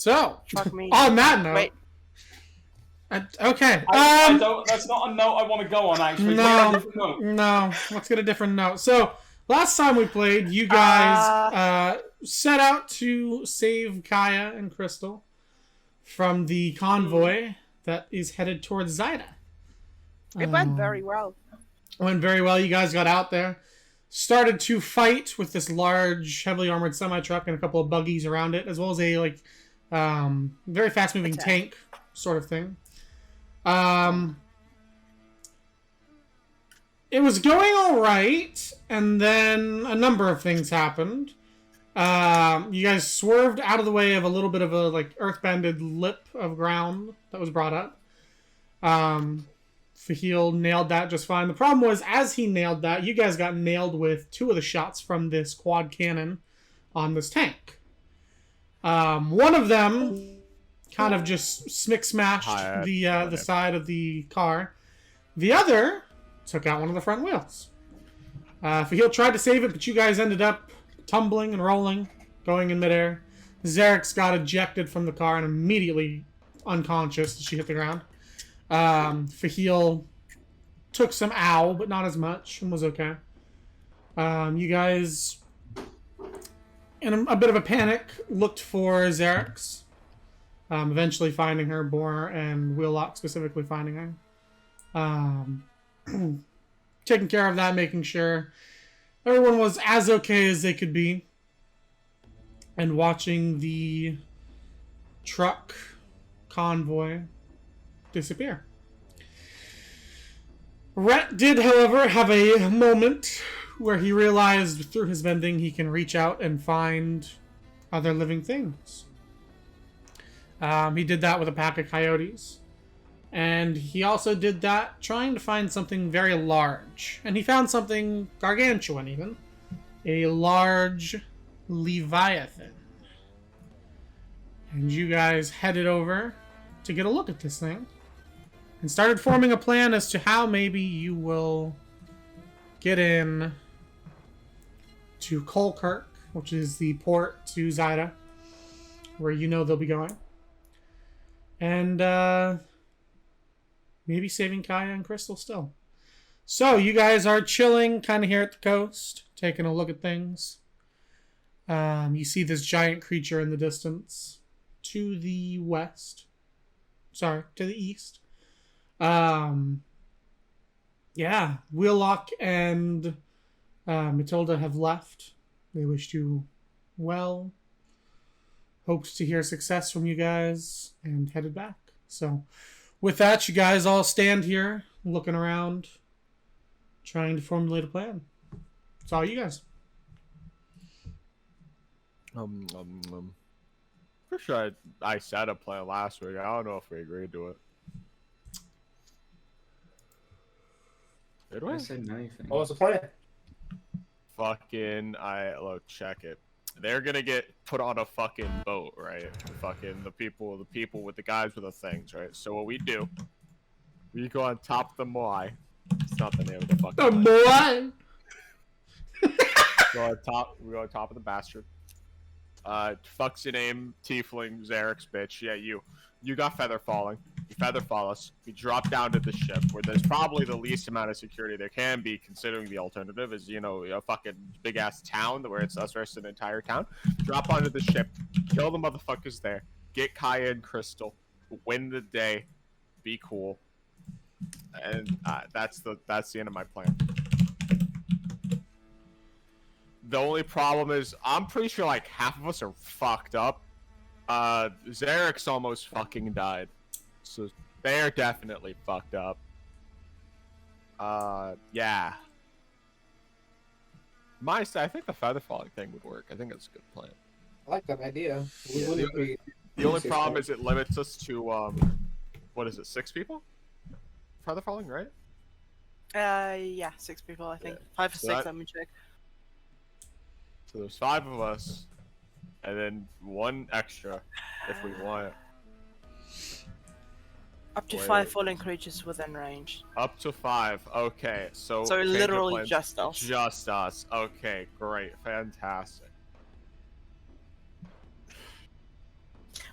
So, Fuck me. on that note, Wait. okay. I don't. That's not a note I want to go on. Actually, no. Let's get a different note. So, last time we played, you guys set out to save Kaya and Crystal from the convoy that is headed towards Zyda. It went very well. Went very well. You guys got out there, started to fight with this large, heavily armored semi-truck and a couple of buggies around it, as well as a very fast-moving tank sort of thing. It was going all right, and then a number of things happened. You guys swerved out of the way of a little bit of a earth-bended lip of ground that was brought up. Fahil nailed that just fine. The problem was, as he nailed that, you guys got nailed with 2 of the shots from this quad cannon on this tank. One of them kind of just smashed the side of the car. The other took out one of the front wheels. Fahil tried to save it, but you guys ended up tumbling and rolling, going in midair. Zarex got ejected from the car and immediately unconscious as she hit the ground. Fahil took some ow, but not as much, and was okay. You guys, in a bit of a panic, looked for Zarex. Eventually finding her, Bor and Wheelock specifically finding her. Taking care of that, making sure everyone was as okay as they could be. And watching the truck convoy disappear. Rhett did, however, have a moment where he realized through his bending he can reach out and find other living things. He did that with a pack of coyotes. And he also did that trying to find something very large. And he found something gargantuan, even. A large Leviathan. And you guys headed over to get a look at this thing. And started forming a plan as to how maybe you will get in to Colkirk, which is the port to Zyda, where you know they'll be going. And maybe saving Kaya and Crystal still. So you guys are chilling kind of here at the coast, taking a look at things. You see this giant creature in the distance to the west. Sorry, to the east. Yeah, Wheelock and Matilda have left. They wished you well. Hoped to hear success from you guys and headed back. So, with that, you guys all stand here, looking around, trying to formulate a plan. It's all you guys. For sure, I set a plan last week. I don't know if we agreed to it. Did we? I said nothing. What was the plan? Look, check it. They're gonna get put on a fucking boat, right? The people with the guys with the things, right? So what we do, we go on top of the Moai. It's not the name of the fucking The Moai! We go on top of the bastard. Fuck's your name, Tiefling, Zarex, bitch. Yeah, you got feather falling. You feather fall us. We drop down to the ship where there's probably the least amount of security there can be, considering the alternative is, a fucking big ass town where it's us versus an entire town. Drop onto the ship, kill the motherfuckers there, get Kaya and Crystal, win the day, be cool, and that's the end of my plan. The only problem is, I'm pretty sure like half of us are fucked up. Zarex almost fucking died. So they're definitely fucked up. Yeah. I think the feather falling thing would work. I think that's a good plan. I like that idea. The only problem is it limits us to, what is it, 6 people? Feather falling, right? Yeah, 6 people, I think. Yeah. 5 or 6, let me check. So there's 5 of us, and then 1 extra if we want it. Up to 5 fallen creatures within range. Up to 5. Okay, so literally just us. Just us. Okay, great, fantastic.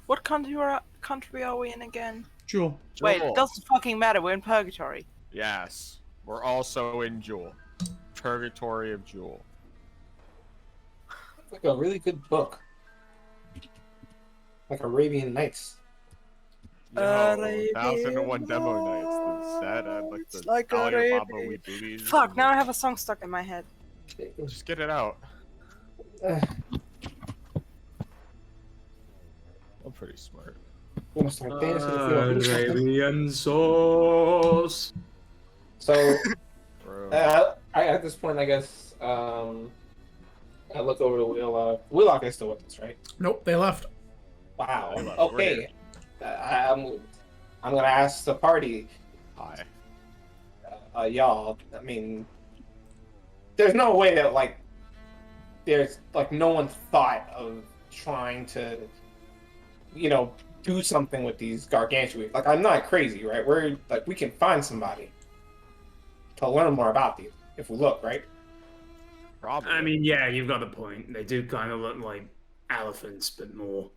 What country are we in again? Jewel. Wait, Jewel. it doesn't fucking matter. We're in purgatory. Yes. We're also in Jewel. Purgatory of Jewel. It's like a really good book. Like Arabian Nights. Yo, Arabian 1001 demo nights. The set and like the Nights, like Alibaba Arabian- Wee Boobies. Fuck, and now I have a song stuck in my head. Just get it out. Uh, I'm pretty smart. Wanna start dancing if you want to do something? Arabian sauce. So, Bro. I at this point, I guess, I look over to Wheelock is still with us, right? Nope, they left. Wow. They left. Okay. I'm gonna ask the party, Hi. y'all. I mean, there's no way that there's no one thought of trying to, do something with these gargantuan. Like, I'm not crazy, right? We can find somebody to learn more about these if we look, right? Probably. I mean, yeah, you've got a point. They do kind of look like elephants, but more.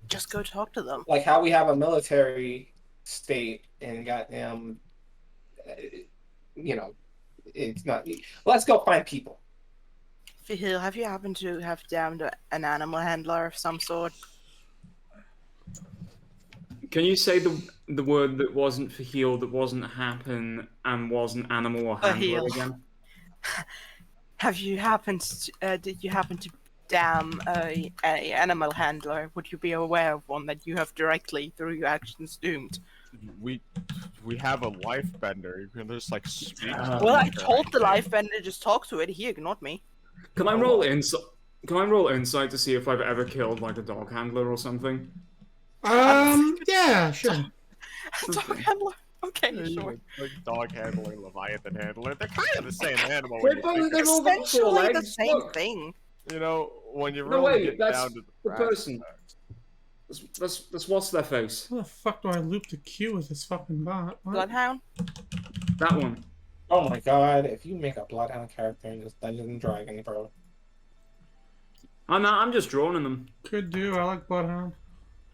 Just go talk to them. Like how we have a military state and goddamn, it's not. Let's go find people. Fihil, have you happened to have downed an animal handler of some sort? Can you say the word that wasn't for heal, that wasn't happen, and wasn't animal or handler heal. again? Have you happened to, did you happen to damn a animal handler? Would you be aware of one that you have directly, through your actions, doomed? we have a life bender. You can just like speak. Well, I told the life bender just talk to it. He ignored me. Can I roll insight? Can I roll insight to see if I've ever killed like a dog handler or something? Yeah, sure. Dog handler? Okay, Yeah, sure. like dog handler, Leviathan handler. They're kind of the same animal. They're When you, think they're all got four Essentially the legs. same Look. thing. you know, when you No, really wait, get that's down to the brass person. tacks. That's what's their face? How the fuck do I loop the queue with this fucking bot? What? Bloodhound? That one. Oh my god! If you make a Bloodhound character in this Dungeons and Dragons, bro. I'm just drawing them. Could do. I like Bloodhound.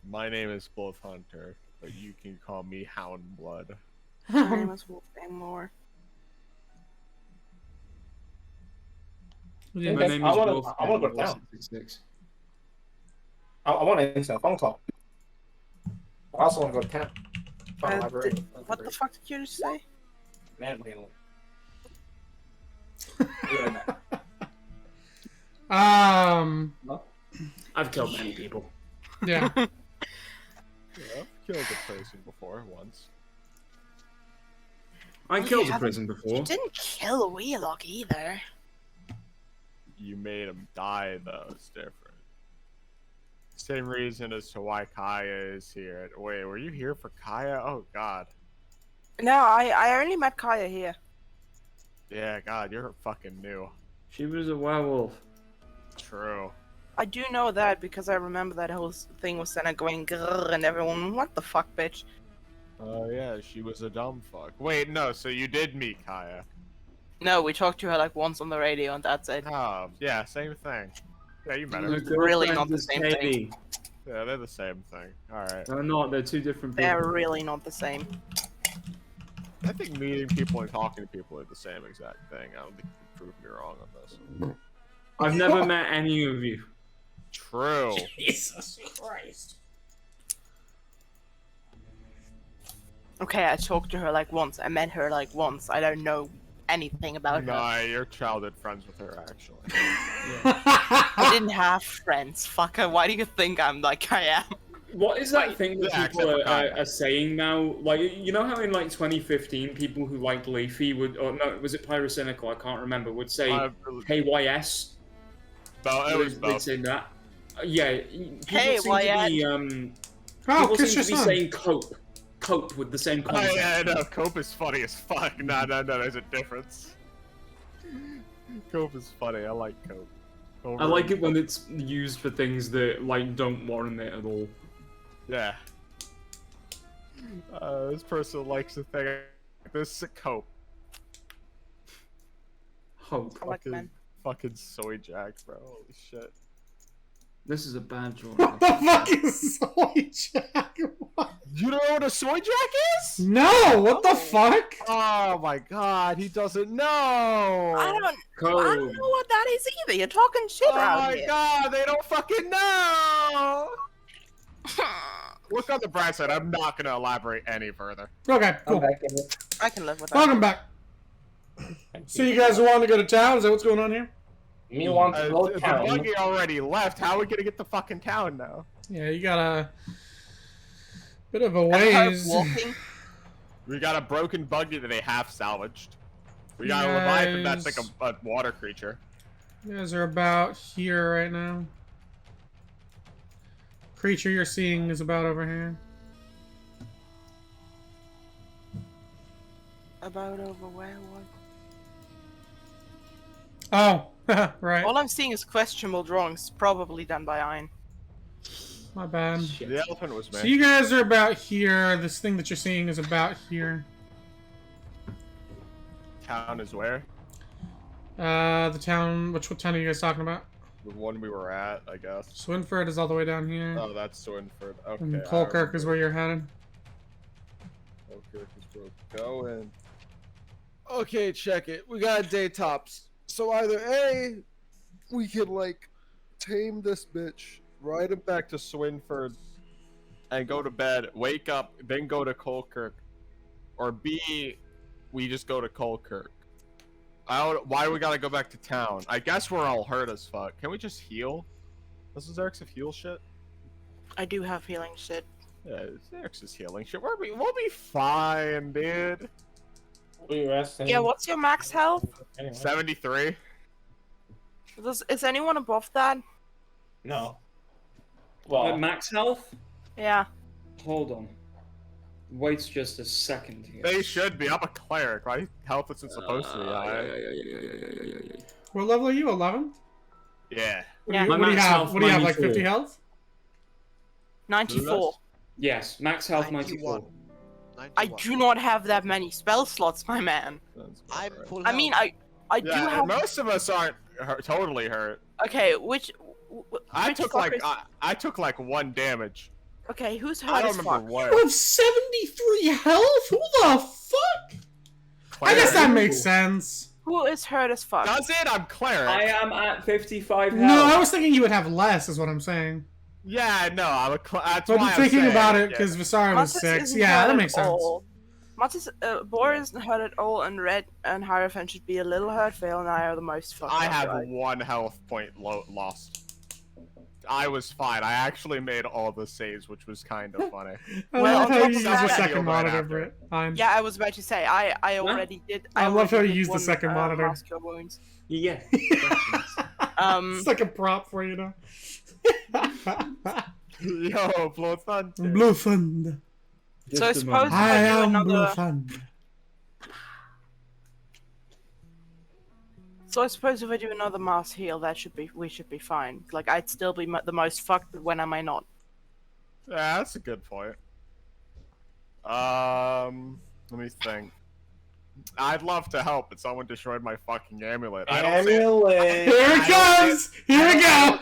My name is Wolf Hunter, but you can call me Hound Blood. My name is Wolfgang Moore. Yeah, My name I is wanna- Wolf. I wanna go down. 666. I want to instant phone call. I also want to go to town. Find a Uh, library. What the fuck did you just say? Man, handling. I've killed many people. yeah. Yeah, I've killed a person before once. I You killed a haven't- prison You before. didn't kill a Wheelock either. You made him die, though. It's different. Same reason as to why Kaya is here. Wait, were you here for Kaya? Oh, God. No, I only met Kaya here. Yeah, God, you're fucking new. She was a werewolf. True. I do know that because I remember that whole thing was then going grrr and everyone, what the fuck, bitch? Oh, yeah, she was a dumb fuck. Wait, no, so you did meet Kaya. No, we talked to her like once on the radio and that's it. Oh, yeah, same thing. Yeah, you met My her. really girlfriend not the is same thing. Katie. Yeah, they're the same thing. Alright. They're not. They're two different people. They're really not the same. I think meeting people and talking to people are the same exact thing. I don't think you can prove me wrong on this. I've never met any of you. True. Jesus Christ. Okay, I talked to her like once. I met her like once. I don't know anything about her. Nah, you're childhood friends with her, actually. I didn't have friends. Fucker, why do you think I'm like I am? What is that thing that yeah, people except for Kaya. are saying now? Like, you know how in like 2015, people who liked Leafy would, or no, was it Pyrocynical? I can't remember. Would say KYS. No, it was They'd both. say that. Yeah. People Hey, seem to be, Oh, people kiss seem your to be son. saying cope. Cope with the same Oh, concept. yeah, no, Cope is funny as fuck. No, there's a difference. Cope is funny. I like Cope. I like it when it's used for things that like don't warrant it at all. Yeah. This person likes to think this is Cope. Hope. I like men. Fucking soy jack, bro. Holy shit. This is a bad drawing. What the fuck is soy jack? You don't know what a soy jack is? No, what the fuck? Oh my god, he doesn't know. I don't Code. know what that is either. You're talking shit Oh around my here. god, they don't fucking know. Look on the bright side. I'm not gonna elaborate any further. Okay, I'm cool. back in it. I can live with that. Welcome back. So you guys want to go to town? Is that what's going on here? Me want to go The town. buggy already left. How are we gonna get to fucking town now? Yeah, you got a bit of a And her ways. walking. We got a broken buggy that they half salvaged. We got a Leviathan that's like Yes. a water creature. You guys are about here right now. Creature you're seeing is about over here. About over where? What? Oh, right. All I'm seeing is questionable drawings, probably done by Iron. My bad. Shit. The elephant was me. So you guys are about here. This thing that you're seeing is about here. Town is where? The town. What town are you guys talking about? The one we were at, I guess. Swinford is all the way down here. Oh, that's Swinford. Okay. And I Colkirk is remember. where you're headed. Colkirk is where we're going. Okay, check it. We got a day tops. So either A, we could like tame this bitch, Ride him back to Swinford and go to bed, wake up, then go to Colkirk. Or B, we just go to Colkirk. Why do we gotta go back to town? I guess we're all hurt as fuck. Can we just heal? Doesn't Xerx have heal shit? I do have healing shit. Yeah, Xerx is healing shit. We'll be fine, dude. We resting. Yeah, what's your max health? Anyway. 73. Is anyone above that? No. Well, Max health? Yeah. Hold on. Wait just a second here. They should be. I'm a cleric. My health isn't supposed to be high. What level are you? 11? Yeah. What Yeah. do you, My what do you max have? health, What do you have? Like 94. 50 health? 94. Yes, max health 94. 91. I do not have that many spell slots, my man. That's I'm alright. full I mean, I do Yeah, have. most of us aren't totally hurt. Okay, which I took like fuckers- I took like 1 damage. Okay, who's hurt I don't as remember fuck? what. You have 73 health? Who the fuck? I guess that makes sense. Who is hurt as fuck? Does it? I'm cleric. I am at 55 health. No, I was thinking you would have less, is what I'm saying. Yeah, no, I'm a that's But why I'm I'm thinking saying, about it yeah. because Visara was Matis 6. isn't Yeah, hurt that at makes sense. all. Matis, Bor isn't hurt at all, and Red and Hierophant should be a little hurt. Vale and I are the most fucked I up, have right? 1 health point lost. I was fine. I actually made all the saves, which was kind of funny. I Well, love on how top you of use that- the Heal second right monitor, after. Britt. Fine. Yeah, I was about to say I already did. I love how already you did use the one, second monitor. Mask Cure wounds. Yeah. It's like a prop for you know. Yo, Blood Thunder. Blue Fund. So I Just a suppose moment. I if I do am Blue another. Fund. So I suppose if I do another mass heal, we should be fine. Like I'd still be the most fucked, but when am I not? Yeah, that's a good point. Let me think. I'd love to help, but someone destroyed my fucking amulet. I don't say, Amulet. Here it comes! Here we go!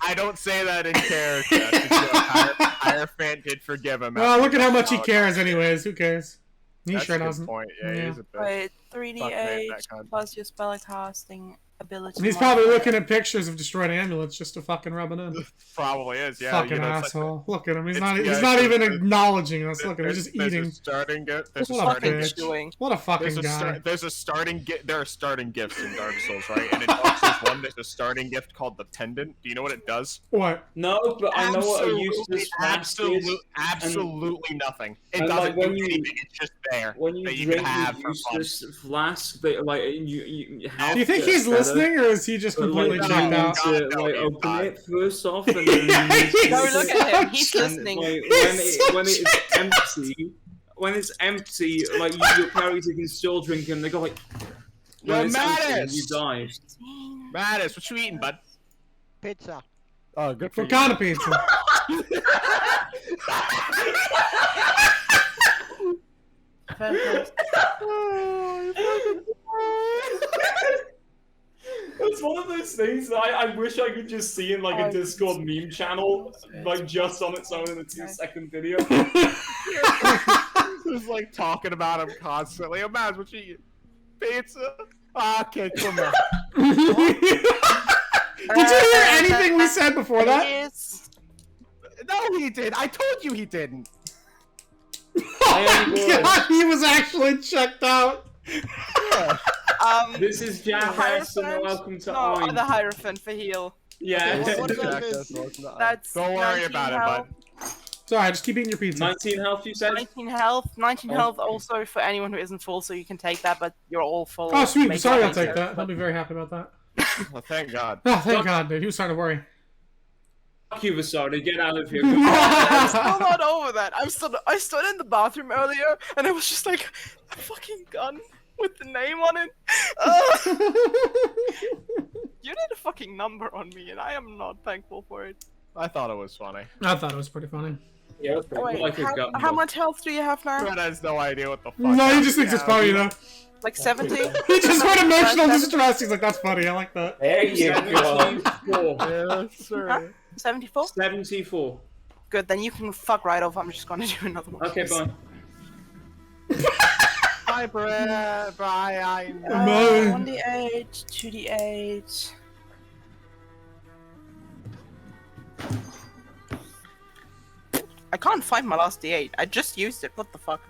I don't say that in character. That's a joke. Hierophant did forgive him. Well, look at how much he That's cares, anyways. Who cares? He That's sure a good doesn't. point. Yeah, Yeah. he's a bitch. Wait, Fuck me, 3d8 that cunt. plus your spellcasting ability. And he's probably modifier. looking at pictures of destroyed amulets just to fucking rub it in. Probably is. Yeah. Fucking you know, it's like- asshole. Look at him. He's it's- not. yeah, He's not it's- even it's- acknowledging us. Look at him. He's just there's eating. A starting gift. There's a What a starting bitch. gift. doing. What a fucking guy. There's a starting gift. There are starting gifts in Dark Souls, right? And in Dark Souls 1, there's a starting gift called the Pendant. Do you know what it does? What? No, but I know what a useless flask is. Absolutely nothing. It and, doesn't like, when do you- anything. It's just there When you that you drink can have a for fun. useless flask, they, like you have Do you think to he's better, listening, or is he just but, completely like, checked you need out? to No, like he's open not. it first off, and then you No, He's look so at him. He's checked. listening. Like, He's when so it's empty, when it's empty, like your character can still drink, and they go like, Yo, when it's empty, Mattis! you die. Mattis, what you eating, bud? Pizza. Oh, good for What kind of pizza? It's one of those things that I wish wish I could just see in like a Discord meme channel, like just on its own in a 2-second video. Just like talking about him constantly. Imagine what you eat. Pizza. Okay, come on. Did you hear anything we said before that? Yes. No, he did. I told you he didn't. Oh God, he was actually checked out. Yeah. This is Jackass, and welcome to No, Ein. the Hierophant for heal. Yeah. What is that? That's Don't worry 19 about it, health. bud. Sorry, just keep eating your pizza. 19 health, you said? 19 health. 19 Oh. health also for anyone who isn't full, so you can take that, but you're all full. Oh, sweet. Make Sorry, it I'll take easier. that. I'll be very happy about that. Well, thank God. Oh, thank God, dude. He was starting to worry. Fuck you, Vasada. Get out of here. I'm still not over that. I stood in the bathroom earlier, and I was just like, a fucking gun with the name on it. You did a fucking number on me, and I am not thankful for it. I thought it was funny. I thought it was pretty funny. Yeah, it was pretty Wait, like a gun, how but- much health do you have now? Brett has no idea what the fuck. No, he just thinks it's funny, though. Like 70? He just went emotional distress. He's like, that's funny. I like that. There you go. 74. Yes, sir. 74? 74. Good, then you can fuck right off. I'm just gonna do another one. Okay, bye. Bye, Brett. Bye. I know. No. 1d8, 2d8. I can't find my last d8. I just used it. What the fuck?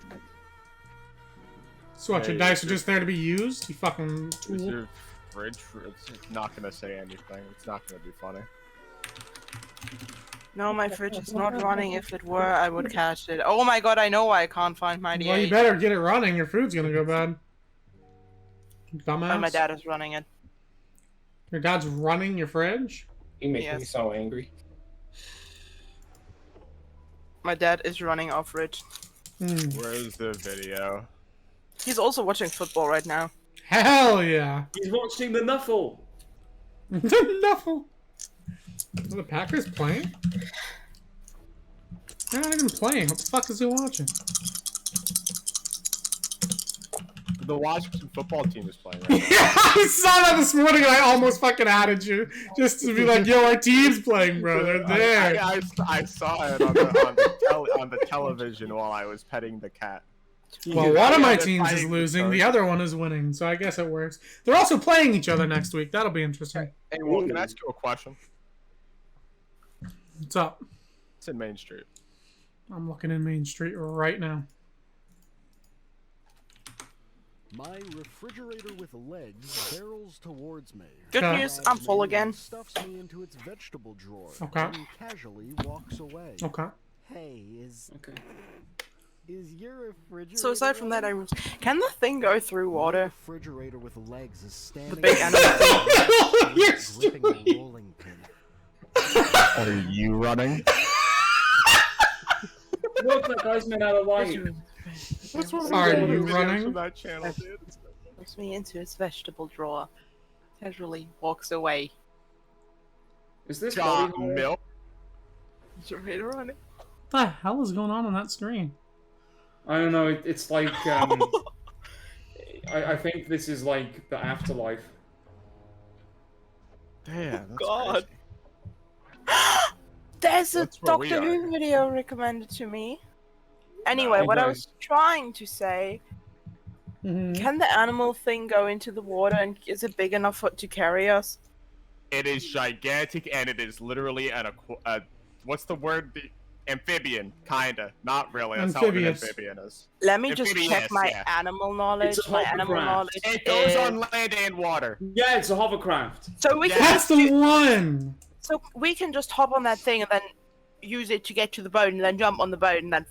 So what, your dice are just there to be used? You fucking Is tool. your fridge? It's not gonna say anything. It's not gonna be funny. No, my fridge is not running. If it were, I would catch it. Oh my god, I know why I can't find my d8. Well, you better get it running. Your food's gonna go bad. Dumbass. Oh, my dad is running it. Your dad's running your fridge? You make me Yes. so angry. My dad is running our fridge. Hmm. Where's the video? He's also watching football right now. Hell yeah. He's watching the Nuffle. Nuffle. Are the Packers playing? They're not even playing. What the fuck is he watching? The Washington football team is playing right now. Yeah, I saw that this morning and I almost fucking added you. Just to be like, yo, our team's playing, bro. They're there. I saw it on the television while I was petting the cat. Well, one of my they're teams is fighting losing, the each other one is winning, so I guess it works. They're also playing each other next week. That'll be interesting. Hey, well, can I ask you a question? What's up? It's in Main Street. I'm looking in Main Street right now. My refrigerator with legs barrels towards me. Good Okay. news, I'm full again. Stuffs me into its vegetable drawer. Okay. And casually walks away. Okay. Hey, is Okay. your refrigerator? So aside from that, can the thing go through water? Refrigerator with legs is standing. big animal thing. You're gripping a rolling pin. Are you running? Look, that guy's made out of light. What's wrong Are with you videos running? From that channel, dude? Puts me into its vegetable drawer. Casually walks away. Is this Got body horror? milk. Is your radar on it? What the hell is going on that screen? I don't know. It's like I think this is like the afterlife. Damn. That's God. crazy. There's a That's where we Doctor are. Who video recommended to me. Anyway, No, what I okay. was trying to say, Mhm. can the animal thing go into the water and is it big enough to carry us? It is gigantic, and it is literally what's the word? The amphibian, kinda. Not really. That's Amphibious. not what an amphibian is. Let me just check Amphibious, my yeah. animal knowledge. It's a My animal hovercraft. knowledge It goes is... on land and water. Yeah, it's a hovercraft. So we Yeah. can That's the one! so we can just hop on that thing and then use it to get to the boat and then jump on the boat and then...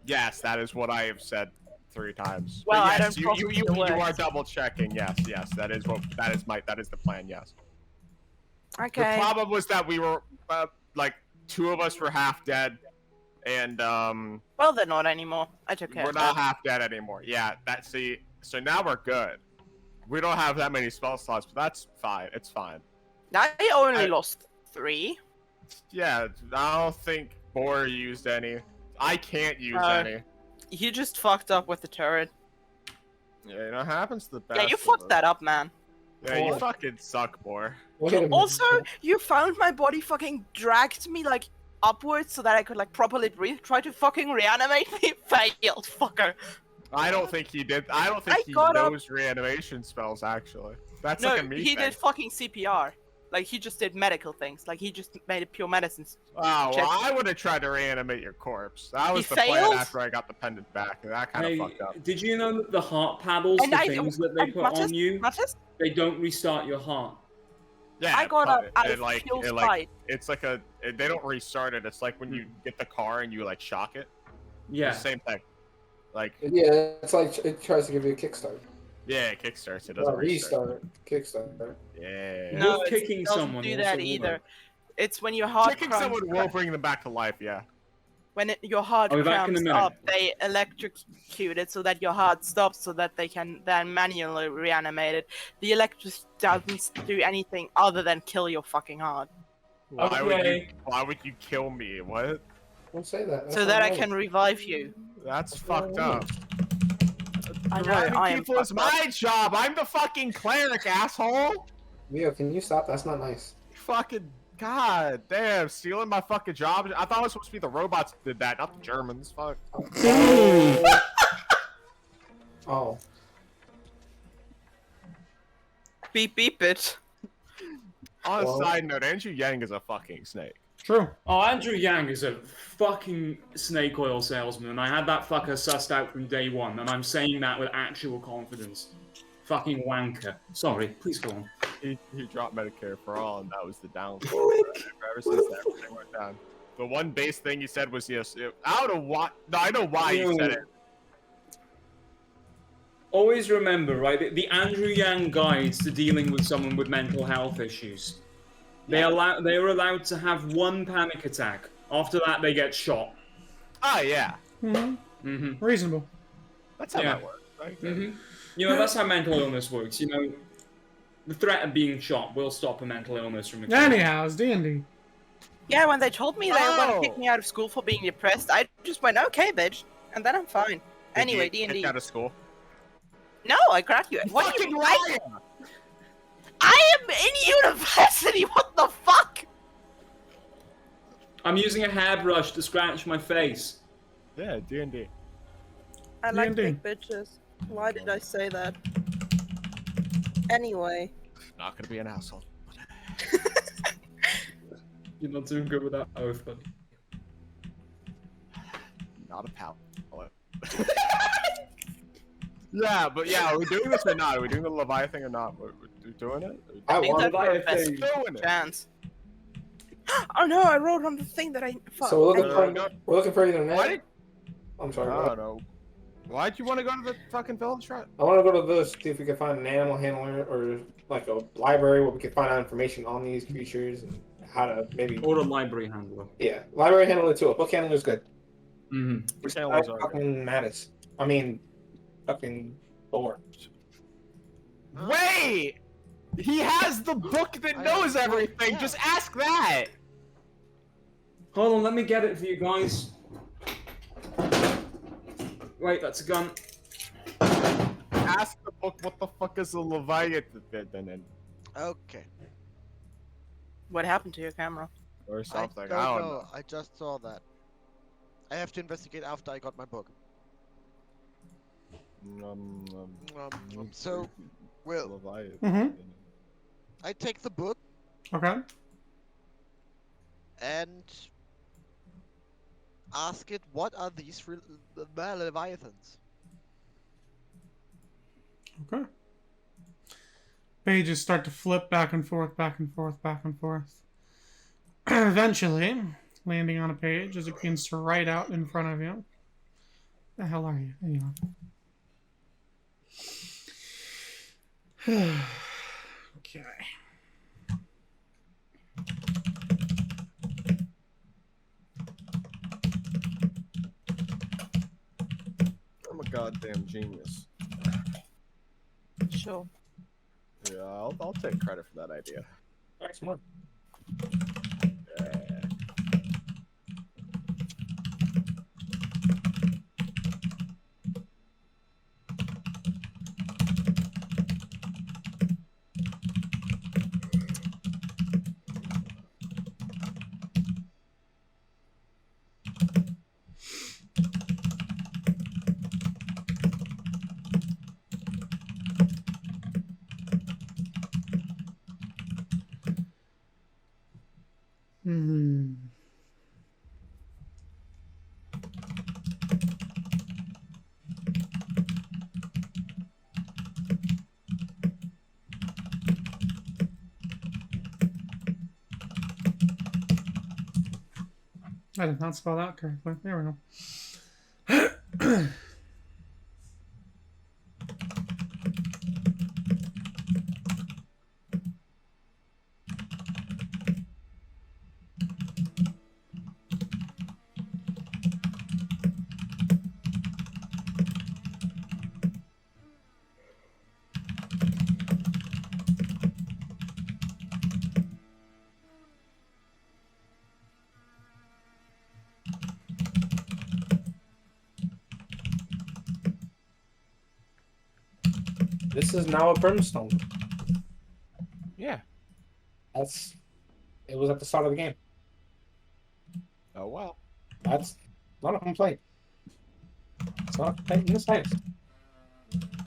Yes, that is what I have said 3 times. Well, But I yes, don't you trust the are words. double checking. Yes, that is the plan. Yes. Okay. The problem was that we were like 2 of us were half dead, and Well, they're not anymore. I took care we're of not that. half dead anymore. Yeah, so now we're good. We don't have that many spell slots, but that's fine. It's fine. I only I- lost 3. Yeah, I don't think Boar used any. I can't use any. You just fucked up with the turret. Yeah, it happens to the best. Yeah, you of fucked us. that up, man. Yeah, you Oh. fucking suck, Boar. Wait a minute. Also, you found my body, fucking dragged me like upwards so that I could like properly breathe. Try to fucking reanimate me, failed, fucker. I don't think he did. I don't think I he got up- knows reanimation spells, actually. That's No, like a me he thing. did fucking CPR. Like he just did medical things. Like he just made it pure medicine. Oh, check. well, I would have tried to reanimate your corpse. That was the failed? plan after I got the pendant back, and that kind of Hey, fucked up. did you know that the heart paddles, And the I- things that they put on you, Matis, they don't restart your heart? Yeah, I got up out it, of like, pure it, spite. like, it's like they don't restart it. It's like when you get the car and you like shock it. Yeah. It's the same thing. Like, Yeah, it's like it tries to give you a kickstart. yeah, it kickstarts. It Not doesn't restart. Kickstart. Yeah. No. No, Wolf kicking it doesn't someone do also that will either. work. It's when your heart Kicking cramps, someone will bring them back to life. Yeah. when your heart I'll be back in a cramps minute. up, they electrocute it so that your heart stops, so that they can then manually reanimate it. The electricity doesn't do anything other than kill your fucking heart, Why Okay. would you kill me? What? Don't say that. That's so not that I right. can revive you. That's fucked up. I know, I am. It was fucked up. my job. I'm the fucking cleric, asshole. Leo, can you stop? That's not nice. Fucking god damn, stealing my fucking job. I thought it was supposed to be the robots that did that, not the Germans. Fuck. Oh. Beep beep it. On a Well- side note, Andrew Yang is a fucking snake. True. Oh, Andrew Yang is a fucking snake oil salesman, and I had that fucker sussed out from day one, and I'm saying that with actual confidence. Fucking wanker. Sorry, please go on. He dropped Medicare for all, and that was the downfall. Ever since that, everything went down. The one base thing he said was yes. I don't know why. No, I know why he said it. Always remember, right, the Andrew Yang guides to dealing with someone with mental health issues. They are allowed to have one panic attack. After that, they get shot. Oh yeah, Reasonable. that's how Yeah. that works. Right? You know, that's how mental illness works. You know, the threat of being shot will stop a mental illness from occurring. Anyhow, it's D&D. Yeah, when they told me they were going Oh. to kick me out of school for being depressed, I just went, okay, bitch, and then I'm fine. Anyway, Did you get D&D. kicked out of school. No, I graduated. What do Fucking you? liar! I am in university. What the fuck? I'm using a hairbrush to scratch my face. Yeah, D&D. I like D&D. big bitches. Why did I say that? Anyway. Not gonna be an asshole. You're not doing good with that oath, buddy. Not a pal. Yeah, but yeah, are we doing this or not? Are we doing the Leviathan or not? We're doing it? I I think won. that's our best Doing it. chance. Oh no, I wrote on the thing that I. Fuck. So we're looking Uh, for either Why net. did? I'm sorry. I what? don't know. Why'd you want to go to the fucking village, right? I want to go to this, see if we can find an animal handler or like a library where we can find out information on these creatures and how to maybe. Or a library handler. Yeah, library handler too. A book handler is good. Which animals are there? Fucking Mattis. I mean, fucking Thor. Wait! He has the book that knows everything. Just ask that. Hold on, let me get it for you guys. Wait, that's a gun. Ask the book what the fuck is a Leviathan Okay. What happened to your camera? or something. I don't I don't know. know. I just saw that. I have to investigate after I got my book. So, well, Leviathan. I take the book Okay. and ask it, what are these leviathans? Okay. Pages start to flip back and forth, back and forth, back and forth. Eventually, landing on a page as it begins to write out in front of you. The hell are you? Anyway. Okay. I'm a goddamn genius. Sure. Yeah, I'll take credit for that idea. Next one. I did not spell that correctly. There we go. This is now a brimstone. Yeah. It was at the start of the game. Oh well. That's not a complaint. It's not a complaint in the slightest.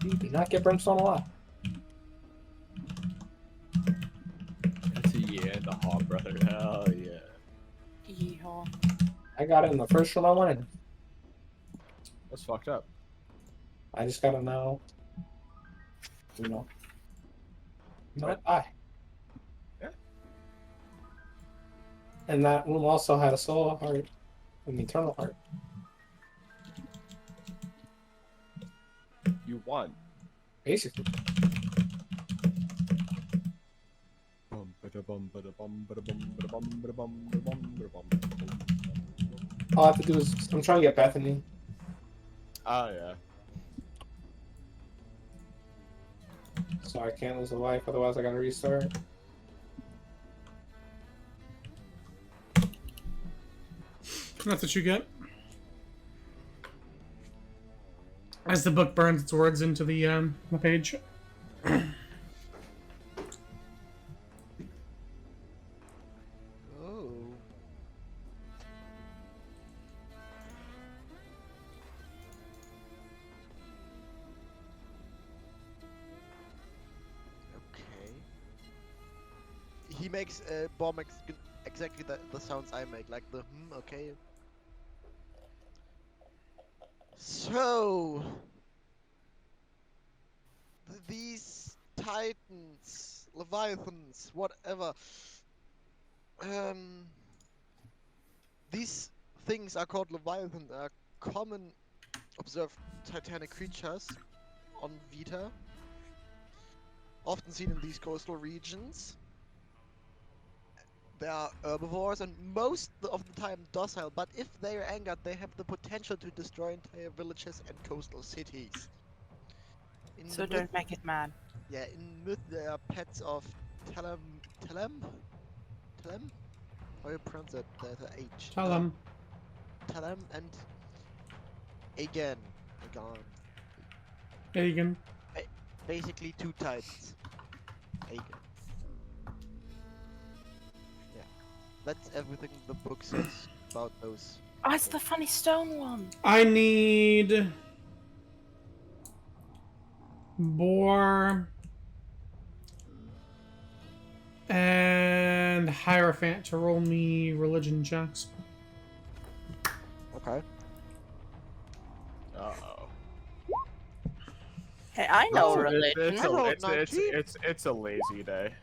You do not get brimstone a lot. That's a yeah and a hog, brother. Hell yeah. Yeehaw. I got it in the first room I went in. That's fucked up. I just gotta know. You know. Not I. Yeah. And that room also had a soul heart, an eternal heart. You won. Basically. All I have to do is I'm trying to get Bethany. Oh yeah. So I can't lose a life, otherwise I gotta restart. That's what you get. As the book burns its words into the page. Oh. Okay. He makes Bob makes exactly the sounds I make, like the okay. So these titans, leviathans, whatever, these things are called leviathans. Are common observed titanic creatures on Vita, often seen in these coastal regions. They are herbivores and most of the time docile, but if they are angered, they have the potential to destroy entire villages and coastal cities. In So the don't make it mad. Yeah, in myth they are pets of Telem? How do you pronounce that? The H. Tell them. Telem and Aegon. Aegon. Basically two titans. Aegon. Yeah. That's everything the book says about those. Oh, it's the funny stone one. I need Boar and Hierophant to roll me religion checks. Okay. Uh-oh. Hey, I know Oh, religion. It's a lazy day.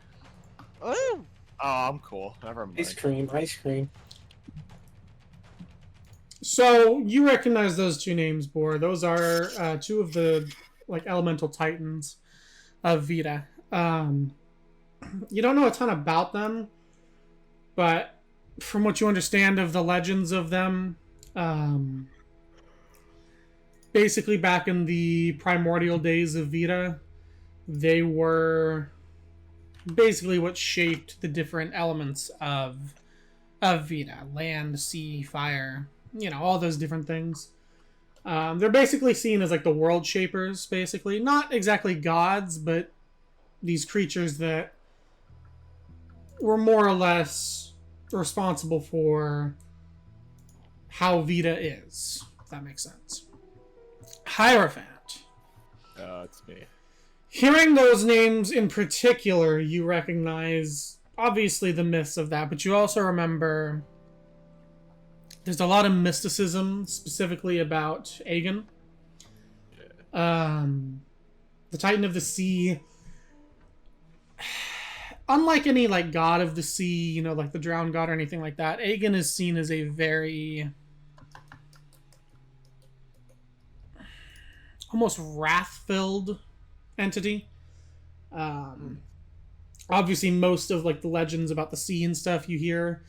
Oh! Oh, I'm cool. Never Ice mind. cream, ice cream. So you recognize those two names, Boar. Those are two of the elemental titans of Vita. You don't know a ton about them, but from what you understand of the legends of them, basically back in the primordial days of Vita, they were basically what shaped the different elements of Vita: land, sea, fire. All those different things. They're basically seen as the world shapers, basically. Not exactly gods, but these creatures that were more or less responsible for how Vita is, if that makes sense. Hierophant. It's me. Hearing those names in particular, you recognize, obviously, the myths of that, but you also remember there's a lot of mysticism, specifically about Aegon. The Titan of the Sea. unlike any like god of the sea, you know, like the drowned god or anything like that, Aegon is seen as a very almost wrath-filled entity. Obviously, most of like the legends about the sea and stuff you hear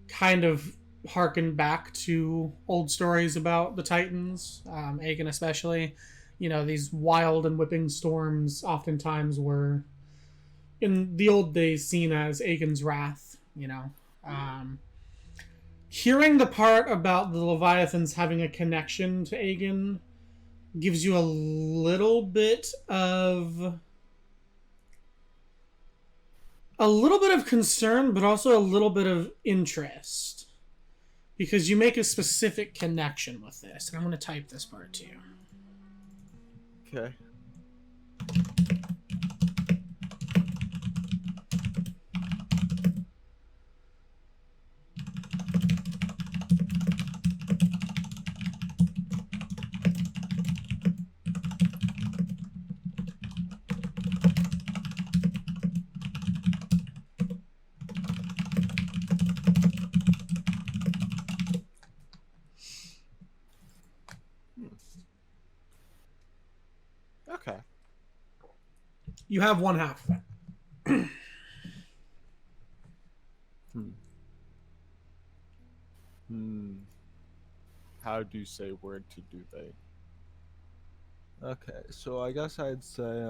kind of harken back to old stories about the Titans, Aegon especially. You know, these wild and whipping storms oftentimes were, in the old days, seen as Aegon's wrath, you know. Hearing the part about the Leviathans having a connection to Aegon gives you a little bit of concern, but also a little bit of interest. Because you make a specific connection with this. And I'm going to type this part to you. Okay. Okay. You have one half of it. How do you say word to do they? Okay, so I guess I'd say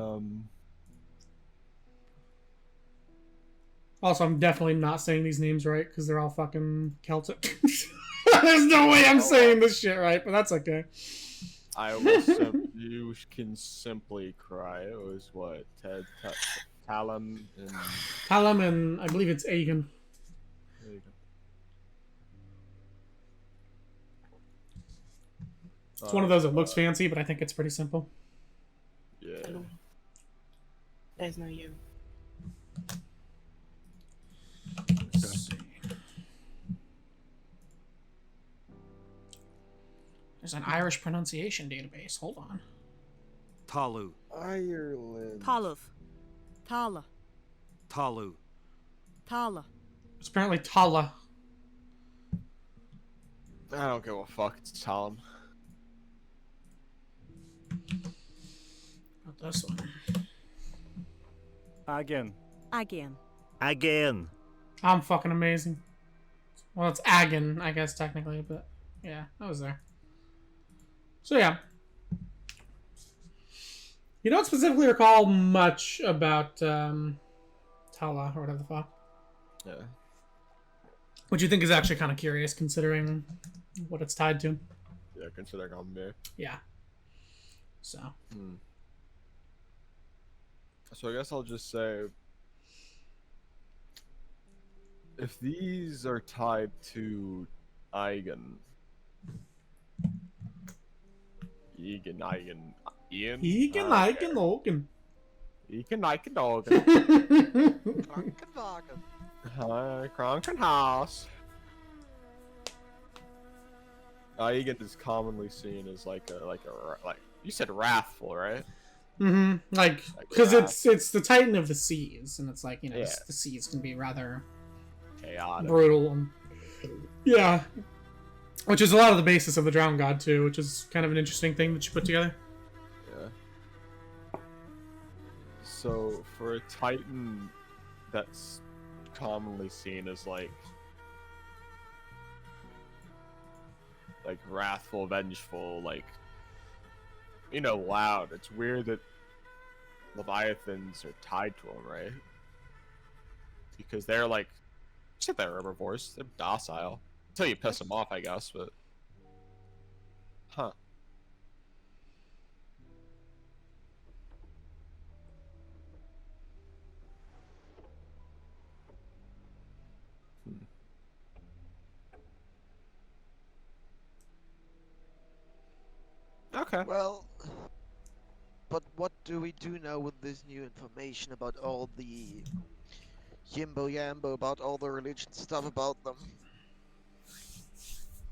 Also, I'm definitely not saying these names right because they're all fucking Celtic. There's no way I'm saying this shit right, but that's okay. I will you can simply cry. It was what? Talum and Talum and I believe it's Aegon. there you go. It's one of those that looks fancy, but I think it's pretty simple. Yeah. There's no you. Let's see. There's an Irish pronunciation database. Hold on. Talu. Ireland. Taluv. Tala. Talu. Tala. It's apparently Tala. I don't give a fuck. It's Talum. Not this one. Again. Again. Again. I'm fucking amazing. Well, it's Agon, I guess, technically, but yeah, that was there. So, yeah. You don't specifically recall much about Tala, or whatever the fuck. Yeah. Which you think is actually kind of curious, considering what it's tied to. Yeah, considering I'm there. Yeah. So. So I guess I'll just say, if these are tied to Ian. Ogan. Krankenwagen. Hi, Krankenhaus. Ian is commonly seen as like you said wrathful, right? Mm-hmm. Like, because it's the Titan of the seas, and it's like, you know, Yeah. the seas can be rather Chaotic. brutal. And, yeah. Which is a lot of the basis of the Drowned God, too, which is kind of an interesting thing that you put together. Yeah. So, for a Titan that's commonly seen as like wrathful, vengeful, like, you know, loud. It's weird that Leviathans are tied to him, right? Because they're like, you said they're herbivores. They're docile. Until you piss them off, I guess, but... Huh. Okay. Well, but what do we do now with this new information about all the yimbo yambo, about all the religion stuff about them?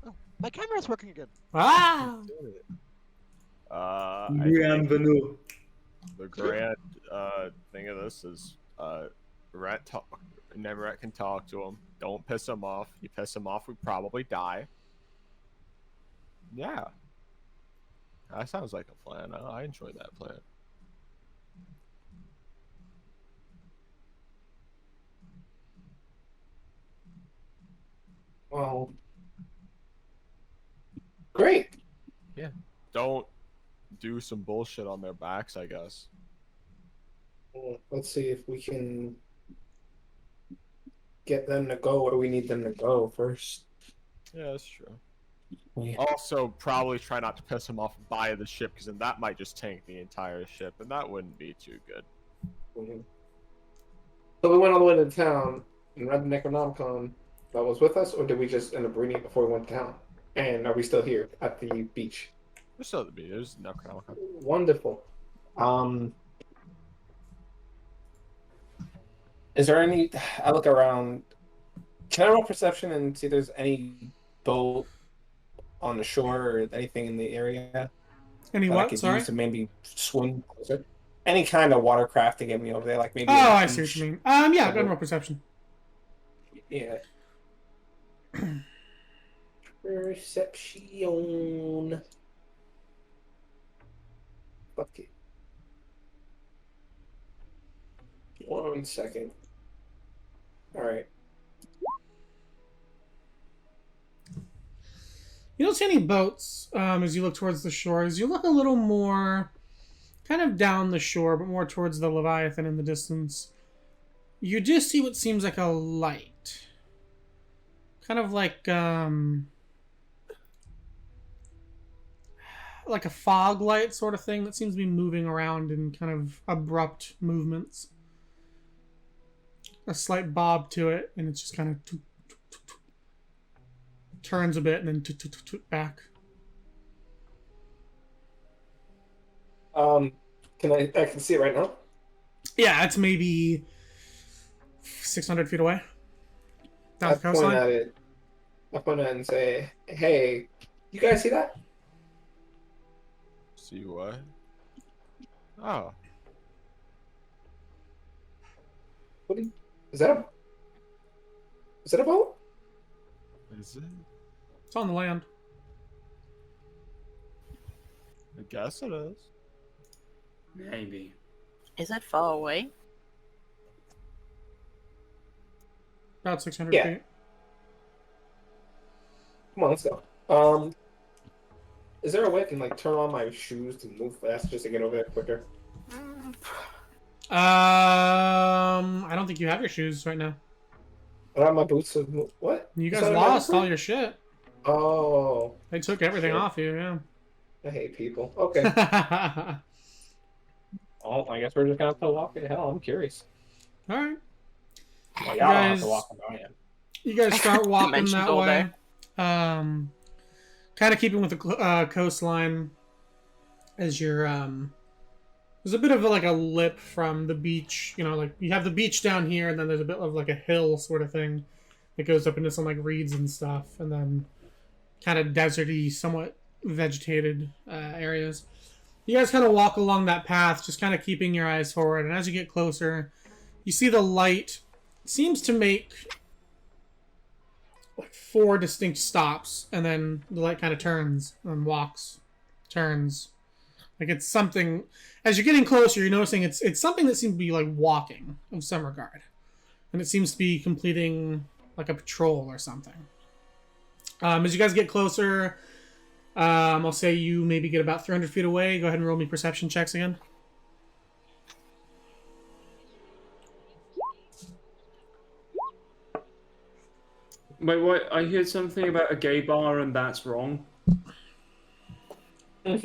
Oh, my camera's working again. Wow! Bienvenue. The grand thing of this is Neverett can talk to him. Don't piss him off. You piss him off, we probably die. Yeah. That sounds like a plan. I enjoy that plan. Well, great. Yeah. Don't do some bullshit on their backs, I guess. Well, let's see if we can get them to go where we need them to go first. Yeah, that's true. Yeah. Also, probably try not to piss him off by the ship, because then that might just tank the entire ship, and that wouldn't be too good. Mhm. So we went all the way to town and read the Necronomicon that was with us, or did we just end up reading it before we went to town? And are we still here at the beach? We're still at the beach. There's no Necronomicon. Wonderful. Is there any? I look around. Can I roll perception and see if there's any boat on the shore or anything in the area? Any that I what? could Sorry. use to maybe swim closer? Any kind of watercraft to get me over there, like maybe. Oh, a I see what beach. you mean. Yeah, go ahead and roll perception. Yeah. Perception. Fuck it. 1 second. Alright. You don't see any boats as you look towards the shores. You look a little more kind of down the shore, but more towards the Leviathan in the distance. You do see what seems like a light. Kind of like a fog light sort of thing that seems to be moving around in kind of abrupt movements. A slight bob to it, and it's just kind of turns a bit and then back. Can I can see it right now? Yeah, it's maybe 600 feet away. Down the I point coastline. at it. I point at it and say, "Hey, you guys see that? See what? Oh. What? Is that a? Is that a boat? Is it? It's on the land. I guess it is. Maybe. Is it far away? About 600 Yeah. feet. Come on, let's go. Is there a way I can like turn on my shoes to move fast just to get over there quicker? I don't think you have your shoes right now. I don't have my boots to move. What? You Is guys that a lost magic all your shit. Oh, They took everything Shit. off you, yeah. I hate people. Okay. Oh, I guess we're just gonna have to walk it. Hell, I'm curious. Alright. Well, y'all don't have guys- to walk where I am. You guys start walking Dimension that door way. Kind of keeping with the coastline as you're there's a bit of like a lip from the beach, you know, like you have the beach down here and then there's a bit of like a hill sort of thing that goes up into some like reeds and stuff, and then kind of deserty, somewhat vegetated areas. You guys kind of walk along that path, just kind of keeping your eyes forward, and as you get closer, you see the light seems to make like 4 distinct stops, and then the light kind of turns and walks, turns. Like it's something. As you're getting closer, you're noticing it's something that seems to be like walking of some regard, and it seems to be completing like a patrol or something. As you guys get closer, I'll say you maybe get about 300 feet away. Go ahead and roll me perception checks again. Wait, what? I heard something about a gay bar and that's wrong. It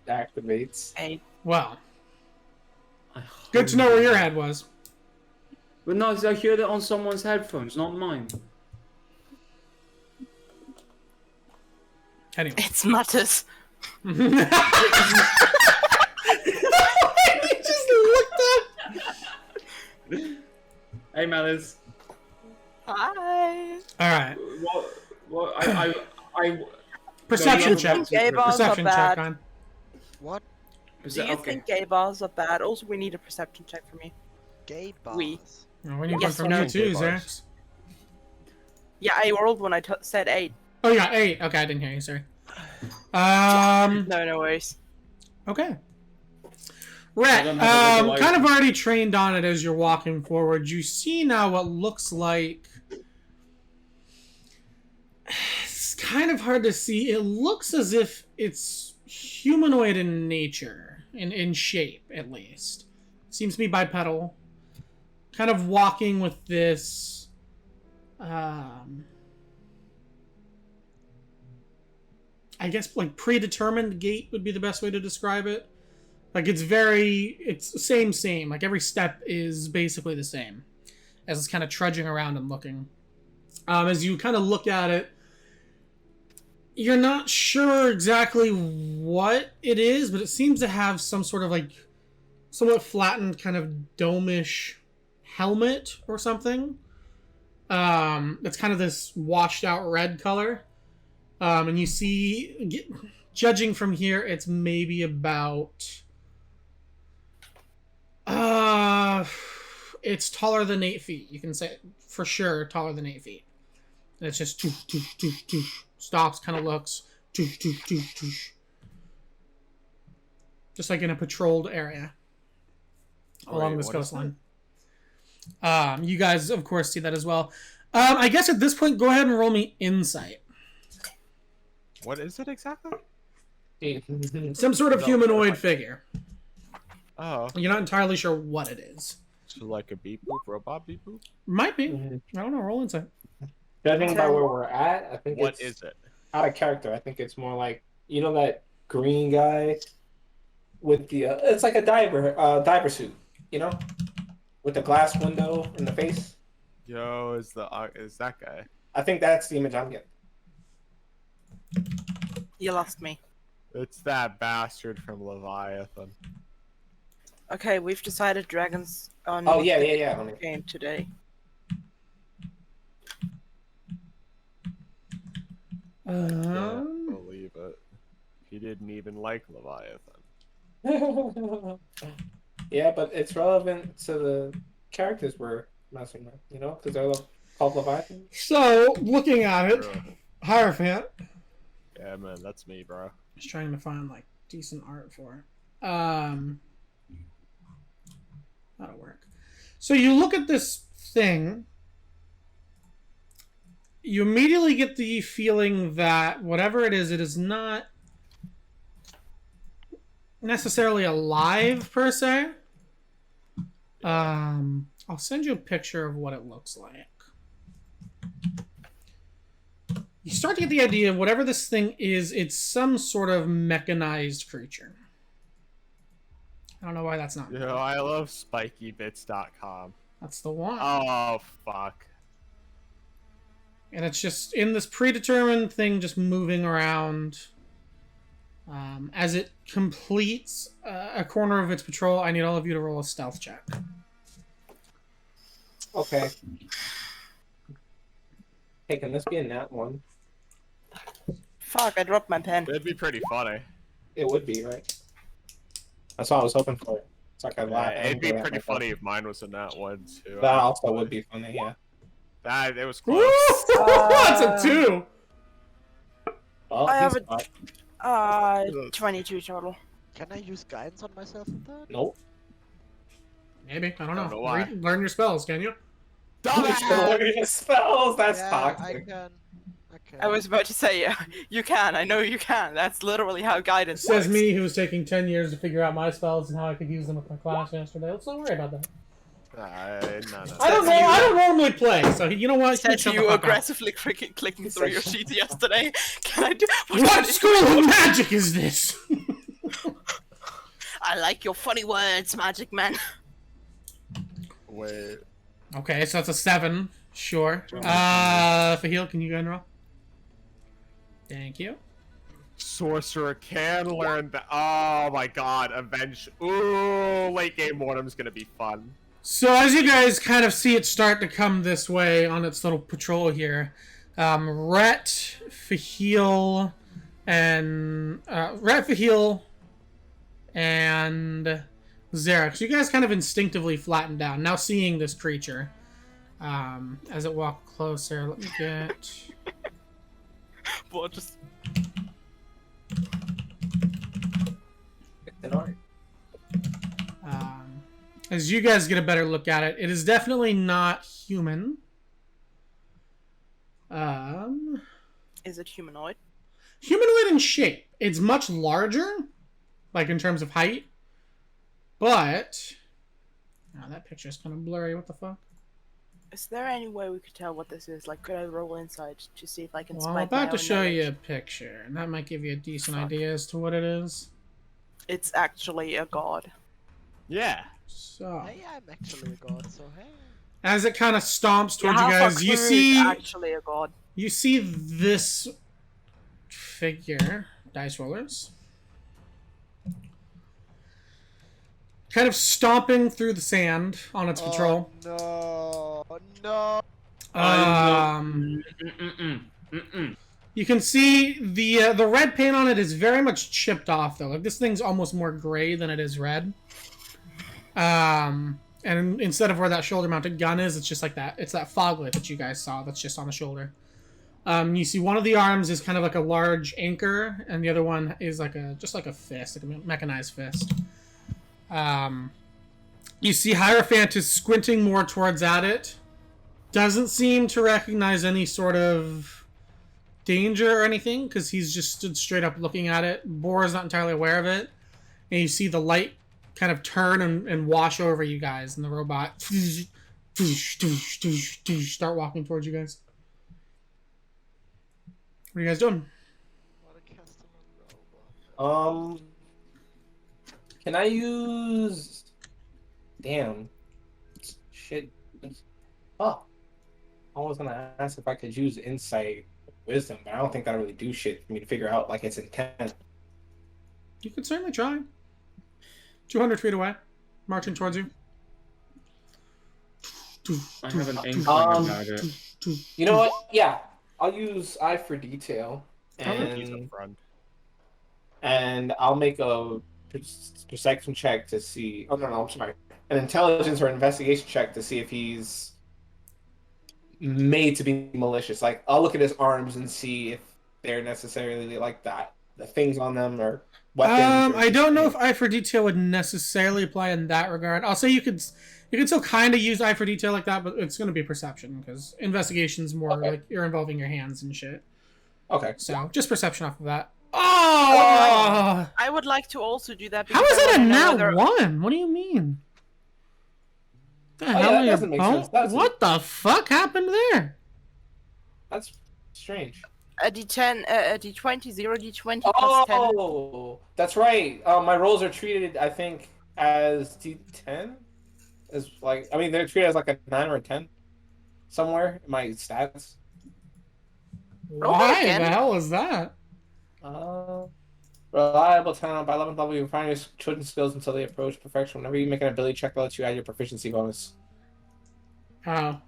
activates. Hey, Well, good to know where your head was. But no, I heard it on someone's headphones, not mine. Anyway. it's Matters. You just looked up. Hey, Malice. Hi. All right. What? I Perception No, check. no, Gay bars are Perception check, bad. Ryan. What? Is Do that you okay? think gay bars are bad? Also, we need a perception check from you. Gay bars. We. Oh, we need Yes, one from no. you too, Bars. Zax. Yeah, I rolled when I said 8. Oh, you got 8. Okay, I didn't hear you. Sorry. No worries. Okay. I Rhett, don't have a legal kind of license. already trained on it as you're walking forward. You see now what looks like... It's kind of hard to see. It looks as if it's humanoid in nature, in shape, at least. Seems to be bipedal. Kind of walking with this... I guess, like, predetermined gait would be the best way to describe it. Like, it's same. Like, every step is basically the same. As it's kind of trudging around and looking. As you kind of look at it, you're not sure exactly what it is, but it seems to have some sort of, like, somewhat flattened kind of dome-ish helmet or something. That's kind of this washed out red color. And you see, judging from here, it's maybe about... it's taller than 8 feet. You can say, for sure, taller than 8 feet. And it's just... stops, kind of looks... just like in a patrolled area. Along this coastline. You guys, of course, see that as well. I guess at this point, go ahead and roll me insight. What is it exactly? Some sort of humanoid figure. Oh, You're not entirely sure what it is. so like a beep boop, robot beep boop? Might be. I don't know. Roll insight. Judging by where we're at, I think What it's is it? out of character. I think it's more like, you know, that green guy with the it's like a diver suit, you know, with the glass window in the face. Yo, is that guy? I think that's the image I'm getting. You lost me. It's that bastard from Leviathan. Okay, we've decided dragons on Oh yeah, the honey. game today. Can't believe it. He didn't even like Leviathan. Yeah, but it's relevant to the characters we're messing with, you know, because they're called Leviathan. So, looking at it, Bro. Hierophant. Yeah, man, that's me, bro. Just trying to find, like, decent art for it. That'll work. So you look at this thing. You immediately get the feeling that whatever it is not necessarily alive, per se. I'll send you a picture of what it looks like. You start to get the idea of whatever this thing is, it's some sort of mechanized creature. I don't know why that's not. Yo, I love spikybits.com. That's the one. Oh, fuck. And it's just in this predetermined thing just moving around. As it completes a corner of its patrol, I need all of you to roll a stealth check. Okay. Hey, can this be a nat one? Fuck, I dropped my pen. It'd be pretty funny. It would be, right? That's what I was hoping for. It's like I Yeah, lied. it'd be pretty funny if mine was in that one, too. That also would be funny, yeah. It was Woo! close. That's a 2! Oh, I have he's a- fine. 22 total. Can I use guidance on myself with that? Nope. Maybe. I don't know. Don't know why. Learn your spells, can you? Your spells, that's yeah, toxic. I can. Okay. I was about to say, you can. I know you can. That's literally how guidance Says works. me, who was taking 10 years to figure out my spells and how I could use them with my class yesterday. Let's not worry about that. No. I don't know. I don't normally play, so you know what? Said Shut the you fuck up. aggressively clicking through your sheets yesterday. Can I do? What school of magic is this? I like your funny words, magic man. Wait. Okay, so that's a 7. Sure. Fahil, can you go and roll? Thank you. Sorcerer can learn that. Oh my god, Avenge. Ooh, late game Mortem's gonna be fun. So as you guys kind of see it start to come this way on its little patrol here, Rhett, Fahil, and Xerax, you guys kind of instinctively flatten down. Now seeing this creature. As it walked closer, let me get... Well, just... As you guys get a better look at it, it is definitely not human. Is it humanoid? Humanoid in shape. It's much larger, like in terms of height. But... Oh, that picture's kind of blurry. What the fuck? Is there any way we could tell what this is? Like, could I roll insight to see if I can Well, spy I'm about to my own show you a knowledge? picture, and that might give you a decent Fuck. idea as to what it is. It's actually a god. Yeah. So, Hey, I'm actually a god, so hey. as it kind of stomps towards you Half a guys, you clue see... it's actually a god. You see this figure, dice rollers, kind of stomping through the sand on its patrol. No, no. You can see the red paint on it is very much chipped off though. Like this thing's almost more gray than it is red. And instead of where that shoulder-mounted gun is, it's just like that. It's that foglet that you guys saw that's just on the shoulder. You see one of the arms is kind of like a large anchor, and the other one is like just like a fist, like a mechanized fist. You see Hierophant is squinting more towards at it. Doesn't seem to recognize any sort of danger or anything, because he's just stood straight up looking at it. Boar is not entirely aware of it. And you see the light kind of turn and wash over you guys, and the robot start walking towards you guys. What are you guys doing? Can I use... Damn. Shit. Oh. I was gonna ask if I could use insight wisdom, but I don't think that'll really do shit for me to figure out, like, its intent. You could certainly try. 200 feet away. Marching towards you. I have an inkling about it. You know what? Yeah. I'll use Eye for Detail. He's a friend. And I'll make a perception check to see... Oh, no, I'm sorry. An intelligence or investigation check to see if he's made to be malicious. Like, I'll look at his arms and see if they're necessarily like that. The things on them or weapons. I don't know if Eye for Detail would necessarily apply in that regard. I'll say you could still kind of use Eye for Detail like that, but it's going to be perception, because investigation's more like you're involving your hands and shit. Okay. So, just perception off of that. Oh! I would like to also do that. How because is I it a wanna know nat whether- 1? What do you mean? The hell yeah, are that your doesn't make bones? sense. That's What the fuck happened there? That's strange. A D10, a D20, 0 D20 plus 10. Oh, that's right. My rolls are treated, I think, as D10. As like, I mean, they're treated as like a 9 or a 10 somewhere in my stats. Why again. the hell is that? Reliable 10 by 11th level. You refine your children's skills until they approach perfection. Whenever you make an ability check, that lets you add your proficiency bonus. Oh.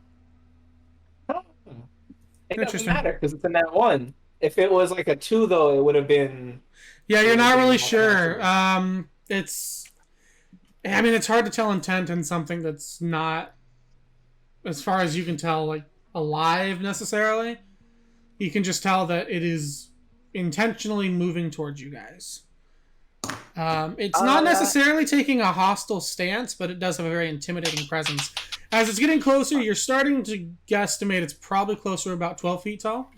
It doesn't Interesting. matter because it's a nat 1. If it was like a 2, though, it would have been. Yeah, you're not really Sure. sure. It's... I mean, it's hard to tell intent in something that's not, as far as you can tell, like, alive, necessarily. You can just tell that it is intentionally moving towards you guys. It's not necessarily taking a hostile stance, but it does have a very intimidating presence. As it's getting closer, you're starting to guesstimate it's probably closer to about 12 feet tall.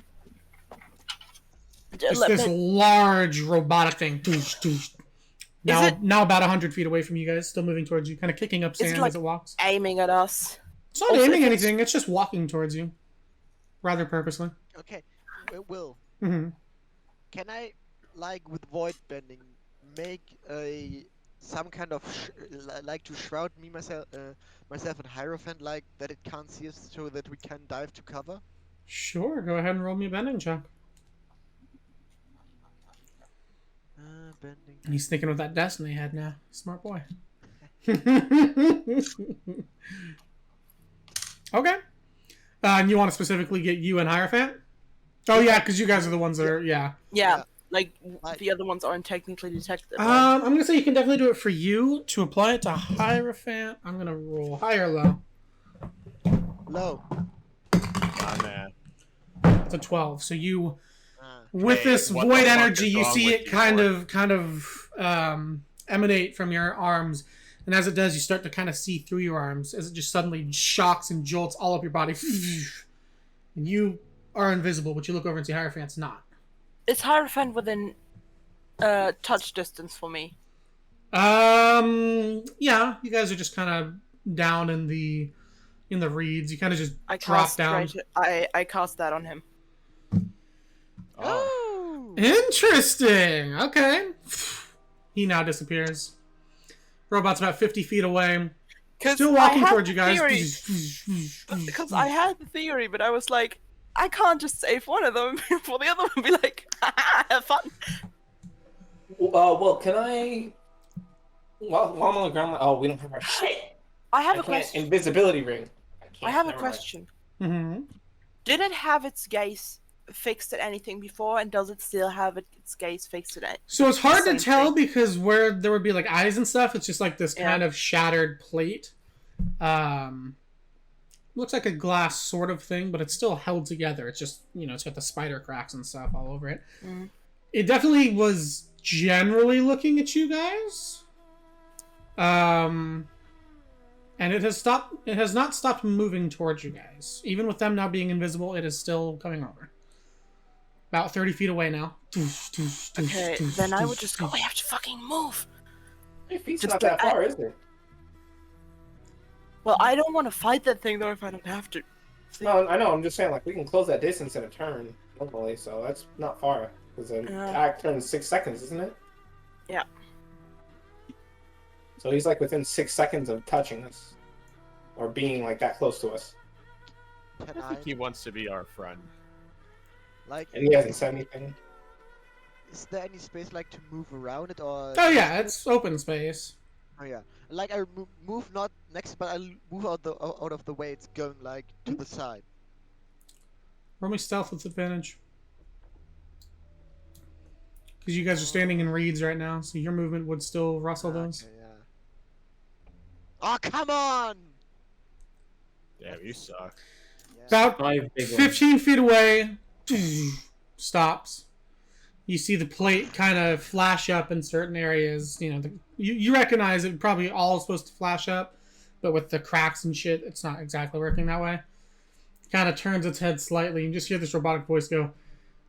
Just this large robotic thing. Now about 100 feet away from you guys, still moving towards you, kind of kicking up sand as it walks. Aiming at us. It's not aiming anything, it's just walking towards you. Rather purposely. Okay, Will, Mm-hmm. can I, like with void bending, make some kind of like to shroud myself and Hierophant, like that it can't see us, so that we can dive to cover? Sure, go ahead and roll me a bending check. Bending. And he's thinking with that destiny head now. Smart boy. Okay. And you want to specifically get you and Hierophant? Oh yeah, because you guys are the ones that are, yeah. Yeah. Like, Like- the other ones aren't technically detected. Right? I'm gonna say you can definitely do it for you. To apply it to Hierophant, I'm gonna roll high or low. Low. Oh, man. It's a 12. So you, Ah. with Hey, this what void the fuck energy, is you wrong see with it you, kind of emanate from your arms, and as it does, you start to kind of see through your arms as it just suddenly shocks and jolts all up your body, and you are invisible. But you look over and see Hierophant's not. Is Hierophant within touch distance for me? Yeah, you guys are just kind of down in the reeds. You kind of just I drop cast down. I cast that on him. Oh. Oh! Interesting. Okay. He now disappears. Robot's about 50 feet away. Still walking towards you guys. Because I had the theory, but I was like, I can't just save one of them for the other one be like, haha, have fun. Well, can I? While I'm on the ground, oh, we don't have our shit. I have I a can't. question. Invisibility ring. I have a Never mind. question. Mm-hmm. Did it have its gaze fixed at anything before, and does it still have its gaze fixed at? So it's hard to same tell thing? because where there would be like eyes and stuff, it's just like this Yeah. kind of shattered plate. Looks like a glass sort of thing, but it's still held together. It's just, it's got the spider cracks and stuff all over it. Mm. It definitely was generally looking at you guys. And it has not stopped moving towards you guys. Even with them now being invisible, it is still coming over. About 30 feet away now. Okay, then I would just go, I have to fucking move. My feet's Just not that like- far, is it? Well, I don't want to fight that thing, though, if I don't have to. No, I know. I'm just saying, like, we can close that distance in a turn normally, so that's not far. Because an Yeah. attack turns 6 seconds, isn't it? Yeah. So he's like within 6 seconds of touching us, or being like that close to us, Can I I, think he wants to be our friend. like, and he hasn't said anything. is there any space, like, to move around it, or... Oh yeah, it's open space. Oh, yeah. Like, I move not next, but I move out of the way it's going, like, to the side. Roll me stealth with advantage. Because you guys are standing in reeds right now, so your movement would still rustle those. Okay, yeah. Oh, come on! Yeah, you suck. Yeah. About 5 big ones. 15 feet away, stops. You see the plate kind of flash up in certain areas. You recognize it probably all supposed to flash up, but with the cracks and shit, it's not exactly working that way. Kind of turns its head slightly, and you just hear this robotic voice go,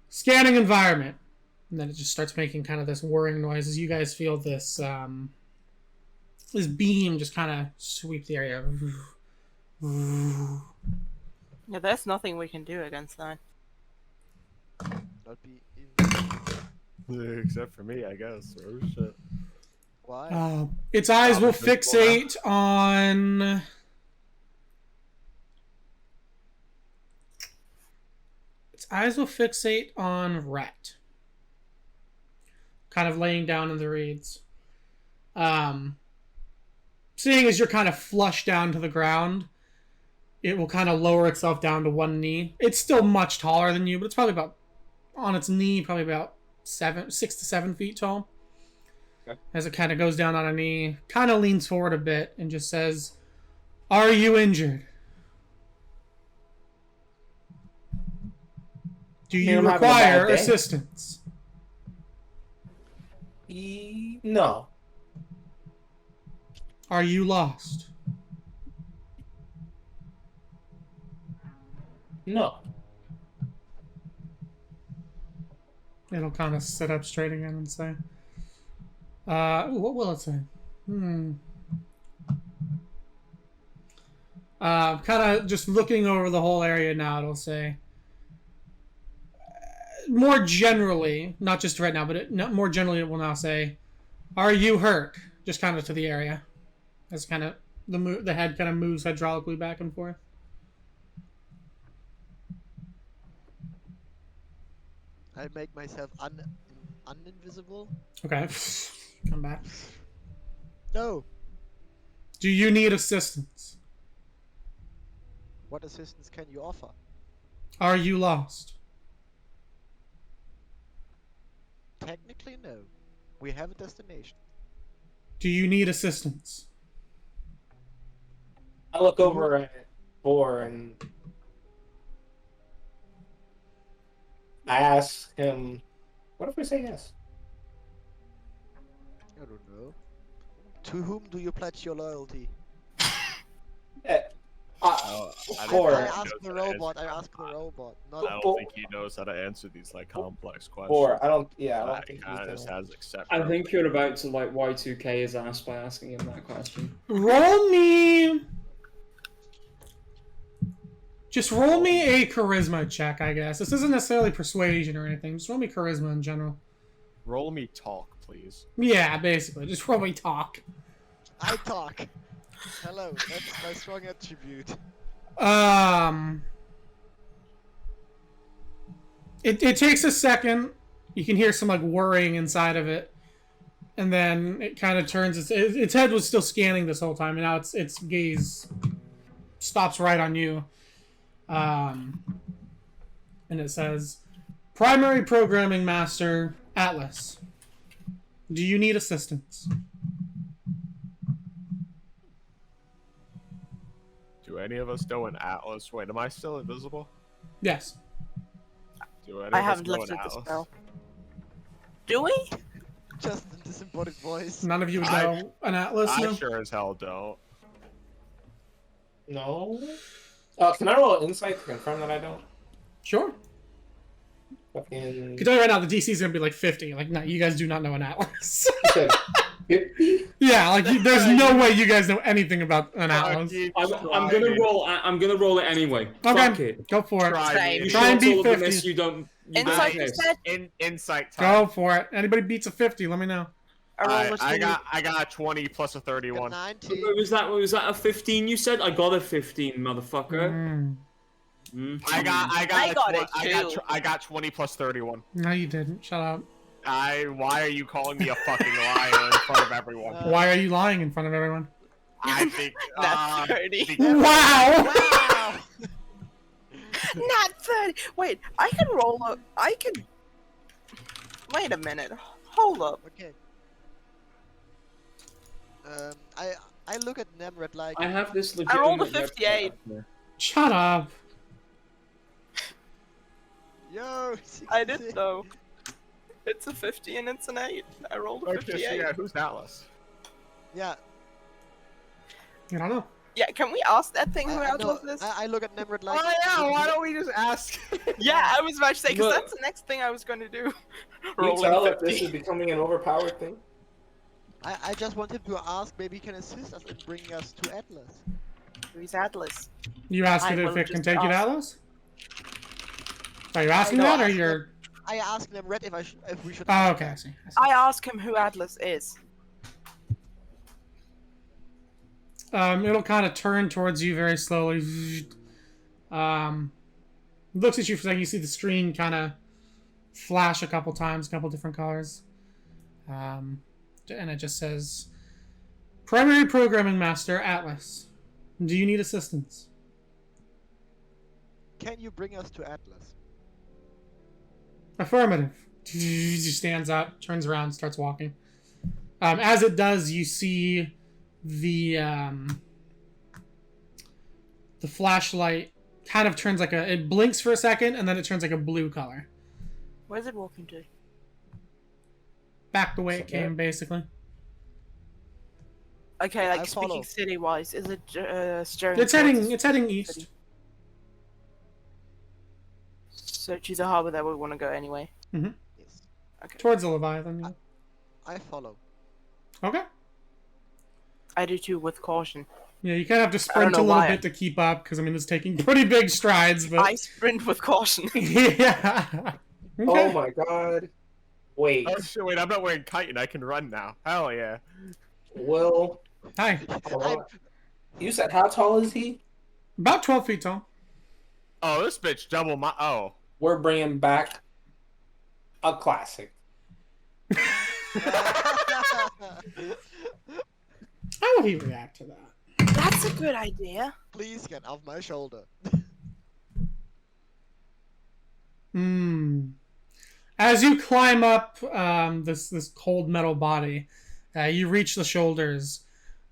"Scanning environment," and then it just starts making kind of this whirring noise as you guys feel this this beam just kind of sweep the area. Yeah, there's nothing we can do against that. Not be... Except for me, I guess. Oh shit. Why? Its eyes will Probably just pull fixate on. Its eyes will fixate on Rhett. Kind of laying down in the reeds. Seeing as you're kind of flush down to the ground, it will kind of lower itself down to one knee. It's still much taller than you, but it's probably about on its knee, probably about 6 to 7 feet tall. As it kind of goes down on a knee, kind of leans forward a bit and just says, "Are you injured? Do you I'm having a bad require day." assistance?" No. "Are you lost?" No. It'll kind of sit up straight again and say, what will it say? Kind of just looking over the whole area now, it'll say, more generally, not just right now, but more generally it will now say, "Are you hurt?" Just kind of to the area. As kind of the head kind of moves hydraulically back and forth. I make myself uninvisible? Okay. Come back. No! Do you need assistance? What assistance can you offer? Are you lost? Technically, no. We have a destination. Do you need assistance? I look over at Boar and I ask him, what if we say yes? I don't know. To whom do you pledge your loyalty? I Boar. I ask the robot. I ask the robot. Not. I don't think he knows how to answer these like complex questions. Boar, I don't think He he's kind of just gonna... I has accept. think you're about to like Y2K his ass by asking him that question. Roll me. Just roll me a charisma check, I guess. This isn't necessarily persuasion or anything. Just roll me charisma in general. Roll me talk, please. Yeah, basically. Just roll me talk. I talk. Hello, that's my strong attribute. It takes a second. You can hear some like whirring inside of it, and then it kind of turns. Its head was still scanning this whole time, and now its gaze stops right on you. And it says, "Primary Programming Master Atlas. Do you need assistance?" Do any of us know an Atlas? Wait, am I still invisible? Yes. Do any I of us haven't know lifted an the Atlas? spell. Do we? Just a disembodied voice. None of you would know an Atlas. I No? sure as hell don't. No? Can I roll insight to confirm that I don't? Sure. Fucking... I can tell you right now, the DC is gonna be like 50. Like, no, you guys do not know an Atlas. 50? Yeah, like there's no way you guys know anything about an Atlas. I'm gonna roll. I'm gonna roll it anyway. Fuck Okay, it. go for it. Same. You Try and sure beat it's all of the 50. miss you don't. You Insight, don't you miss? said? Insight time. Go for it. Anybody beats a 50, let me know. I got a 20 plus a 31. 19. Was that a 15? You said I got a 15, motherfucker. I got 20 plus 31. No, you didn't. Shut up. Why are you calling me a fucking liar in front of everyone? Why are you lying in front of everyone? I think Not 30. Wow! Wow! Not 30. Wait, I can roll up. I can. Wait a minute. Hold up. Okay. I look at Nemred like. I have this I rolled a legitimate 58. website. Shut up. Yo. I did though. It's a 50 and it's an 8. I rolled a 58. so yeah, who's Atlas? Yeah. I don't know. Yeah, can we ask that thing who No, Atlas is? I look at Nemred like. Oh yeah, why don't we just ask? Yeah, I was about to say, because Look. that's the next thing I was going to do. You Rolling tell if 50. this is becoming an overpowered thing? I just wanted to ask, maybe he can assist us in bringing us to Atlas. Who's Atlas? You asked I it if will it can just take you to ask. Atlas? Are you asking No, that, or ask you're... I asked Nemred if we should. Oh, okay, I see. I ask him who Atlas is. It'll kind of turn towards you very slowly. Looks at you for a second. You see the screen kind of flash a couple times, a couple different colors. And it just says, Primary Programming Master, Atlas. Do you need assistance? Can you bring us to Atlas? Affirmative. He stands up, turns around, starts walking. As it does, you see the flashlight kind of turns like it blinks for a second, and then it turns like a blue color. Where's it walking to? Back the way it came, basically. Okay, like I follow. speaking city-wise, is it steering? It's heading east. City. So choose a harbor that we want to go anyway. Mm-hmm. Yes. Okay. Towards the Leviathan. Yeah. I follow. Okay. I do too, with caution. Yeah, you kind of have to sprint a know little why. bit to keep up, because I mean, it's taking pretty big strides, but I sprint with caution. yeah. Okay. Oh my god. Wait. Oh shit, wait, I'm not wearing chitin, I can run now. Hell yeah. Will. Hi. You said how tall is he? About 12 feet tall. Oh, this bitch double my. Oh. We're bringing back a classic. How would he react to that? That's a good idea. Please get off my shoulder. As you climb up this cold metal body, you reach the shoulders.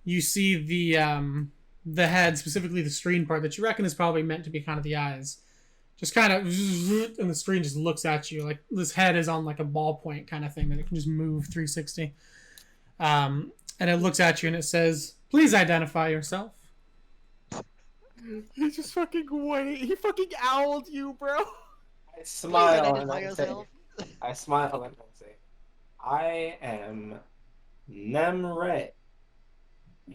You see the head, specifically the screen part that you reckon is probably meant to be kind of the eyes. Just kind of, and the screen just looks at you like this head is on like a ballpoint kind of thing that it can just move 360. And it looks at you and it says, "Please identify yourself." He just fucking wait. He fucking owled you, bro. I smile and identify I say, yourself. I smile and I say, I am Nemret,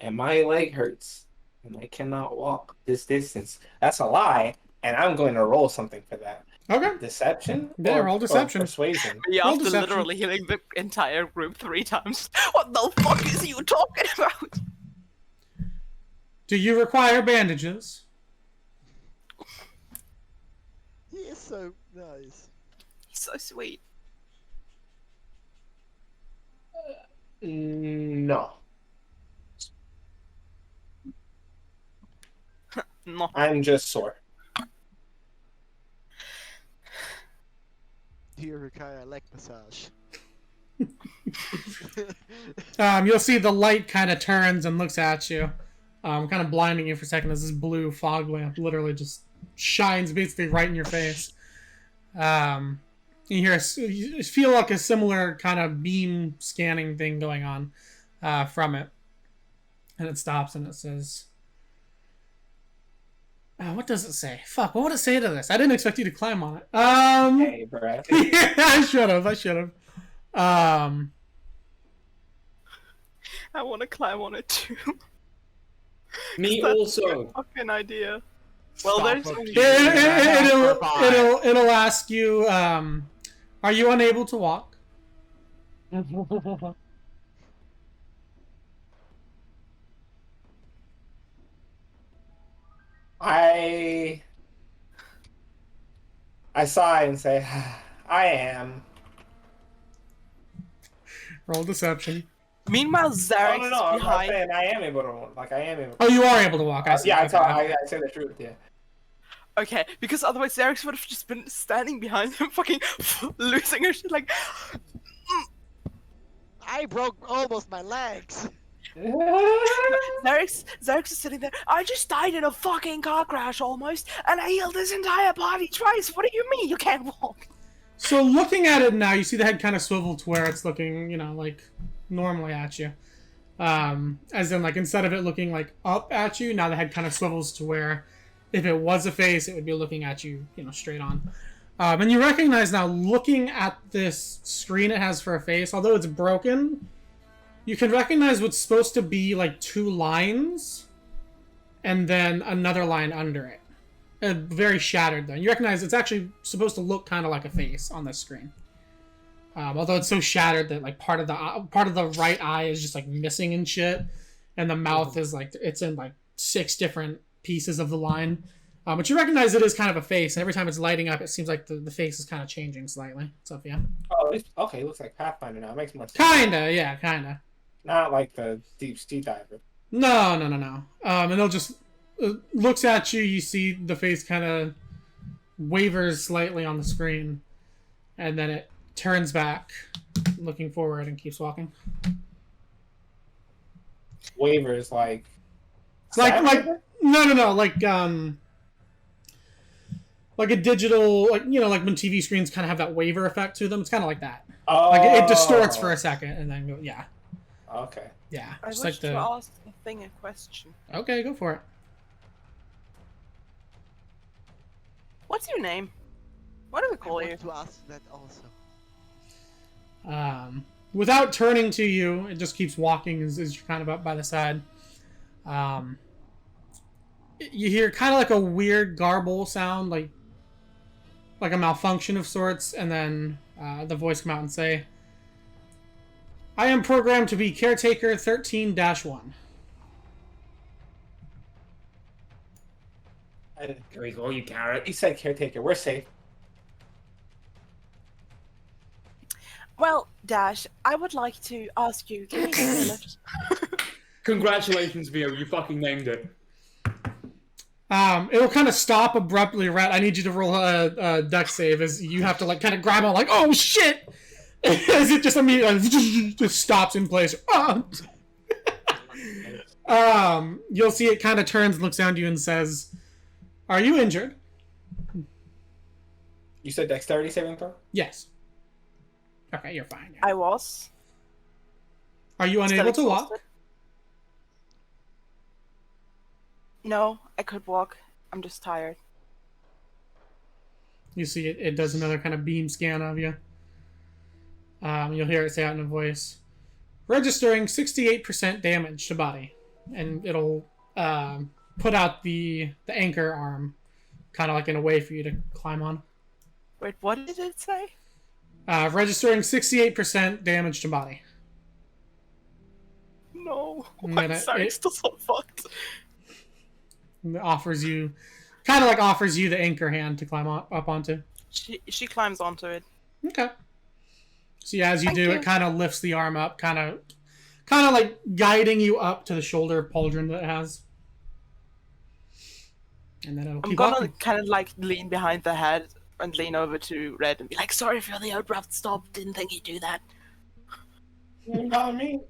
and my leg hurts, and I cannot walk this distance. That's a lie, and I'm going to roll something for that. Okay. Deception? Yeah, roll deception. Or persuasion? Yeah, Roll after deception. literally healing the entire group 3 times. What the fuck is you talking about? Do you require bandages? He is so nice. He's so sweet. No. No. I'm just sore. Do you require a leg massage? You'll see the light kind of turns and looks at you, kind of blinding you for a second as this blue fog lamp literally just shines basically right in your face. You feel like a similar kind of beam scanning thing going on from it, and it stops and it says, "What does it say? Fuck, what would it say to this? I didn't expect you to climb on it." Hey, bro. Yeah, I should have. I want to climb on it too. Me That's also. a fucking idea. Well, Stop there's fucking- It'll ask you, are you unable to walk? I sigh and say, I am. Roll deception. Meanwhile, Zarek No, is I'm not behind. saying I am able to walk. Like, I am able to Oh, you are able to walk. I see. Yeah, Okay. I say the truth, yeah. Okay, because otherwise Zarek would have just been standing behind him, fucking losing her shit, like. I broke almost my legs. Zarek's is sitting there. I just died in a fucking car crash almost, and I healed his entire body twice. What do you mean you can't walk? So looking at it now, you see the head kind of swivel to where it's looking, like normally at you. As in, like, instead of it looking like up at you, now the head kind of swivels to where if it was a face, it would be looking at you, straight on. And you recognize now, looking at this screen it has for a face, although it's broken, you can recognize what's supposed to be like 2 lines and then another line under it. Very shattered though. You recognize it's actually supposed to look kind of like a face on this screen. Although it's so shattered that like part of the right eye is just like missing and shit, and the mouth is like it's in like 6 different pieces of the line. But you recognize it is kind of a face, and every time it's lighting up, it seems like the face is kind of changing slightly. So yeah. Oh, okay, it looks like Pathfinder now. It makes more sense. Kinda. Not like the deep sea diver. No. And it'll just looks at you. You see the face kind of wavers slightly on the screen, and then it turns back, looking forward, and keeps walking. Wavers like no, like a digital, like when TV screens kind of have that waver effect to them. It's kind of like that. Oh. Like it distorts for a second and then go, yeah. Okay. Yeah. I Just wish like to ask the thing a question. Okay, go for it. What's your name? What do we I call you? want to ask that also. Without turning to you, it just keeps walking as you're kind of up by the side. You hear kind of like a weird garble sound, like a malfunction of sorts, and then the voice come out and say, "I am programmed to be Caretaker 13-1. Can we call you Carrot? He said caretaker. We're safe. Well, Dash, I would like to ask you, can you give me a lift? Congratulations, Vio, you fucking named it. It'll kind of stop abruptly. Rat, I need you to roll a deck save as you have to like kind of grab on like, oh shit, as it just immediately just stops in place. You'll see it kind of turns, looks down to you, and says, "Are you injured?" You said dexterity saving throw? Yes. Okay, you're fine. Yeah. I was. Are you Still unable to walk? exhausted. No, I could walk. I'm just tired. You see it does another kind of beam scan of you. You'll hear it say out in a voice, registering 68% damage to body. And it'll put out the anchor arm, kind of like in a way for you to climb on. Wait, what did it say? Registering 68% damage to body. No. And then I'm sorry, it's still so fucked. It offers you the anchor hand to climb up onto. She climbs onto it. Okay. So yeah, as you Thank do, you. it kind of lifts the arm up, kind of like guiding you up to the shoulder pauldron that it has. And then it'll I'm keep gonna walking. kind of like lean behind the head and lean over to Red and be like, sorry for the abrupt stop, didn't think you'd do that. You got me.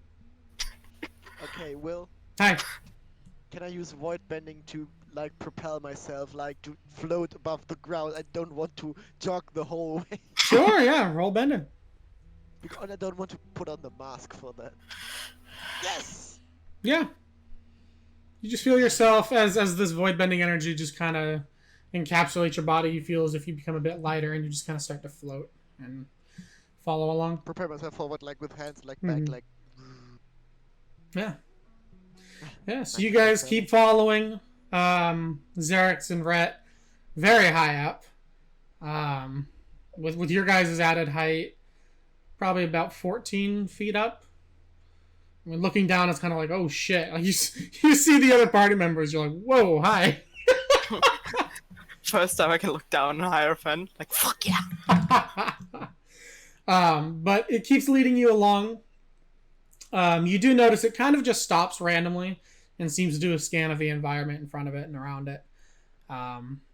Okay, Will, Hi. can I use void bending to like propel myself, like to float above the ground? I don't want to jog the whole way. Sure, yeah, roll bending. Because I don't want to put on the mask for that. Yes! Yeah. You just feel yourself as this void bending energy just kind of encapsulates your body. You feel as if you become a bit lighter and you just kind of start to float and follow along. Prepare myself forward, like with hands, like back, like. Yeah. Yeah, so you guys keep following Xerix and Rhett very high up. With your guys' added height, probably about 14 feet up. I mean, looking down, it's kind of like, oh shit. Like you see the other party members, you're like, whoa, hi. First time I can look down on Hierophant, like, fuck yeah! But it keeps leading you along. You do notice it kind of just stops randomly and seems to do a scan of the environment in front of it and around it.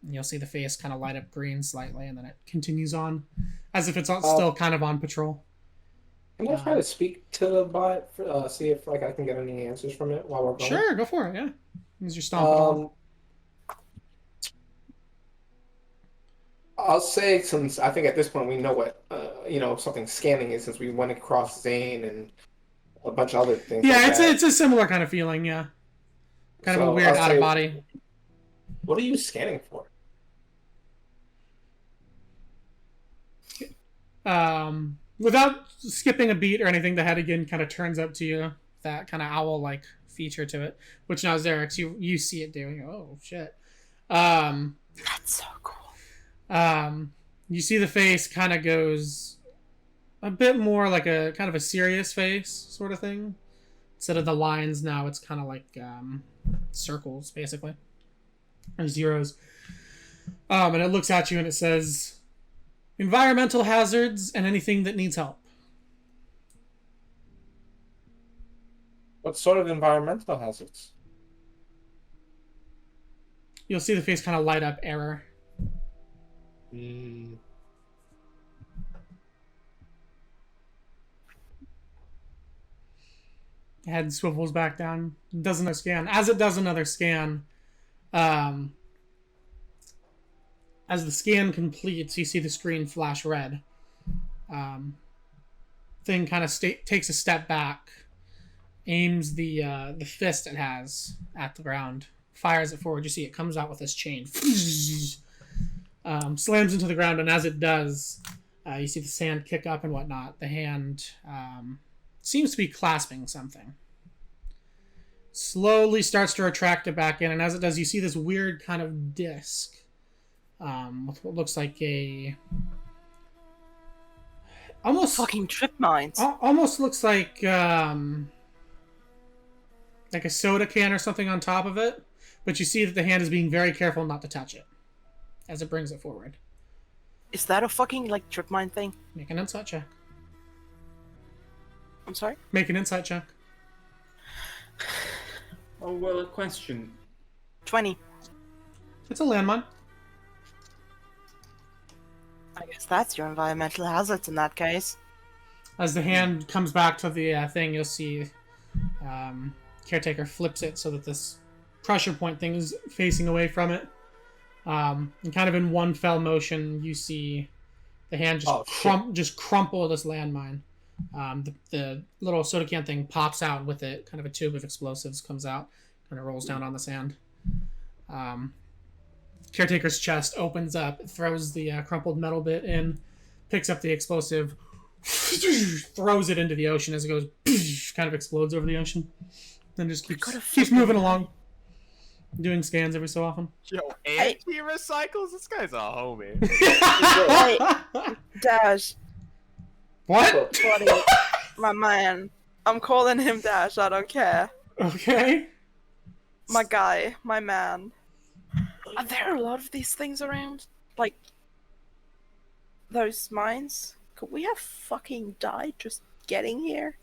You'll see the face kind of light up green slightly, and then it continues on as if it's still kind of on patrol. Can I try to speak to the bot, see if like I can get any answers from it while we're going? Sure, go for it, yeah. As you're stomping along. I'll say, since I think at this point we know what something scanning is, since we went across Zane and a bunch of other things. Yeah, like it's a similar kind of feeling, yeah. Kind of a weird I'll out of say, body. What are you scanning for? Without skipping a beat or anything, the head again kind of turns up to you. That kind of owl-like feature to it, which now Xerix, you see it doing. Oh shit! That's so cool. You see the face kind of goes a bit more like a kind of a serious face sort of thing. Instead of the lines, now it's kind of like circles, basically, or zeros. And it looks at you and it says, environmental hazards and anything that needs help. What sort of environmental hazards? You'll see the face kind of light up error. Head swivels back down. Does another scan. As it does another scan, as the scan completes, you see the screen flash red. Thing kind of takes a step back, aims the fist it has at the ground, fires it forward. You see it comes out with this chain, slams into the ground, and as it does, you see the sand kick up and whatnot. The hand seems to be clasping something. Slowly starts to retract it back in, and as it does, you see this weird kind of disc with what looks like a almost Fucking trip mines. almost looks like a soda can or something on top of it, but you see that the hand is being very careful not to touch it as it brings it forward. Is that a fucking like trip mine thing? Make an insight check. I'm sorry? Make an insight check. Oh, well, a question. 20. It's a landmine. I guess that's your environmental hazards in that case. As the hand comes back to the thing, you'll see Caretaker flips it so that this pressure point thing is facing away from it. And kind of in one fell motion, you see the hand just crumple this landmine. The little soda can thing pops out with it. Kind of a tube of explosives comes out. Kind of rolls down on the sand. Caretaker's chest opens up, throws the crumpled metal bit in, picks up the explosive, throws it into the ocean as it goes, kind of explodes over the ocean. Then just keeps moving along. Doing scans every so often. Yo, and he recycles? This guy's a homie. Hey, Dash. What? Buddy, my man. I'm calling him Dash, I don't care. Okay. My guy, my man. Are there a lot of these things around? Like, those mines? Could we have fucking died just getting here?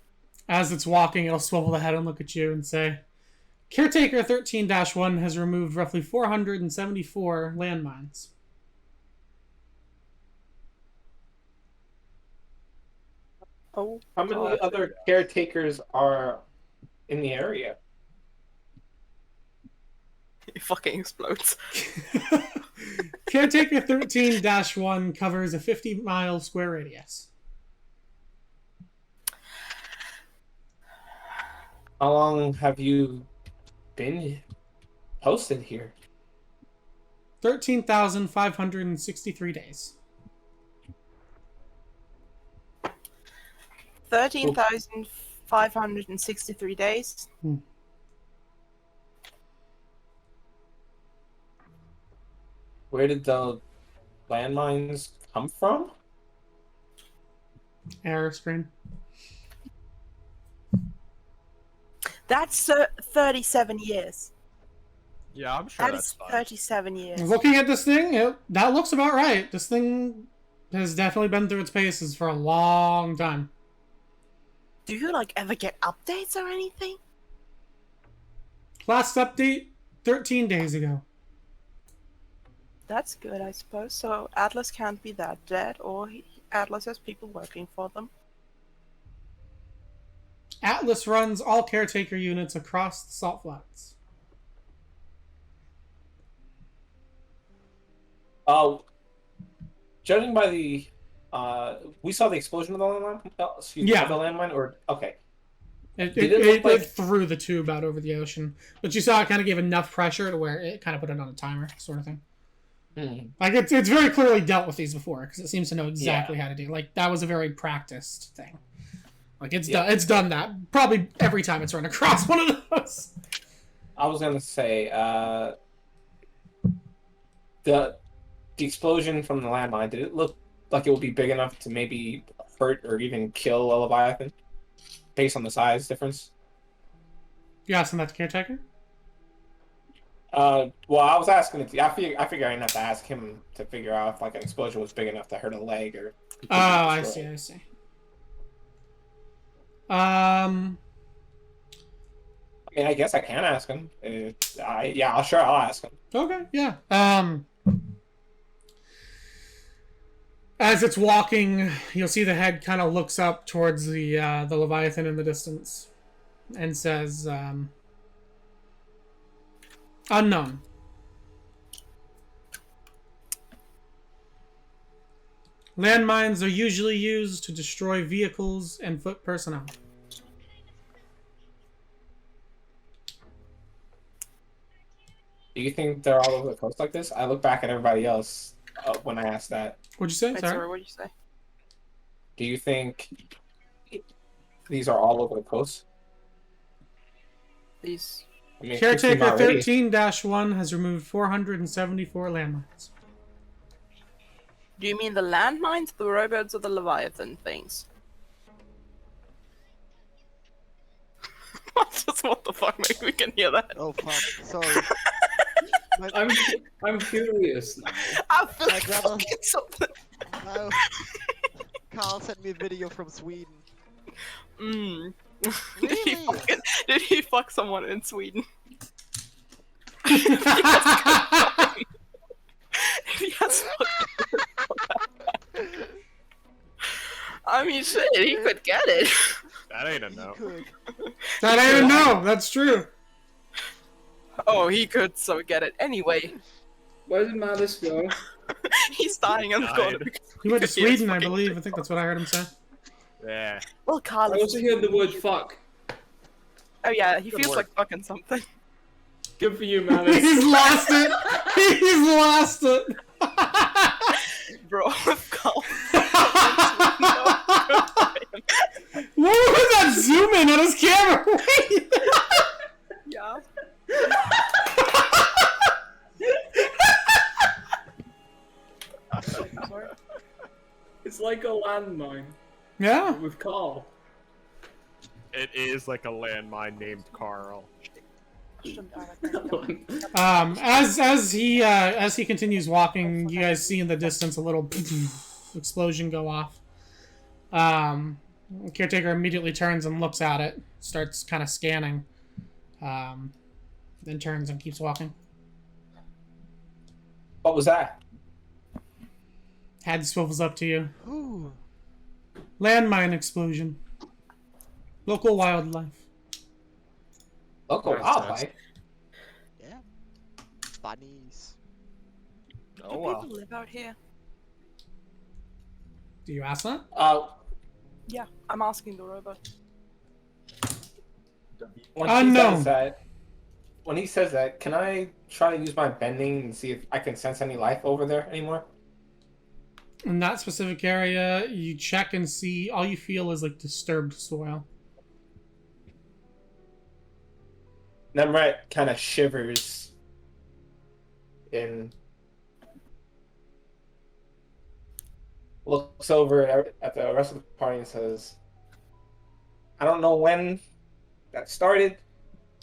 As it's walking, it'll swivel the head and look at you and say, Caretaker 13-1 has removed roughly 474 landmines. Oh, How many other caretakers are in the area? It fucking explodes. Caretaker 13-1 covers a 50-mile square radius. How long have you been posted here? 13,563 days. 13,563 days. Where did the landmines come from? Error screen. That's 37 years. Yeah, I'm sure That that's is fine. 37 years. Looking at this thing, that looks about right. This thing has definitely been through its paces for a long time. Do you, like, ever get updates or anything? Last update, 13 days ago. That's good, I suppose. So Atlas can't be that dead, or Atlas has people working for them. Atlas runs all caretaker units across the salt flats. Judging by the, we saw the explosion of the landmine. Yeah. Of the landmine, or okay. It threw the tube out over the ocean, but you saw it kind of gave enough pressure to where it kind of put it on a timer, sort of thing. Like it's very clearly dealt with these before because it seems to know exactly how to do. Like that was a very practiced thing. Like it's done that probably every time it's run across one of those. I was gonna say the explosion from the landmine, did it look like it would be big enough to maybe hurt or even kill a Leviathan based on the size difference? You asking that to Caretaker? Well, I was asking if I figure I didn't have to ask him to figure out if like an explosion was big enough to hurt a leg or. Oh, I see. I mean, I guess I can ask him. I'll ask him. Okay, yeah. As it's walking, you'll see the head kind of looks up towards the Leviathan in the distance, and says, "Unknown. Landmines are usually used to destroy vehicles and foot personnel." Do you think they're all over the coast like this? I look back at everybody else when I asked that. What'd you say? Wait, sorry, what'd you say? Do you think these are all over the coast? These. I mean, Caretaker 13-1 has removed 474 landmines. Do you mean the landmines, the robots, or the Leviathan things? What the fuck? Maybe we can hear that. Oh fuck, sorry. I'm curious now. I feel My like brother- fucking something. No. Carl sent me a video from Sweden. Really? Did he fuck someone in Sweden? That's not I mean, shit, he could get it. That ain't a no. Could. That ain't a no. That's true. Oh, he could so get it. Anyway, Where did Malice go? he's dying in the Died. corner. He went to He is Sweden, I fucking believe. I dead. think that's what I heard him say. Yeah. Well, I Carlos. also heard the word fuck. Oh yeah, he Good feels word. like fucking something. Good for you, Malice. He's lost it. He's lost it. Bro, Carl. What was that zoom in on his camera? Wait. Yeah. It's like a landmine Yeah. with Carl. It is like a landmine named Carl. As he continues walking, you guys see in the distance a little explosion go off. The caretaker immediately turns and looks at it, starts kind of scanning, then turns and keeps walking. What was that? Head swivels up to you. Ooh. Landmine explosion. Local wildlife. Local Nice, wildlife. Yeah. Bunnies. Oh Do well. people live out here? Do you ask that? Yeah, I'm asking the robot. When Unknown. when he says that, can I try to use my bending and see if I can sense any life over there anymore? In that specific area, you check and see. All you feel is like disturbed soil. Nemret kind of shivers and looks over at the rest of the party and says, I don't know when that started,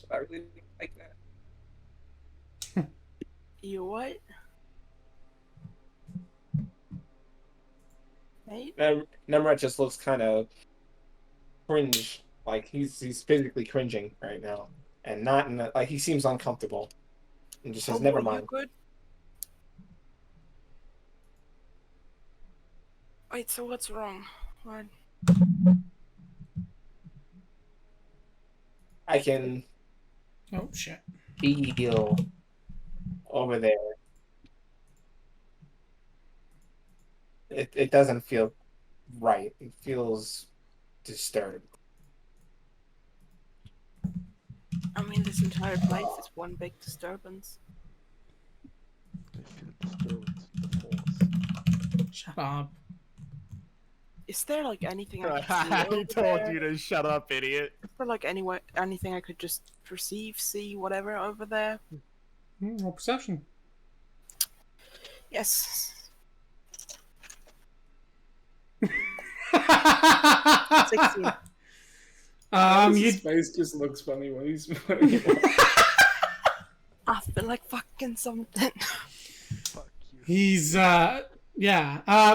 but I really don't like that. You what? Mate? Nemret just looks kind of cringe, like he's physically cringing right now, and not in a, like he seems uncomfortable, and just says, Oh, "Never you mind." good? Wait, so what's wrong? What? I can Oh shit! feel over there. It doesn't feel right. It feels disturbed. I mean, this entire place is one big disturbance. I feel disturbed in the force. Shut up. Is there like anything I can see I over told there? you to shut up, idiot. Is there like anything I could just perceive, see, whatever over there? Roll perception. Yes. 16. His face just looks funny when he's smiling. I feel like fucking something. Fuck you. He's yeah.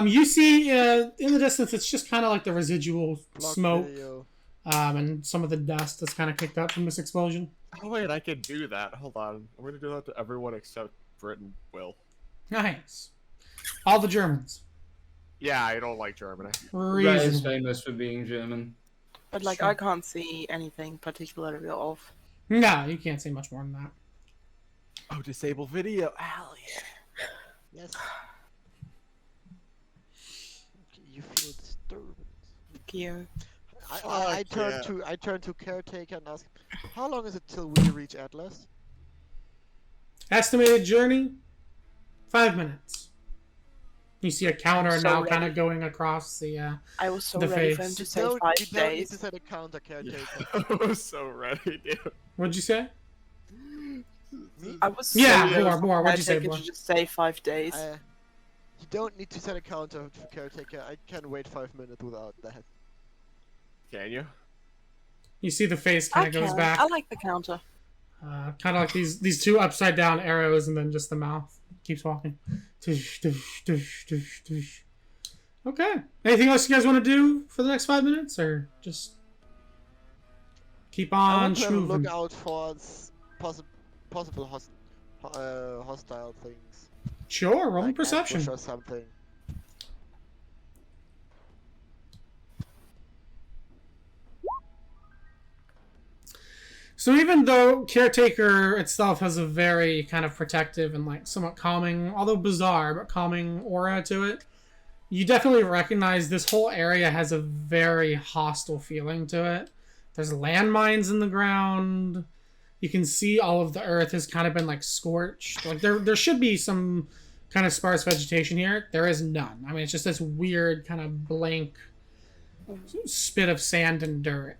You see in the distance, it's just kind of like the residual Block smoke, video. and some of the dust that's kind of kicked up from this explosion. Oh wait, I can do that. Hold on. I'm gonna do that to everyone except Britain will. Nice. All the Germans. Yeah, I don't like Germany. That is Reason. famous for being German. But like, Sure. I can't see anything particularly off. No, you can't say much more than that. Oh, disable video. Hell yeah. Yes. Okay, you feel disturbed. Thank you. I turn yeah. to caretaker and ask, how long is it till we reach Atlas? Estimated journey, 5 minutes. You see a counter So now ready. kind of going across the. I was so The ready for him face. to You say don't, 5 you don't need to days. set a counter, caretaker. I was so ready, dude. What'd you say? I was Yeah, so ready more. for What'd you say, caretaker more? to just say 5 days. You don't need to set a counter for caretaker. I can wait 5 minutes without that. Can you? You see the face I kind of goes can. back. I like the counter. Kind of like these two upside down arrows, and then just the mouth keeps walking. Tush, tush, tush, tush, tush. Okay. Anything else you guys want to do for the next 5 minutes, or just keep I on want to look schmooving? out for possible hostile things. Sure, roll Like perception. ambush or something. So even though Caretaker itself has a very kind of protective and like somewhat calming, although bizarre, but calming aura to it, you definitely recognize this whole area has a very hostile feeling to it. There's landmines in the ground. You can see all of the earth has kind of been like scorched. Like there should be some kind of sparse vegetation here. There is none. I mean, it's just this weird kind of blank spit of sand and dirt.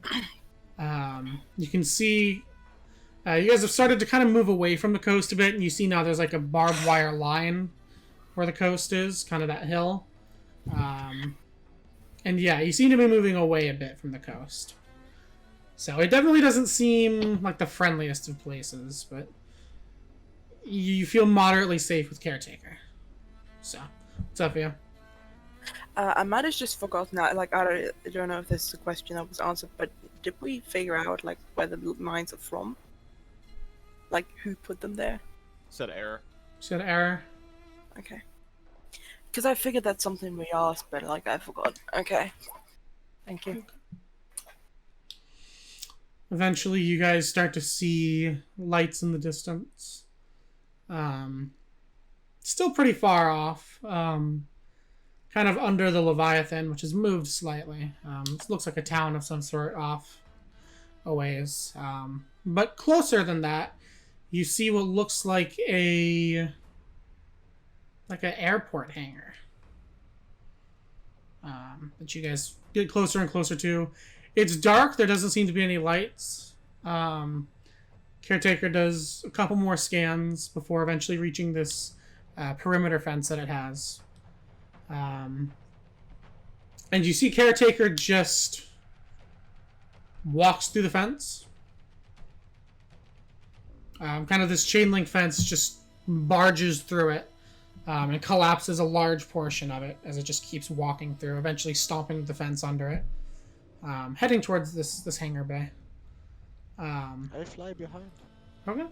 You can see you guys have started to kind of move away from the coast a bit, and you see now there's like a barbed wire line where the coast is, kind of that hill. And yeah, you seem to be moving away a bit from the coast. So it definitely doesn't seem like the friendliest of places, but you feel moderately safe with Caretaker. So, what's up, you? I might have just forgotten that. Like, I don't know if this is a question that was answered, but did we figure out like where the mines are from? Like, who put them there? Said error. Said error. Okay. Because I figured that's something we asked, but like I forgot. Okay. Thank you. Eventually, you guys start to see lights in the distance. Still pretty far off. Kind of under the Leviathan, which has moved slightly. This looks like a town of some sort off a ways. But closer than that, you see what looks like an airport hangar. That you guys get closer and closer to. It's dark. There doesn't seem to be any lights. Caretaker does a couple more scans before eventually reaching this perimeter fence that it has. And you see Caretaker just walks through the fence. Kind of this chain link fence just barges through it and collapses a large portion of it as it just keeps walking through, eventually stomping the fence under it, heading towards this hangar bay. I fly behind. Okay.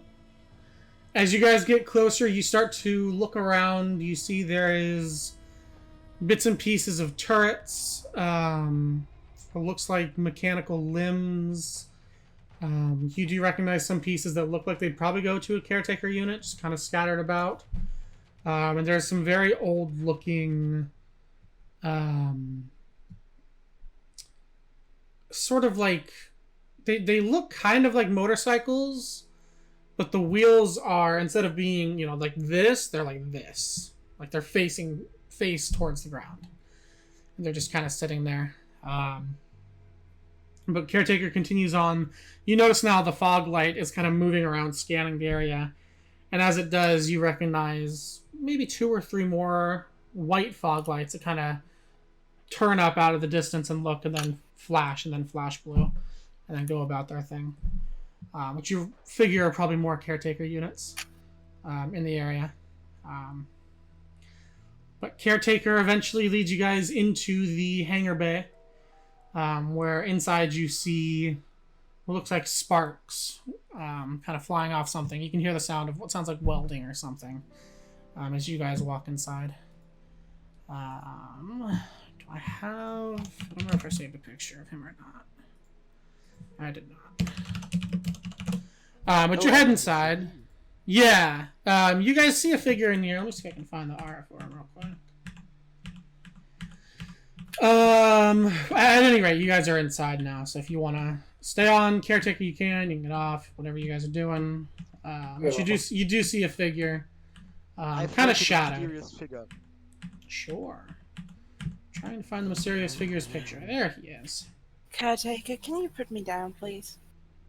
As you guys get closer, you start to look around. You see there is bits and pieces of turrets. It looks like mechanical limbs. You do recognize some pieces that look like they'd probably go to a Caretaker unit, just kind of scattered about. And there's some very old-looking, sort of like, they look kind of like motorcycles, but the wheels are, instead of being, like this, they're like this. Like they're face towards the ground. And they're just kind of sitting there. But Caretaker continues on. You notice now the fog light is kind of moving around, scanning the area. And as it does, you recognize maybe 2 or 3 more white fog lights that kind of turn up out of the distance and look, and then flash blue, and then go about their thing. Which you figure are probably more Caretaker units in the area. But Caretaker eventually leads you guys into the hangar bay, where inside you see what looks like sparks kind of flying off something. You can hear the sound of what sounds like welding or something as you guys walk inside. Do I don't know if I saved a picture of him or not. I did not. But you head inside. Yeah. You guys see a figure in here. Let me see if I can find the RF for him real quick. At any rate, you guys are inside now, so if you want to stay on Caretaker, you can get off, whatever you guys are doing. But you do see a figure. Kind of shadowed. Sure. Trying to find the mysterious figure's picture. There he is. Caretaker, can you put me down, please?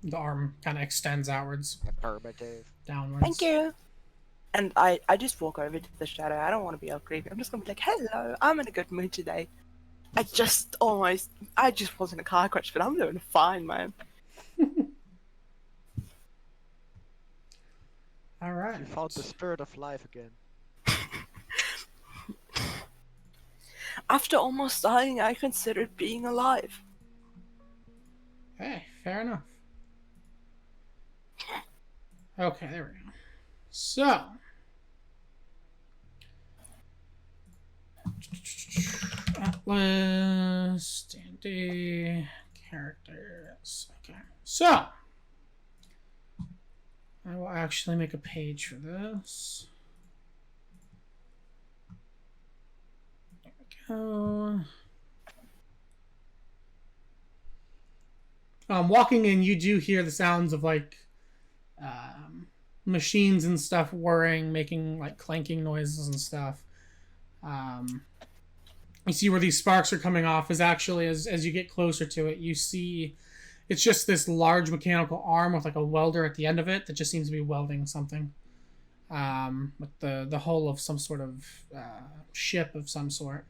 The arm kind of extends outwards. Affirmative. Downwards. Thank you. And I just walk over to the shadow. I don't want to be all creepy. I'm just going to be like, hello, I'm in a good mood today. I just was in a car crash, but I'm doing fine, man. All right. You found the spirit of life again. After almost dying, I considered being alive. Hey, fair enough. Okay, there we go. So, Atlas, D&D, characters. Okay, so I will actually make a page for this. There we go. Walking in, you do hear the sounds of like machines and stuff whirring, making like clanking noises and stuff. You see where these sparks are coming off is actually, as you get closer to it, you see it's just this large mechanical arm with like a welder at the end of it that just seems to be welding something. With the hull of some sort of ship of some sort.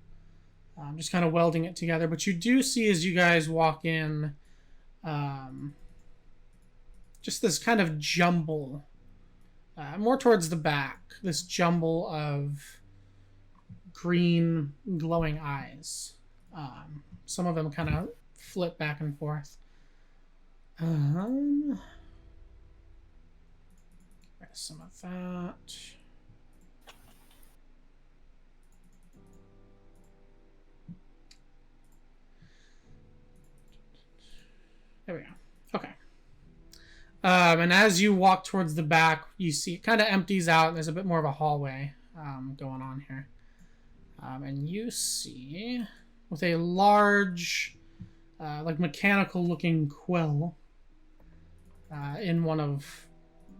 Just kind of welding it together. But you do see as you guys walk in just this kind of jumble, more towards the back, this jumble of green glowing eyes. Some of them kind of flip back and forth. Some of that. There we go. Okay. And as you walk towards the back, you see it kind of empties out. And there's a bit more of a hallway going on here. And you see, with a large, like mechanical-looking quill in one of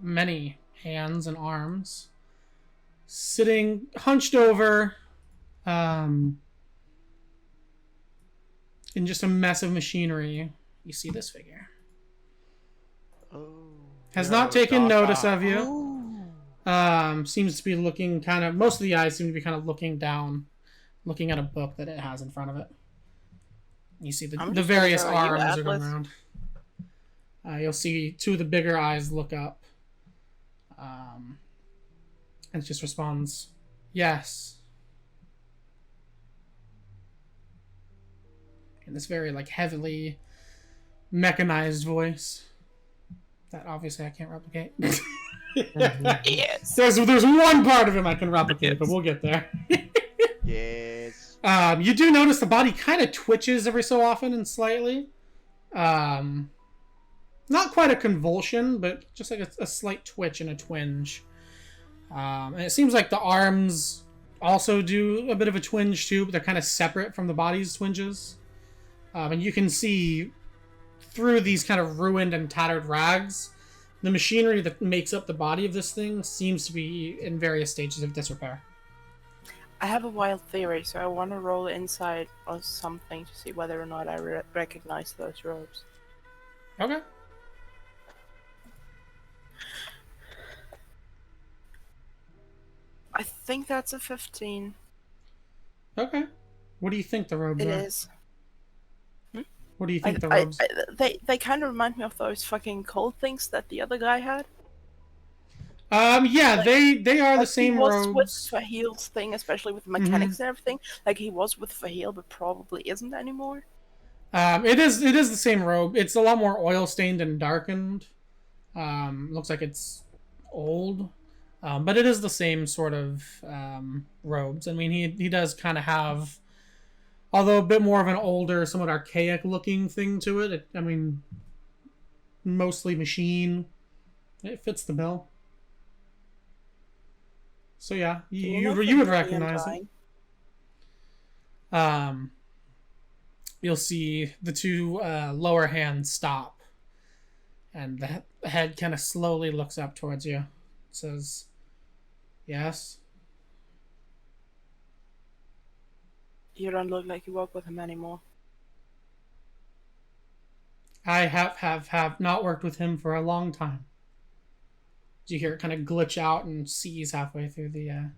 many hands and arms, sitting hunched over in just a mess of machinery, you see this figure. Has not taken notice of you. Seems to be looking kind of, most of the eyes seem to be kind of looking down, looking at a book that it has in front of it. You see the various arms are going around. You'll see two of the bigger eyes look up. And it just responds, yes. In this very like heavily mechanized voice that obviously I can't replicate. Yes. There's one part of him I can replicate, but we'll get there. Yes. You do notice the body kind of twitches every so often and slightly. Not quite a convulsion, but just like a slight twitch and a twinge. And it seems like the arms also do a bit of a twinge too, but they're kind of separate from the body's twinges. And you can see through these kind of ruined and tattered rags, the machinery that makes up the body of this thing seems to be in various stages of disrepair. I have a wild theory, so I want to roll inside or something to see whether or not I recognize those robes. Okay. I think that's a 15. Okay. What do you think the robes It are? is. What do you think the robes? They kind of remind me of those fucking cold things that the other guy had. Yeah, Like- they are the same he was robes. with Fahil's thing, especially with the mechanics and everything. Like he was with Fahil, but probably isn't anymore. It is the same robe. It's a lot more oil stained and darkened. Looks like it's old. But it is the same sort of robes. I mean, he does kind of have, although a bit more of an older, somewhat archaic looking thing to it. I mean, mostly machine. It fits the bill. So yeah, you would recognize it. You'll see the two lower hands stop, and the head kind of slowly looks up towards you. It says, "Yes." You don't look like you work with him anymore. I have not worked with him for a long time. You hear it kind of glitch out and seize halfway through the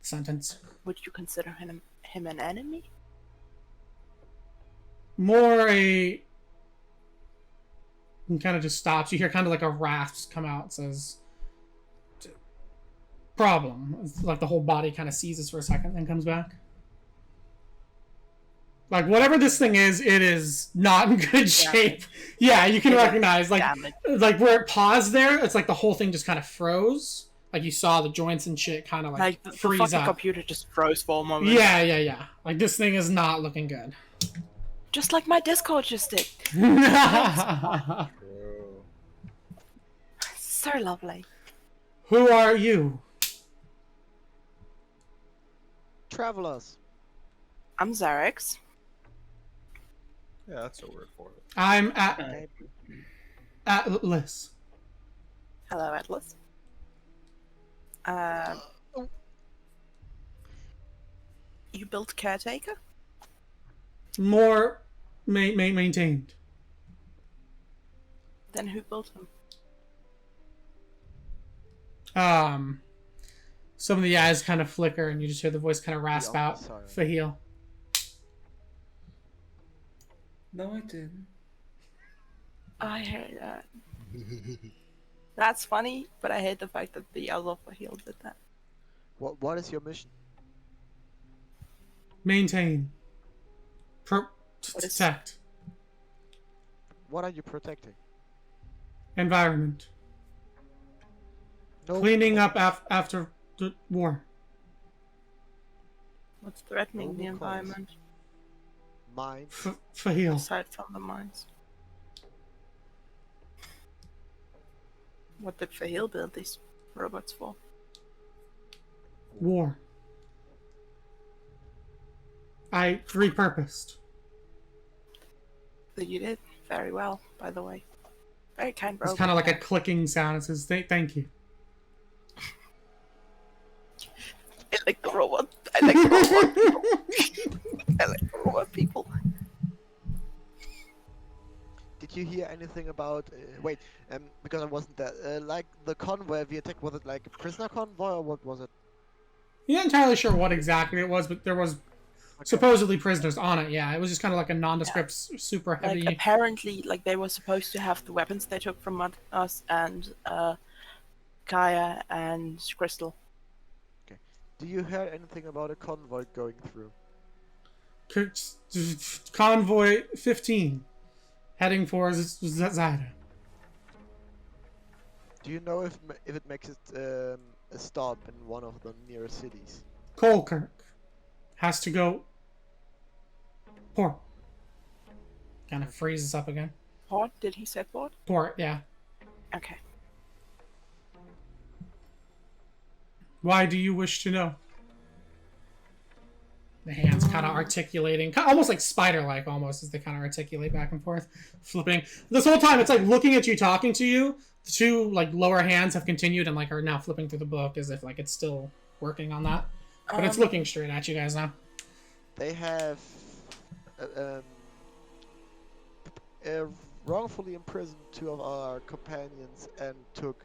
sentence. Would you consider him an enemy? More a... And kind of just stops. You hear kind of like a rasp come out. It says, "Problem." It's like the whole body kind of seizes for a second, then comes back. Like, whatever this thing is, it is not in good shape. Yeah, you can recognize, like where it paused there, it's like the whole thing just kind of froze. Like you saw the joints and shit kind of Like the freeze fucking up. computer just froze for a moment. Yeah. Like this thing is not looking good. Just like my Discord just did. So lovely. Who are you? Travelers. I'm Zarex. Yeah, that's a word for it. I'm Atlas. Hello, Atlas. You built Caretaker? More maintained. Then who built him? Some of the eyes kind of flicker, and you just hear the voice kind of rasp Yeah, out. sorry. Fahil. No, I didn't. I heard that. That's funny, but I hate the fact that the other heel did that. What is your mission? Maintain. What is- Protect. What are you protecting? Environment. No. Cleaning up after the war. What's threatening the Noble cause. environment Mine. Fahil. aside from the mines? What did Fahil build these robots for? War. I repurposed. That you did very well, by the way. Very kind It's robot. kind of like a clicking sound. It says, thank you. I like the robot. I like the robot people. I like the robot people. Did you hear anything about? Because I wasn't there. Like the convoy we attacked, was it like a prisoner convoy or what was it? You're not entirely sure what exactly it was, but there was supposedly prisoners on it. Yeah, it was just kind of like a nondescript, super heavy. Like apparently, like they were supposed to have the weapons they took from us and Kaya and Crystal. Do you hear anything about a convoy going through? Convoy 15, heading for Zida. Do you know if it makes it a stop in one of the nearest cities? Colkirk has to go. Port. Kind of freezes up again. Port? Did he say port? Port, yeah. Okay. Why do you wish to know? The hands kind of articulating, almost like spider-like, almost as they kind of articulate back and forth, flipping. This whole time, it's like looking at you, talking to you. The two like lower hands have continued and like are now flipping through the book as if like it's still working on that, but it's looking straight at you guys now. They have wrongfully imprisoned two of our companions and took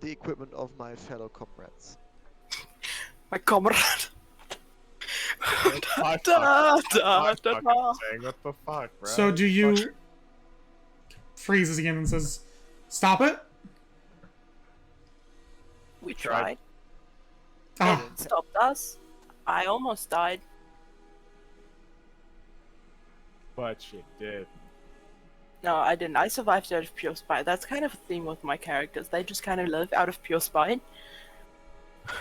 the equipment of my fellow comrades. My comrade. I'm Da, fucking da, da, da. saying, what the fuck, bro? So do you... Fuck. Freezes again and says, stop it? We tried. Ah, It stopped us. I almost died. But she did. No, I didn't. I survived out of pure spite. That's kind of a theme with my characters. They just kind of live out of pure spite.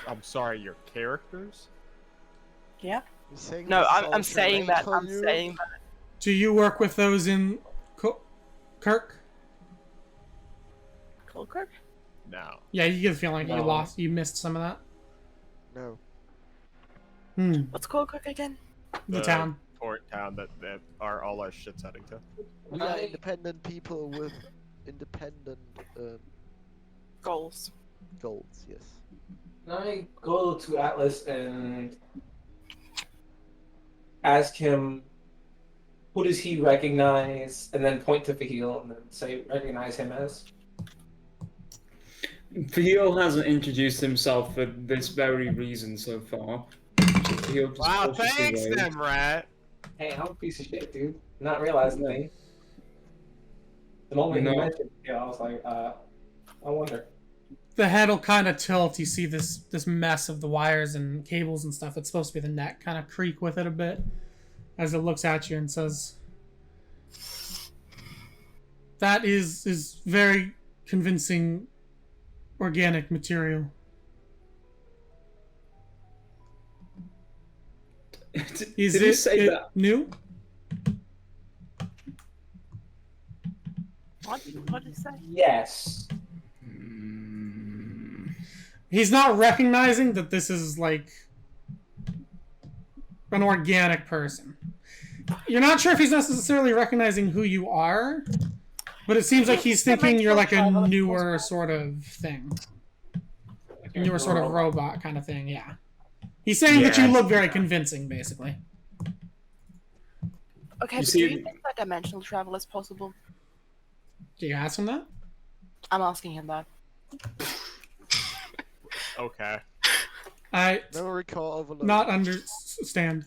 I'm sorry, your characters? Yeah. You're saying No, this is I'm all saying terrain that. for I'm you? saying that. do you work with those in Kirk? Colkirk? No. Yeah, you get the feeling like No. you missed some of that. No. What's Colkirk again? The town. Port town that are all our shit's heading to. We are independent people with independent Goals. goals, yes. Can I go to Atlas and ask him who does he recognize, and then point to Fahil and then say recognize him as? Fahil hasn't introduced himself for this very reason so far. Fahil just Wow, cautiously thanks waves. then, Rat. Hey, I'm a piece of shit, dude. Not realizing things. The moment No. you mentioned it, I was like, I wonder. The head will kind of tilt. You see this mess of the wires and cables and stuff that's supposed to be the neck kind of creak with it a bit as it looks at you and says, that is very convincing organic material. Is Did he say that? new? What did he say? Yes. He's not recognizing that this is like an organic person. You're not sure if he's necessarily recognizing who you are, but it seems like he's thinking you're like a newer sort of thing. Newer sort of robot kind of thing, yeah. He's saying that you look very convincing, basically. Okay, but do you think that dimensional travel is possible? Do you ask him that? I'm asking him that. Okay. I Memory core overload. not understand.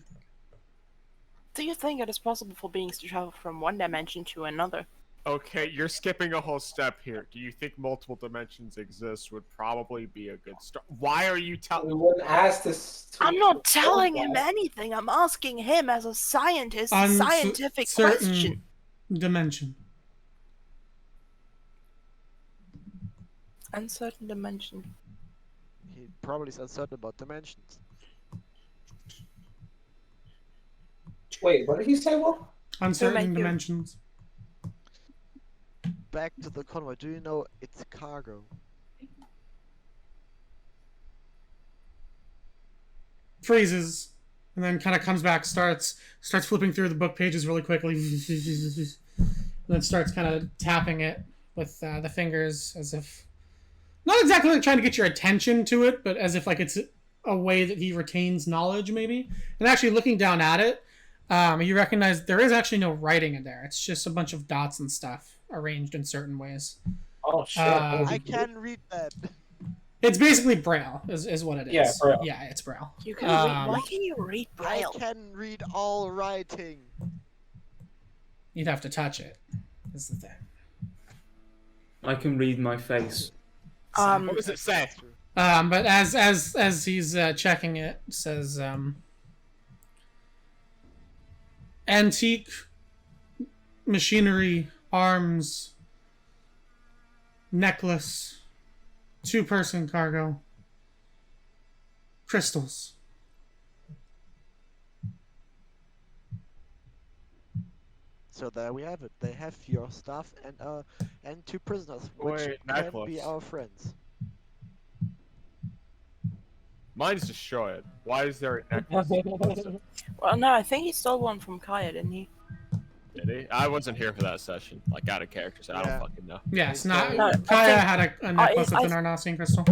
Do you think it is possible for beings to travel from one dimension to another? Okay, you're skipping a whole step here. Do you think multiple dimensions exist would probably be a good start? Why are you We telling... wouldn't ask this. I'm not telling him anything. I'm asking him as a scientist a scientific question. Dimension. Uncertain dimension. He probably is uncertain about dimensions. Wait, what did he say, Will? Uncertain dimensions. Back to the convoy. Do you know it's cargo? Freezes, and then kind of comes back, starts flipping through the book pages really quickly, and then starts kind of tapping it with the fingers as if not exactly like trying to get your attention to it, but as if like it's a way that he retains knowledge, maybe. And actually looking down at it, you recognize there is actually no writing in there. It's just a bunch of dots and stuff arranged in certain ways. Oh shit! I can read that. It's basically Braille, is what it is. Yeah, Braille. Yeah, it's Braille. You can read, why can you read I Braille? can read all writing. You'd have to touch it. Is the thing. I can read my face. What does it say? But as he's checking it, it says antique machinery, arms, necklace, 2-person cargo, crystals. So there we have it. They have your stuff and 2 prisoners, which Wait, can necklace. be our friends. Mine's destroyed. Why is there a necklace? Well, no, I think he stole one from Kaya, didn't he? Did he? I wasn't here for that session. Like, out of character, so I don't fucking know. Yes, not No, I Kaya think- had a necklace with an Arnasian crystal.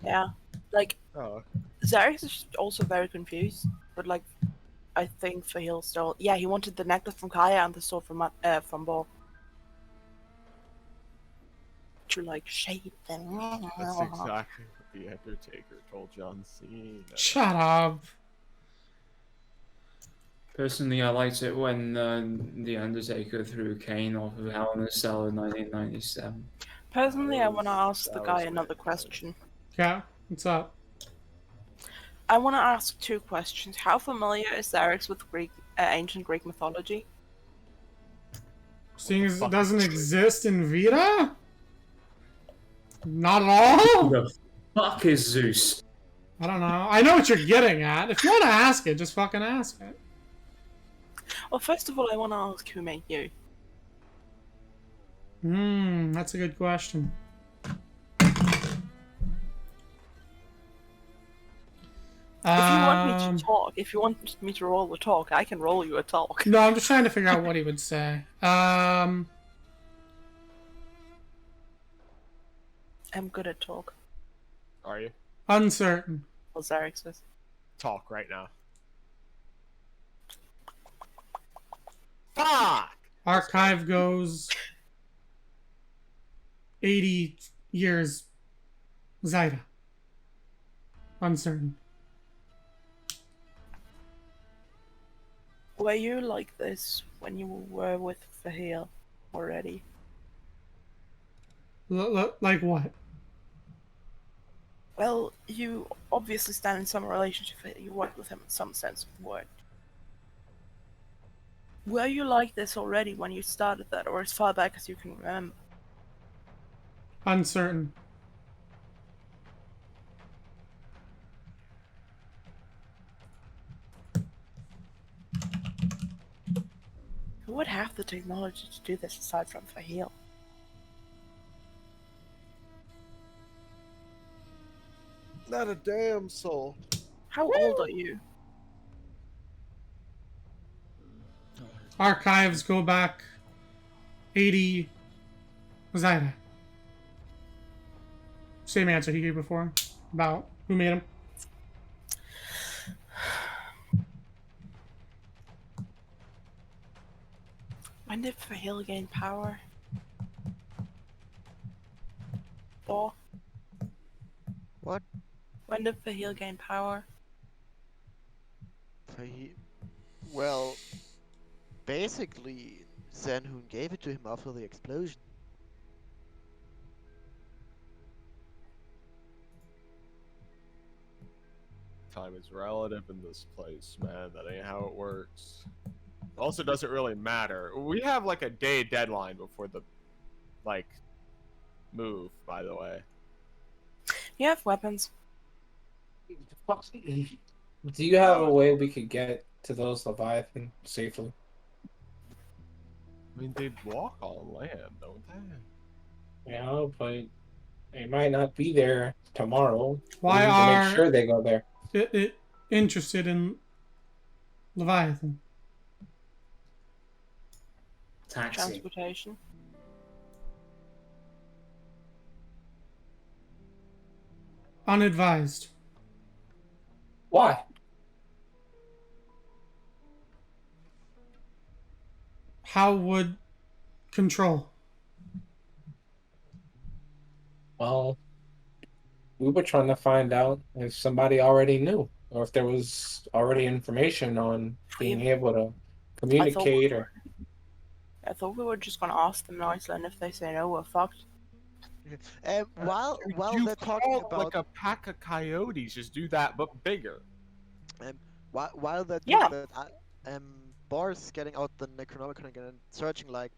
Yeah. Like, Oh, Zarek is also very confused, but like, I think Fahil stole. Yeah, he wanted the necklace from Kaya and the sword from Bo. To like shade them. that's exactly what the Undertaker told John Cena. Shut up. Personally, I liked it when the Undertaker threw Kane off of Hell in a Cell in 1997. Personally, I want to ask the That guy was another question. Yeah, what's up? I want to ask 2 questions. How familiar is Zarek with ancient Greek mythology? Seeing as it doesn't exist in Vita? Not at all? Who the fuck is Zeus? I don't know. I know what you're getting at. If you want to ask it, just fucking ask it. Well, first of all, I want to ask who made you. That's a good question. If you want me to roll the talk, I can roll you a talk. No, I'm just trying to figure out what he would say. I'm good at talk. Are you? Uncertain. Well, Zarek says. Talk right now. Fuck! Archive goes 80 years. Zyda. Uncertain. Were you like this when you were with Fahil already? Like what? Well, you obviously stand in some relationship. You work with him in some sense of the word. Were you like this already when you started that, or as far back as you can remember? Uncertain. Who would have the technology to do this aside from Fahil? Not a damn soul. How old are you? Archives go back 80. Was that it? Same answer he gave before about who made him. When did Fahil gain power? Or What? when did Fahil gain power? Well, basically, Zenhun gave it to him after the explosion. Time is relative in this place, man. That ain't how it works. Also, doesn't really matter. We have like a day deadline before the, like, move. By the way. You have weapons. Do you have a way we could get to those Leviathan safely? I mean, they walk on land, don't they? Yeah, but they might not be there tomorrow. Why we need to are make sure they go there? interested in Leviathan? Taxi. Transportation. Unadvised. Why? How would control? Well, we were trying to find out if somebody already knew, or if there was already information on being able to communicate, or... I thought we were just gonna ask them nicely, and if they say no, we're fucked. While you they're talking call, about like a pack of coyotes, just do that, but bigger. while they're Yeah. doing that, Boris getting out the Necronomicon again and searching like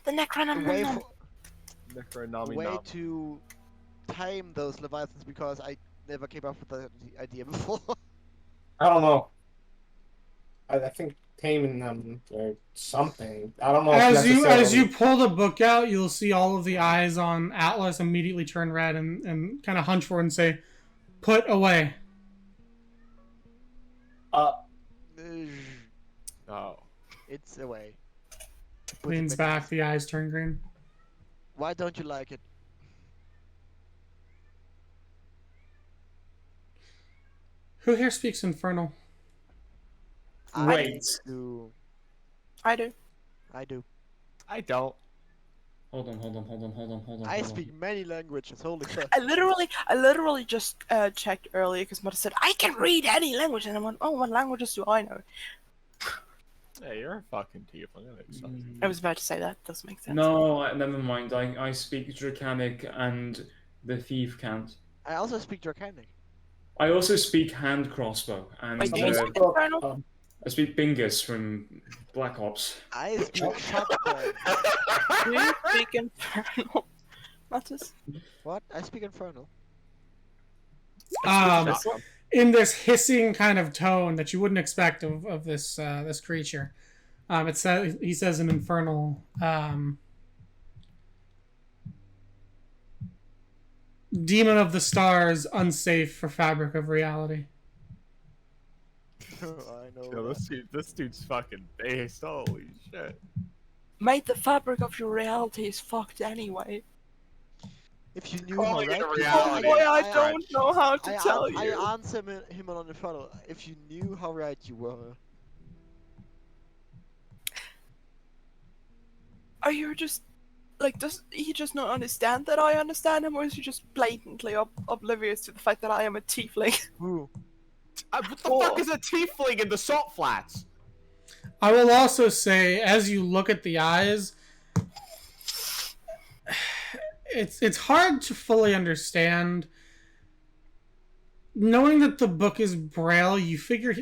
The a way, Necronomicon. a Necronomy way to tame those Leviathans because I never came up with the idea before. I don't know. I think taming them or something. I don't know. As if you pull the book out, you'll see all of the eyes on Atlas immediately turn red and kind of hunch forward and say, "Put away." Oh. It's away. Leans back, the eyes turn green. Why don't you like it? Who here speaks Infernal? Wait. I do. I do. I don't. Hold on. I speak many languages. Holy crap! I literally just checked earlier because Mother said I can read any language, and I went, oh, what languages do I know? Hey, you're a fucking tiefling. That makes sense. I was about to say that. Doesn't make sense. No, never mind. I speak Dracanic and the Thief can't. I also speak Dracanic. I also speak hand crossbow and Wait, do you speak Infernal? I speak Bingus from Black Ops. I speak shotgun. Do you speak Infernal? Matters? What? I speak Infernal. In this hissing kind of tone that you wouldn't expect of this this creature, it says he says in Infernal, "Demon of the stars, unsafe for fabric of reality." I know. Yo, this dude's fucking based. Holy shit. Mate, the fabric of your reality is fucked anyway. If you knew Calling how it a right reality. Boy, I don't know how to tell you. I answer him on the funnel. If you knew how right you were. Are you just like, does he just not understand that I understand him, or is he just blatantly oblivious to the fact that I am a tiefling? Who? What the fuck is a tiefling in the salt flats? I will also say, as you look at the eyes, it's hard to fully understand. Knowing that the book is Braille, you figure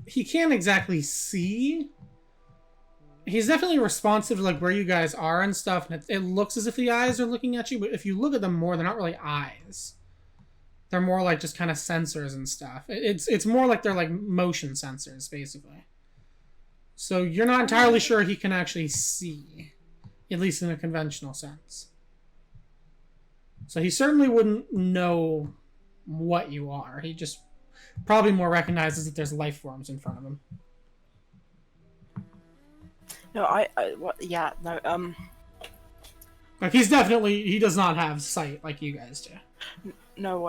he can't exactly see. He's definitely responsive to like where you guys are and stuff, and it looks as if the eyes are looking at you, but if you look at them more, they're not really eyes. They're more like just kind of sensors and stuff. It's more like they're like motion sensors, basically. So you're not entirely sure he can actually see, at least in a conventional sense. So he certainly wouldn't know what you are. He just probably more recognizes that there's life forms in front of him. No, yeah, no, Like he does not have sight like you guys do. no,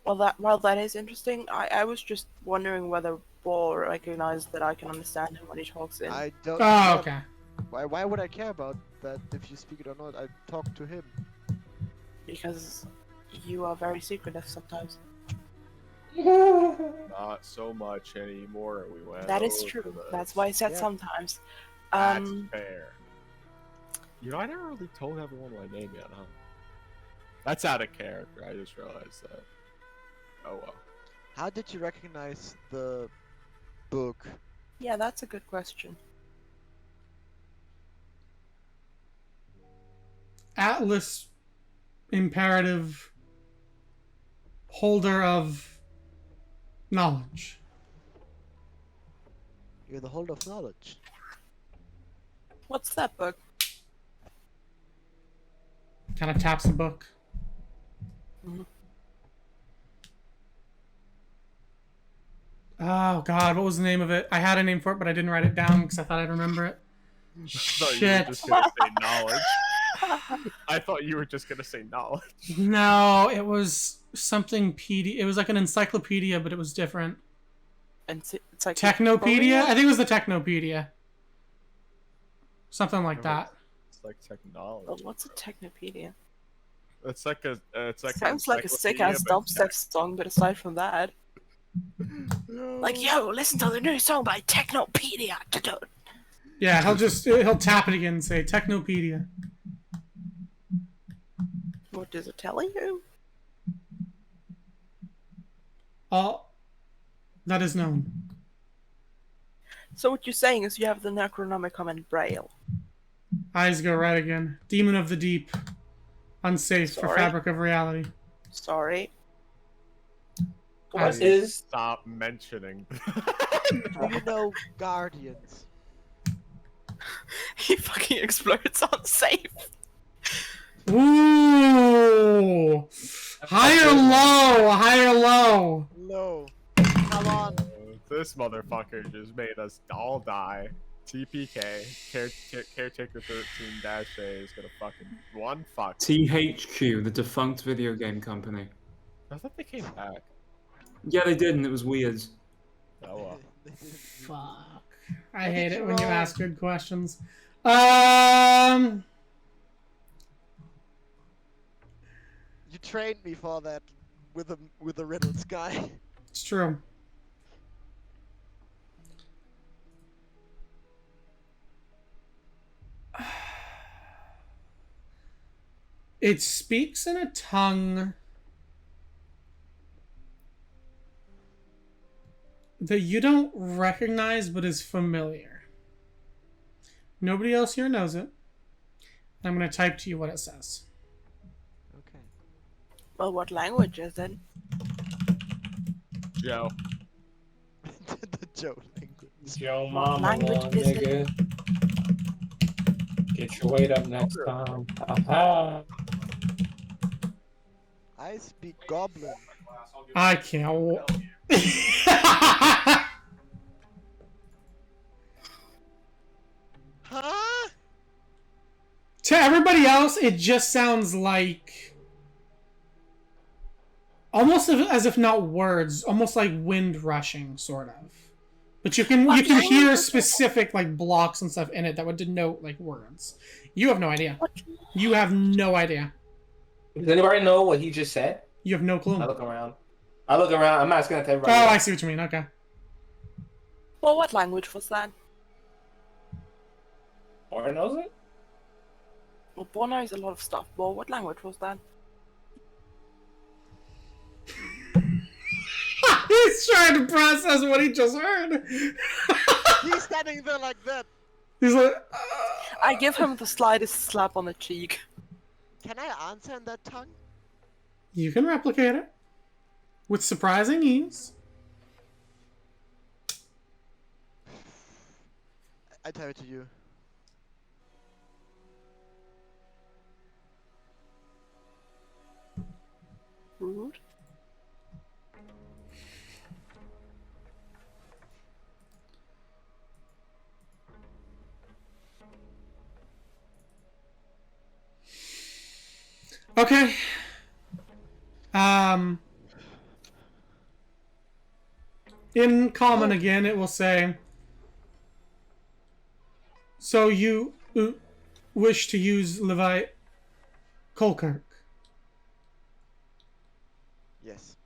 well, that is interesting. I was just wondering whether Ball recognized that I can understand him when he talks in. I don't. Oh, okay. Why would I care about that if you speak it or not? I talk to him. Because you are very secretive sometimes. Not so much anymore. We went. That is over true. this. That's why I said Yeah. sometimes. That's fair. You know, I never really told everyone my name yet, huh? That's out of character. I just realized that. Oh well. How did you recognize the book? Yeah, that's a good question. Atlas imperative holder of knowledge. You're the holder of knowledge. What's that book? Kind of taps the book. Mhm. Oh god, what was the name of it? I had a name for it, but I didn't write it down because I thought I'd remember it. I thought you were Shit. just gonna say knowledge. I thought you were just gonna say knowledge. No, it was something it was like an encyclopedia, but it was different. It's like Technopedia? I think it was the Technopedia. Something like that. It's like technology. Well, what's a Technopedia? It's like a. It's like. Sounds like a sick-ass dubstep song, but aside from that, like, yo, listen to the new song by Technopedia. Yeah, he'll tap it again and say Technopedia. What does it tell you? All that is known. So what you're saying is you have the Necronomicon in Braille. Eyes go red again. Demon of the deep. Unsafe for Sorry. fabric of reality. Sorry. What is? Stop mentioning. Do you know Guardians? He fucking explodes on safe. Ooh! Higher low! Higher low! No. Come on. This motherfucker just made us all die. TPK, Caretaker 13-A is gonna fucking one fuck. THQ, the defunct video game company. I thought they came back. Yeah, they did, and it was weird. Oh well. Fuck. I hate it you when you wrong. ask good questions. You trained me for that with the riddles guy. It's true. It speaks in a tongue that you don't recognize but is familiar. Nobody else here knows it. I'm going to type to you what it says. Okay. Well, what language is it? Joe. The Joe language. Yo, mama, language little is it? nigga. Get your weight up next time. Aha. I speak Goblin. I can't. Huh? To everybody else, it just sounds like almost as if not words, almost like wind rushing, sort of. But you can hear specific like blocks and stuff in it that would denote like words. You have no idea. You have no idea. Does anybody know what he just said? You have no clue. I look around. I'm asking that to Oh, everybody. I else. see what you mean. Okay. Well, what language was that? Or knows it? Well, Bo knows a lot of stuff. Well, what language was that? He's trying to process what he just heard. He's standing there like that. He's like, I give him the slightest slap on the cheek. Can I answer in that tongue? you can replicate it with surprising ease. I type it to you. Rude. Okay. In common again, it will say, so you wish to use Levi Colkirk. Yes.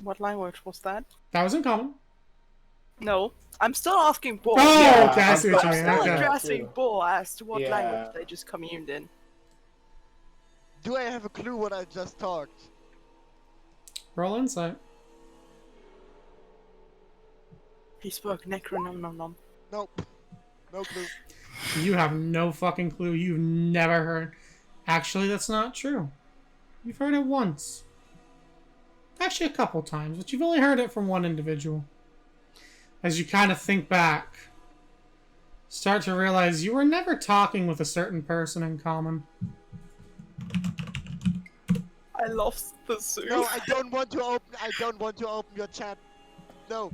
What language was that? That was in common. No, I'm still asking Bo. Oh, Yeah, okay, I see what you I'm mean. still Okay. addressing Bo as to what Yeah. language they just communed in. Do I have a clue what I just talked? Roll insight. He spoke Necronom. Nope. No clue. You have no fucking clue. You've never heard. Actually, that's not true. You've heard it once. Actually, a couple times, but you've only heard it from one individual. As you kind of think back, start to realize you were never talking with a certain person in common. I lost the Zoom. No, I don't want to open. I don't want to open your chat. No.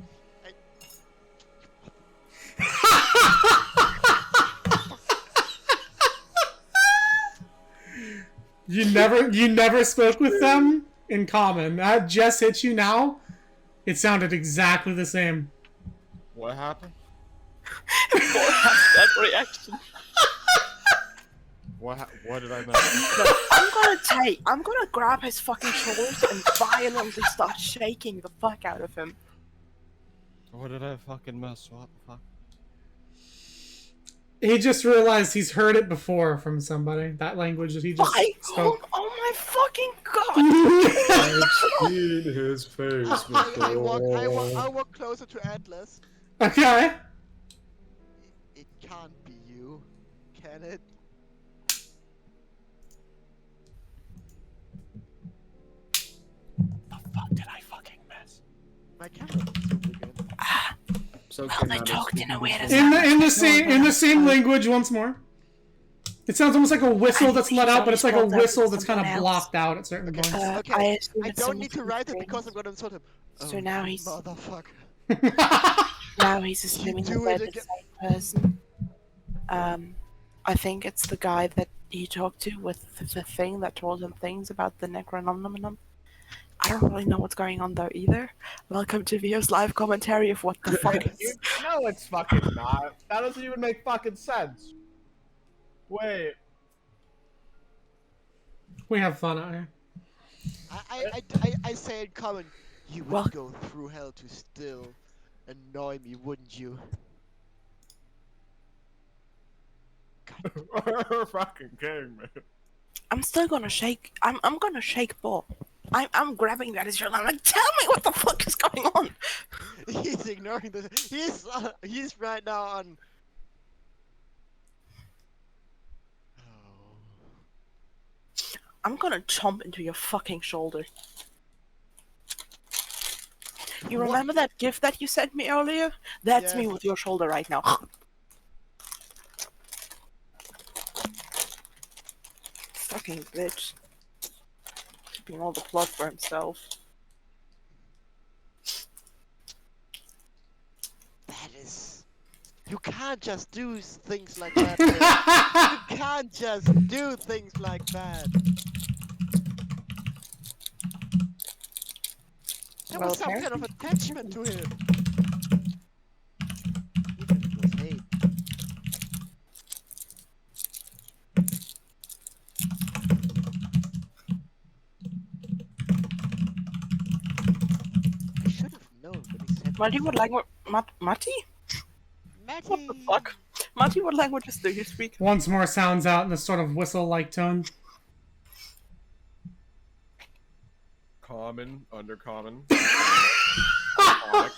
You never spoke with them in common. That just hit you now. It sounded exactly the same. What happened? Bo has that reaction. What did I miss? No, I'm gonna grab his fucking shoulders and violently start shaking the fuck out of him. What did I fucking miss? What the fuck? He just realized he's heard it before from somebody. That language that he just spoke. Oh my fucking god! I've seen his face before. I walk closer to Atlas. Okay. It can't be you, can it? The fuck did I fucking miss? My camera looks super good. So Well, they talked in a way that's In the same language once more. It sounds almost like a whistle that's let out, but it's like a whistle that's kind of blocked out at certain points. Okay, I don't need to write it because I'm gonna insult him. So now he's Motherfucker. now he's assuming Do that it they're the again. same person. I think it's the guy that he talked to with the thing that told him things about the Necronomicon. I don't really know what's going on though either. Welcome to Vio's live commentary of what the fuck is. No, it's fucking not. That doesn't even make fucking sense. Wait. We have fun out here. I say in common, you would Well- go through hell to still annoy me, wouldn't you? You're fucking kidding me. I'm still gonna shake. I'm gonna shake Bo. I'm grabbing that as your line. Like, tell me what the fuck is going on. He's ignoring this. He's right now on. I'm gonna chomp into your fucking shoulder. You remember that gift that you sent me earlier? That's me Yes. with your shoulder right now. Fucking bitch. Keeping all the blood for himself. That is. You can't just do things like that. Man. You can't just do things like that. There Well, was some kind of apparently- attachment to him. Even if it was hate. I should have known when he said. Marty, what language? Marty? Matty. What the fuck? Marty, what languages do you speak? Once more sounds out in a sort of whistle-like tone. Common, undercommon, draconic,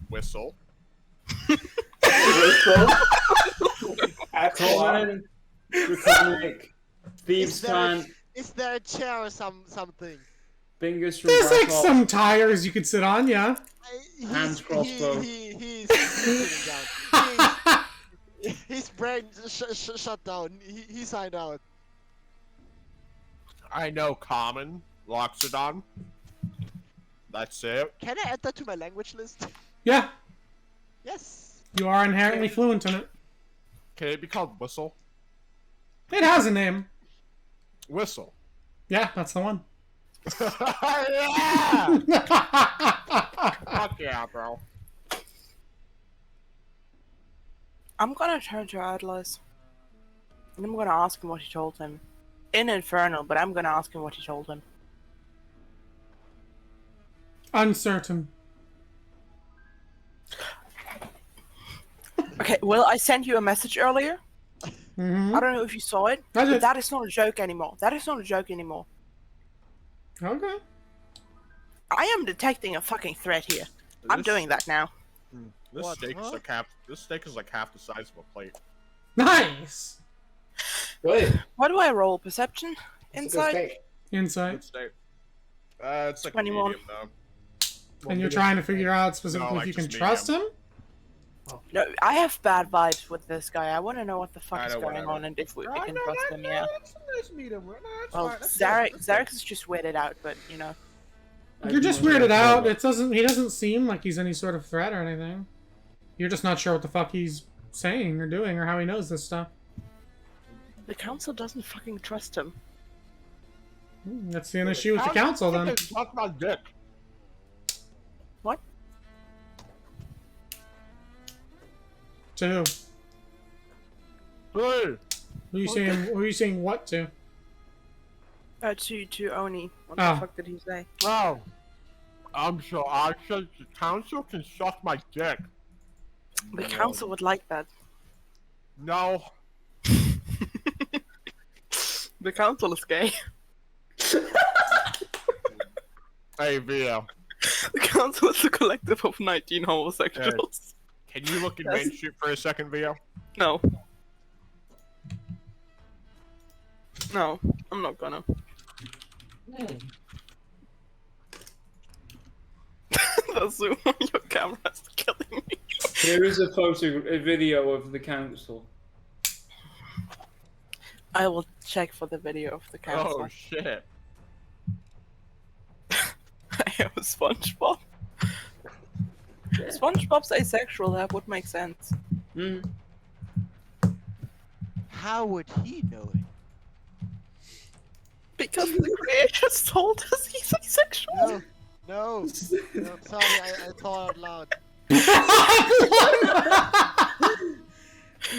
whistle. Common, draconic, thieves' clan, Is there a chair or something? fingers from There's like Bartok. some tires you could sit on, yeah. He's, Hands crossbow. He's sitting down. His brain shut down. He signed out. I know common, Loxodon. That's it. Can I add that to my language list? Yeah, Yes. you are inherently fluent in it. Can it be called Whistle? It has a name. Whistle. Yeah, that's the one. Yeah! Fuck yeah, bro. I'm gonna turn to Atlas. And I'm gonna ask him what he told him. In Infernal, but I'm gonna ask him what he told him. Uncertain. Okay, well, I sent you a message earlier. Mm-hmm. I don't know if you saw it, I but did. that is not a joke anymore. That is not a joke anymore. Okay. I am detecting a fucking threat here. I'm doing that now. This What, steak is huh? like half. This steak is like half the size of a plate. Nice. Good. What do I roll? Perception? It's a good Inside? steak. Insight. Good steak. It's like 21. medium though. And you're trying to figure out specifically No, if you like can just trust him? No, I have bad vibes with this guy. I want to know what the fuck I is know, going whatever. on and if we can trust him, yeah. Let's meet him. Well, Zarek is just weirded out, but, you know. You're just weirded out. He doesn't seem like he's any sort of threat or anything. You're just not sure what the fuck he's saying or doing or how he knows this stuff. The council doesn't fucking trust him. That's the issue with the council then. Talk about dick. What? To who? Hey. Who are you saying what to? To Oni. What Oh. the fuck did he say? Oh. I'm sure I said the council can suck my dick. The council would like that. No. The council is gay. Hey, Vio. The council is a collective of 19 homosexuals. Can you look at Yes. Main Street for a second, Vio? No. No, I'm not gonna. The zoom on your camera is killing me. Here is a video of the council. I will check for the video of the council. Oh, shit. I have a SpongeBob. SpongeBob's asexual, that would make sense. Mm. How would he know it? Because the creators told us he's asexual. No. No, sorry, I thought out loud.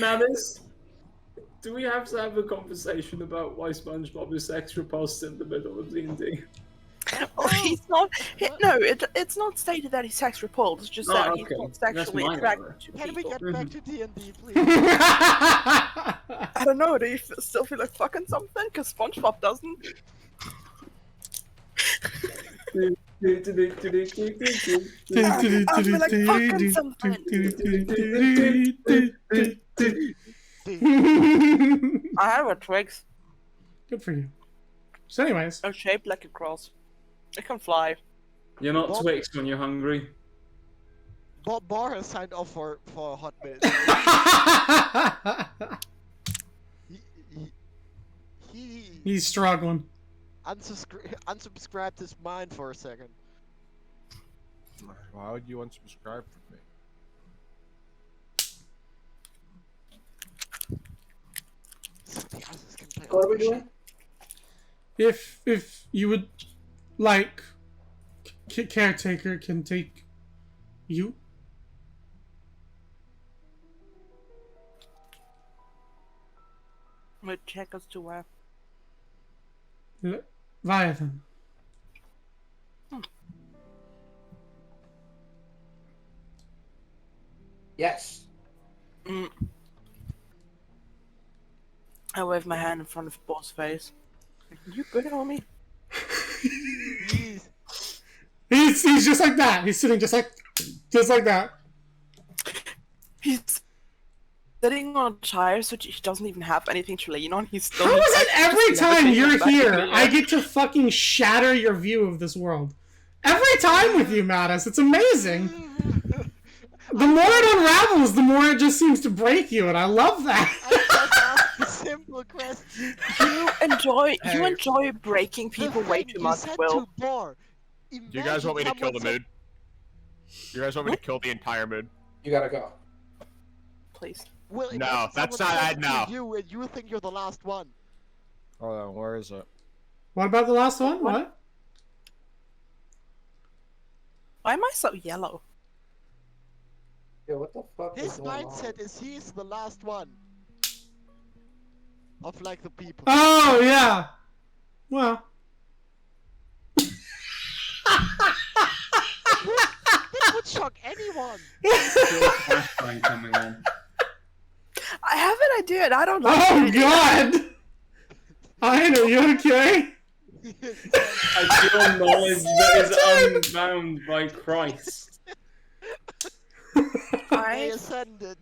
Now do we have to have a conversation about why SpongeBob is sex repulsed in the middle of D&D? Oh, he's not. No, it's not stated that he's sex repulsed. It's just that he's okay. not That's sexually my attracted error. to Can we people. get back to D&D, please? I don't know. Do you still feel like fucking something? Because SpongeBob doesn't. I feel like fucking something. I have a Twix. Good for you. So anyways. It's shaped like a cross. It can fly. You're not Bob- Twix when you're hungry. Bob Barr has signed off for a hot minute. he He's struggling. unsubscribed his mind for a second. Why would you unsubscribe from me? Something else can play What are we on the doing? If you would like, caretaker can take you. Wait, check us to where? Leviathan. Yes. I wave my hand in front of Bo's face. You good, homie? Jeez. He's just like that. He's sitting just like that. He's sitting on a chair, so he doesn't even have anything to lean on. He's still. How is it every just time levitating you're back here, in the I air. get to fucking shatter your view of this world? Every time with you, Mattis. It's amazing. The more it unravels, the more it just seems to break you, and I love that. I just asked a simple question. You enjoy breaking people way too You much, said Will. to Bar. Do you guys want me to kill the Imagine mood? Do you guys want me to kill the entire mood? You gotta go. Please. Will, No, imagine that's someone not- said to no. You and you think you're the last one. Hold on, where is it? What about the last one? What? Why am I so yellow? Yo, what the fuck His is going mindset is he's the last one. Of like the people. Oh, yeah. Well. That would shock anyone. Flashbang coming on. I have an idea and I don't like Oh, it. God! Ian, are you okay? I feel knowledge that is unbound by Christ. They ascended.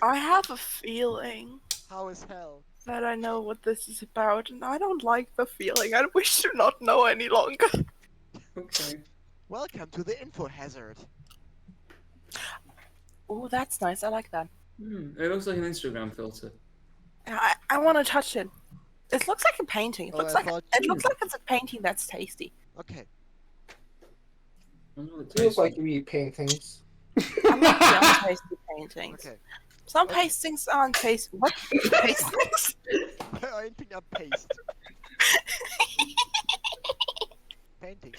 I have a feeling How is hell? that I know what this is about, and I don't like the feeling. I wish to not know any longer. Okay. Welcome to the info hazard. Oh, that's nice. I like that. It looks like an Instagram filter. I want to touch it. It looks like a painting. It Oh, looks I like thought it's a painting that's tasty. Okay. I wonder what it on? Feels tastes like you eat paintings. I like the untasty paintings. Okay. Some paintings aren't tasty. What? Paintings? I think I'm paste. Painting.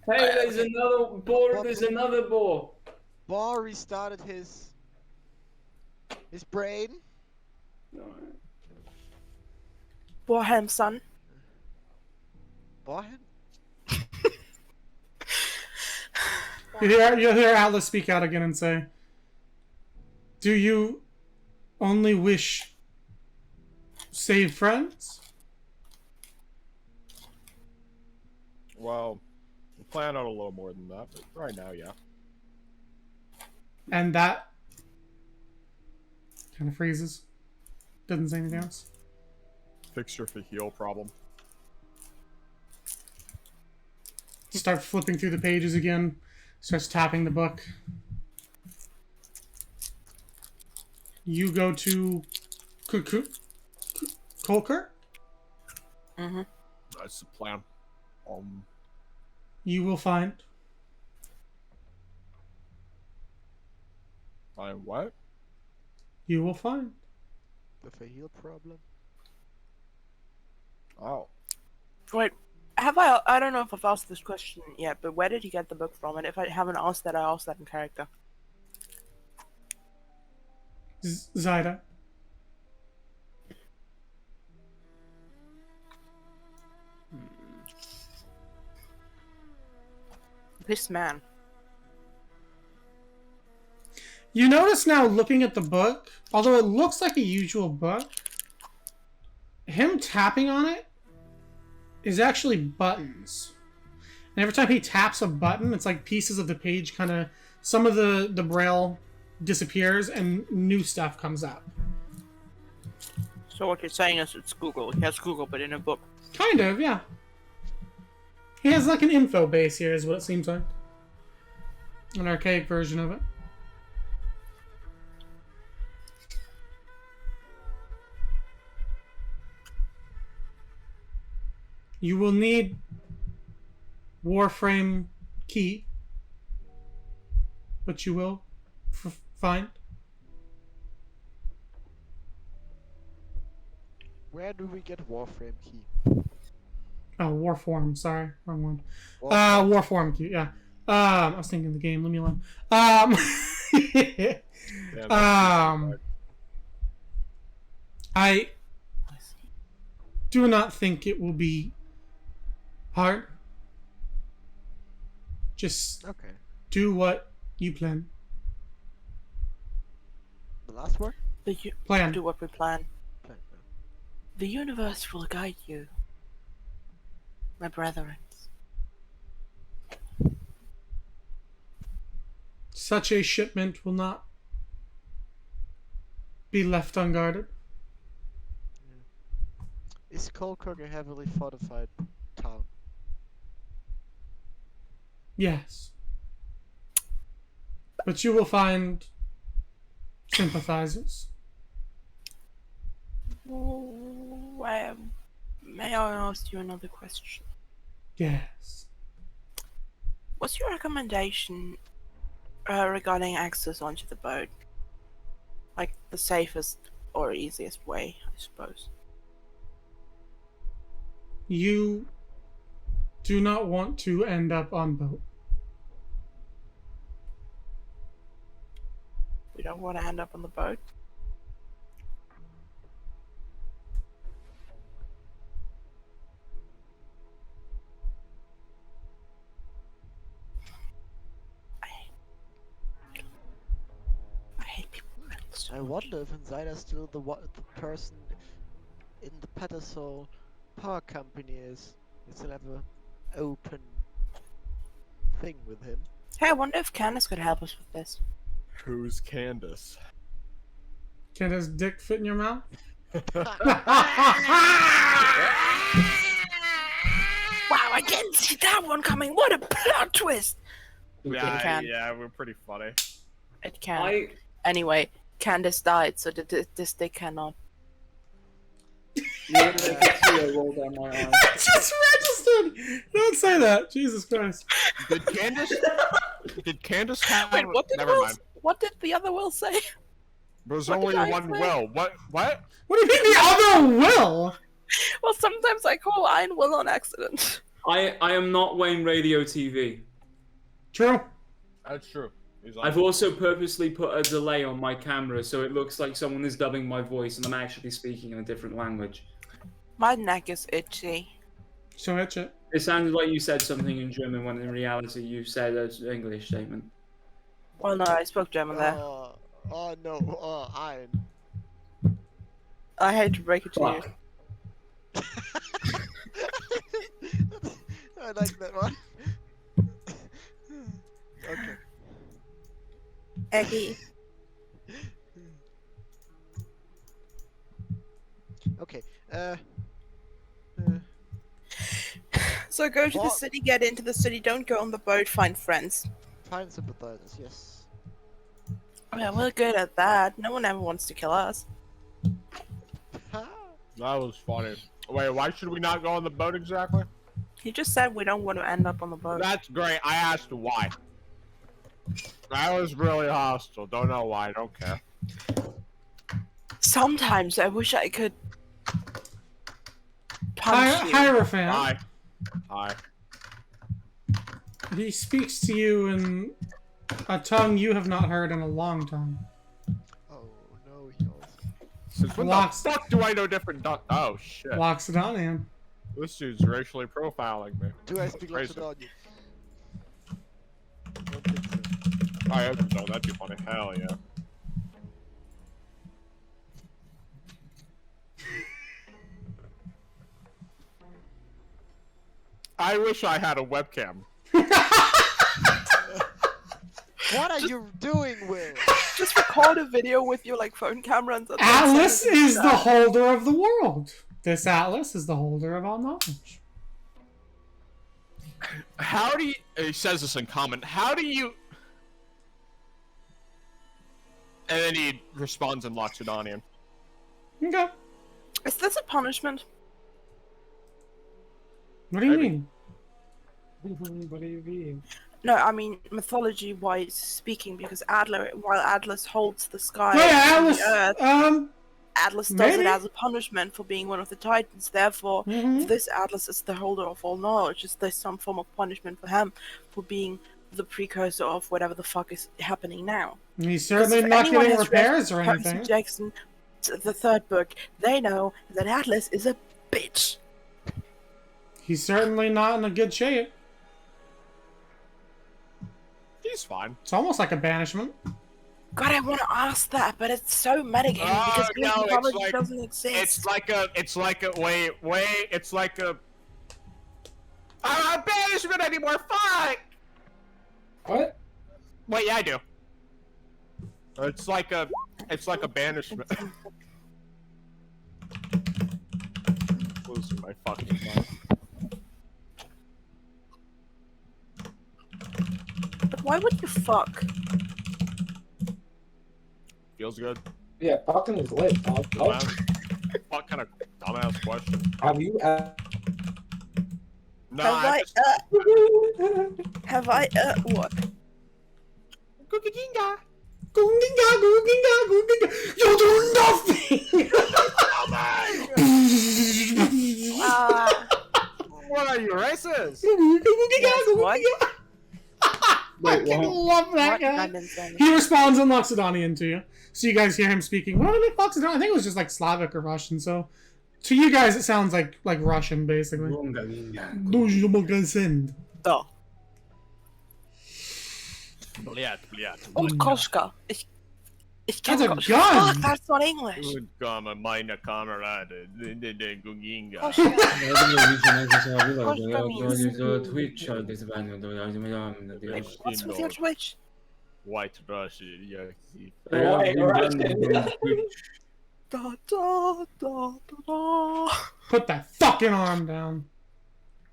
Hey, there's another boar. There's another boar. Bar restarted his brain. Warhelm, son. Barham? You'll hear Atlas speak out again and say, "Do you only wish save friends?" Well, we plan on a little more than that, but right now, yeah. And that kind of freezes. Doesn't say anything else. Fix your heal problem. Starts flipping through the pages again. Starts tapping the book. You go to Kolker. Mm-hmm. That's the plan. You will find. Find what? You will find. The Fahil problem? Oh. Wait, have I don't know if I've asked this question yet, but where did he get the book from? And if I haven't asked that, I asked that in character. Zyda. This man. You notice now, looking at the book, although it looks like a usual book, him tapping on it is actually buttons. And every time he taps a button, it's like pieces of the page kind of... Some of the braille disappears and new stuff comes up. So what you're saying is it's Google. He has Google, but in a book. Kind of, yeah. He has like an info base here, is what it seems like. An archaic version of it. You will need Warframe key, but you will find. Where do we get Warframe key? Oh, Warform. Sorry, wrong one. Warframe. Warform key. Yeah. I was thinking the game. Leave me alone. I do not think it will be hard. Just Okay. do what you plan. The last word? Plan. Do what we plan. Plan. The universe will guide you, my brethren. Such a shipment will not be left unguarded. Is Kolkirk a heavily fortified town? Yes. but you will find sympathizers. May I ask you another question? Yes. What's your recommendation regarding access onto the boat? Like the safest or easiest way, I suppose. You do not want to end up on boat. We don't want to end up on the boat. I hate people. I wonder if Insider's still the person in the Petersol power company is. We still have an open thing with him. Hey, I wonder if Candace could help us with this. Who's Candace? Can his dick fit in your mouth? Wow, I didn't see that one coming. What a plot twist! Yeah, we're pretty funny. It can. Anyway, Candace died, so this dick cannot. You want to make a tear roll down my eye? I just registered! Don't say that. Jesus Christ. Did Candace have... Wait, what did Never mind. What did the other Will say? There's What only did I one say? Will. What? What do you mean the other Will? Well, sometimes I call Iron Will on accident. I am not Wayne Radio TV. True. That's true. I've also purposely put a delay on my camera so it looks like someone is dubbing my voice and I'm actually speaking in a different language. My neck is itchy. So itch it. It sounded like you said something in German when in reality you said an English statement. Well, no, I spoke German there. Oh no, Iron. I hate to break it to you. I like that one. Okay. Eggy. Okay. So go to the What? city, get into the city, don't go on the boat, find friends. Find sympathizers, yes. Yeah, we're good at that. No one ever wants to kill us. Ha! That was funny. Wait, why should we not go on the boat exactly? He just said we don't want to end up on the boat. That's great. I asked why. That was really hostile. Don't know why. Don't care. Sometimes I wish I could punch you. Hierophant. Hi. Hi. He speaks to you in a tongue you have not heard in a long time. Oh no, he also. Since when Locks- the fuck do I know different? Oh shit. Loxodonian. This dude's racially profiling me. Do I speak Crazy. Loxodonian? I hope so. That'd be funny. Hell yeah. I wish I had a webcam. What are you doing, Will? Just record a video with your like phone camera and something. Atlas is the holder of the world. This Atlas is the holder of all knowledge. How do you... He says this in comment. How do you... And then he responds in Loxodonian. Okay. Is this a punishment? What do you Maybe. mean? What do you mean? No, I mean mythology-wise speaking, because while Atlas holds the sky Yeah, and Atlas. the earth, Atlas does maybe. it as a punishment for being one of the Titans. Therefore, Mhm. if this Atlas is the holder of all knowledge, is there some form of punishment for him for being the precursor of whatever the fuck is happening now? He's certainly Because if not anyone getting has repairs or read Percy anything. Jackson, the third book, they know that Atlas is a bitch. He's certainly not in a good shape. He's fine. It's almost like a banishment. God, I want to ask that, but it's so metagaming Oh, because no, it's mythology like- doesn't exist. It's like a... Wait. It's like a... I'm not banishment anymore. Fuck! What? Wait, yeah, I do. It's like a banishment. Losing my fucking mind. But why would you fuck? Feels good. Yeah, fucking is lit, dog. What kind of dumbass question? Have you No, Have I what? Googinga, googinga. You do nothing! What are you, racist? What? I fucking love that guy. He responds in Loxodonian to you. So you guys hear him speaking. What do I make Loxodonian? I think it was just like Slavic or Russian. So to you guys, it sounds like Russian, basically. Da. Bliat. Und Koschka. Ich That's kenne a Koschka. gun! Fuck, that's not English. Good come, meine Kamerade. Guginga. Koschka. What's with your Twitch? White Russia, yeah. Da, da, da, da. Put that fucking arm down.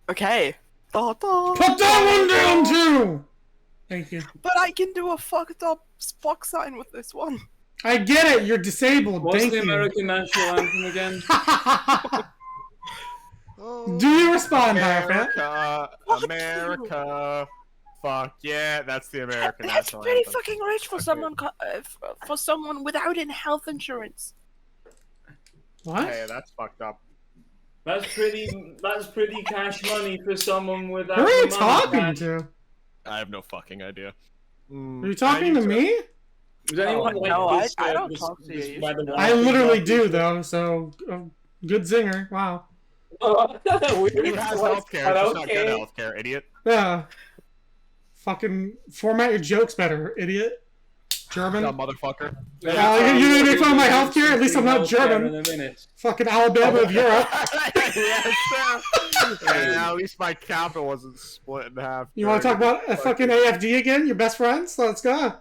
Okay. Da, da, Put that one down too! Thank you. But I can do a fucked up Spock sign with this one. I get it, you're disabled. What's Thank the you. American national anthem again? Do you respond, Hierophant? America. Fuck yeah, that's the American That's national pretty anthem. fucking rich for someone without health insurance. What? Hey, that's fucked up. That's pretty cash money for someone without Who are you money, talking man. to? I have no fucking idea. Are you talking to me? Does anyone like no, this, I don't this- talk to this you. weather I one? literally do, though, so good zinger. Wow. Who has healthcare? Just not good healthcare, idiot. Yeah. Fucking format your jokes better, idiot. German. Dumb motherfucker. You didn't make fun of my healthcare? At least I'm not German. In a minute. Fucking Alabama of Europe. Yes, sir. Yeah, at least my kappa wasn't split in half. You want to talk about fucking AFD again? Your best friends? Let's go.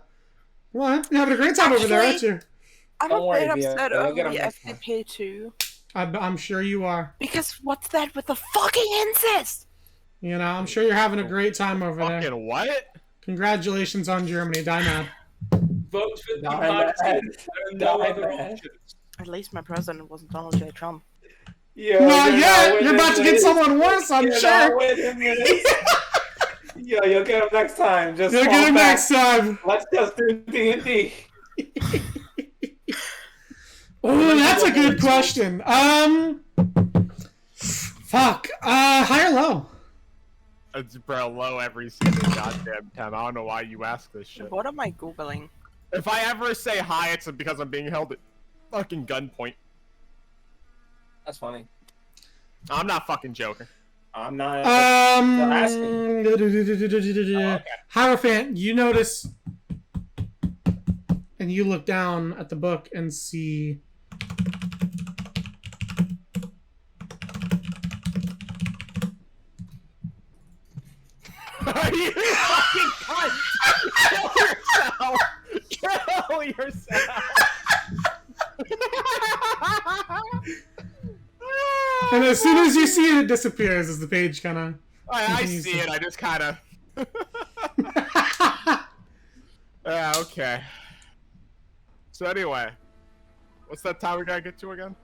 Come on. You're having a great time over there, aren't you? I'm Don't a worry, bit Via. upset You'll over get 'em the next time. FDP too. I'm sure you are. Because what's that with the fucking incest? You know, I'm sure you're having a great time over there. Fucking what? Congratulations on Germany. Die mad. Vote for the Die Nazi. mad. There are no Die other mad. options. At least my president wasn't Donald J. Trump. Not yet. You're about to get someone worse, I'm sure. Yo, you'll get him next time. Just You'll fall get him back. next time. Let's just do D&D. Oh, that's a good question. Fuck. High or low? It's bro low every single goddamn time. I don't know why you ask this shit. What am I googling? If I ever say hi, it's because I'm being held at fucking gunpoint. That's funny. I'm not fucking joking. I'm not. Hierophant, you notice, and you look down at the book and see. Are you fucking cunt? Kill yourself! And as soon as you see it, it disappears as the page kind of. I see it, I just kind of... Yeah, okay. So anyway, what's that time we gotta get to again?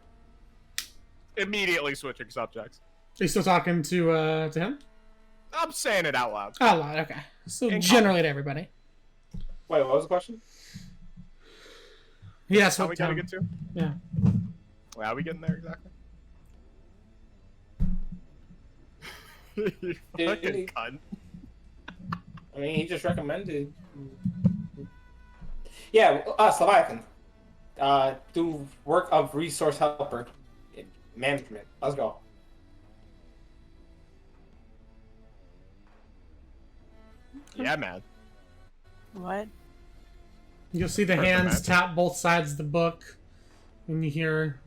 Immediately switching subjects. Are you still talking to him? I'm saying it out loud. Oh, loud. Okay. So In generally to everybody. Wait, what was the question? Yes. How What we gotta town? get to? Yeah. Well, how are we getting there exactly? You fucking cunt. I mean, he just recommended. Yeah, Slovakian. Do work of resource helper. Management. Let's go. Yeah, man. What? You'll see the Perfect, hands man. tap both sides of the book, and you hear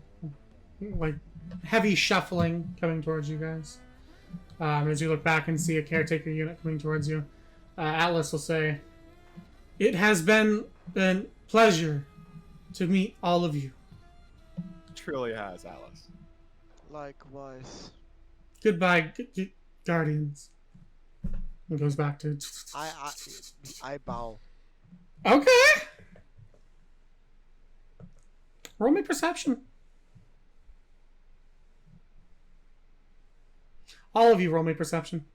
like heavy shuffling coming towards you guys. As you look back and see a caretaker unit coming towards you, Atlas will say, "It has been a pleasure to meet all of you. Truly has, Alice. Likewise. Goodbye, Guardians." It goes back to. I bow. Okay. Roll me perception. All of you roll me perception.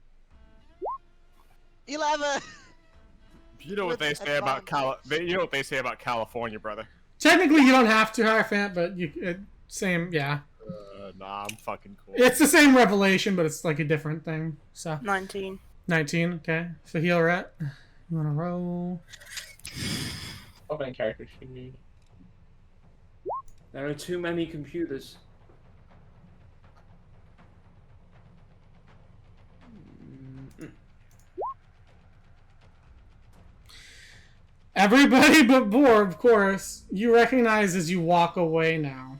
11. You know what they With say about advantage. You know what they say about California, brother. Technically, you don't have to, Hierophant, but same, yeah. Nah, I'm fucking cool. It's the same revelation, but it's like a different thing. So 19. 19, okay. So heal rat. You wanna roll? How many characters you need? There are too many computers. Everybody but Boar, of course, you recognize as you walk away now.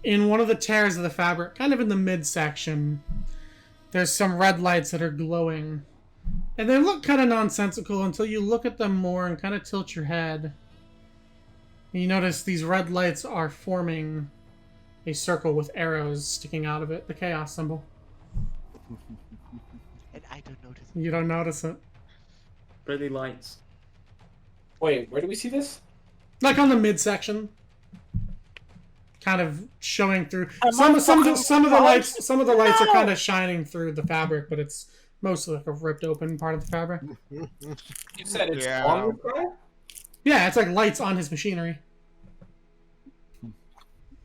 In one of the tears of the fabric, kind of in the midsection, there's some red lights that are glowing. And they look kind of nonsensical until you look at them more and kind of tilt your head. And you notice these red lights are forming a circle with arrows sticking out of it, the chaos symbol. And I don't notice. You don't notice it. Pretty lights. Wait, where do we see this? Like on the midsection. Kind of showing through. Am Some I of fucking the lights are No! kind of shining through the fabric, but it's mostly like a ripped open part of the fabric. You said it's Yeah. on the guy? Yeah, it's like lights on his machinery.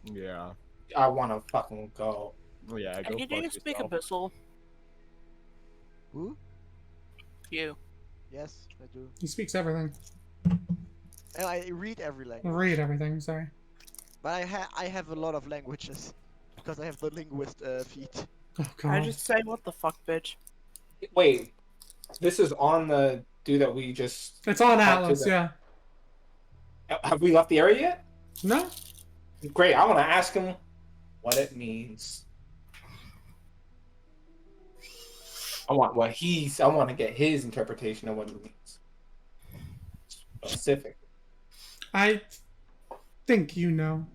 Yeah. I wanna fucking go. Yeah, go And you fuck do speak yourself. Abyssal. Who? You. Yes, I do. He speaks everything. And I read every language. Read everything, sorry. But I have a lot of languages. Because I have the linguist feat. Oh I god. just say, what the fuck, bitch. Wait, this is on the dude that we just... It's on talked to Atlas, the- yeah. Have we left the area yet? No? Great, I wanna ask him what it means. I want to get his interpretation of what it means. Specific. I think you know.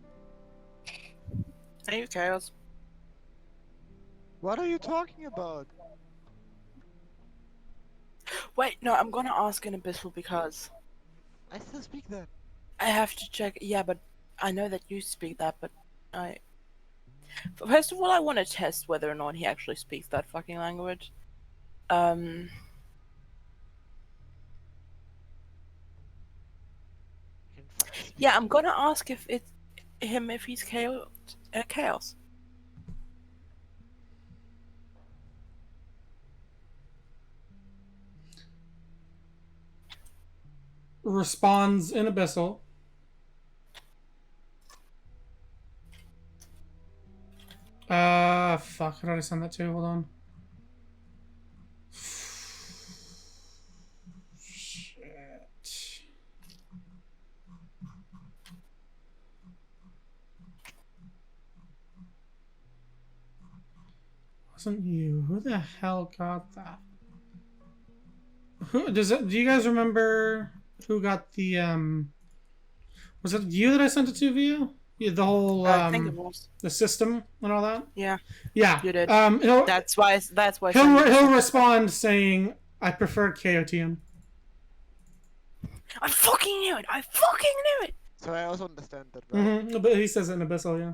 Hey, Chaos. What are you talking about? Wait, no, I'm gonna ask in Abyssal because I still speak that. I have to check. Yeah, but I know that you speak that, but I. First of all, I want to test whether or not he actually speaks that fucking language. Yeah, I'm gonna ask if it's him if he's chaos. Responds in Abyssal. Fuck, how did I send that to? Hold on. Shit. Wasn't you. Who the hell got that? Who does it? Do you guys remember who got the was it you that I sent it to via? Yeah, the whole I think it was. the system and all that? Yeah, Yeah. you did. That's why. he'll respond saying I prefer KOTM. I fucking knew it. I fucking knew it. So I also understand that, right? Mm-hmm. But he says it in Abyssal, yeah.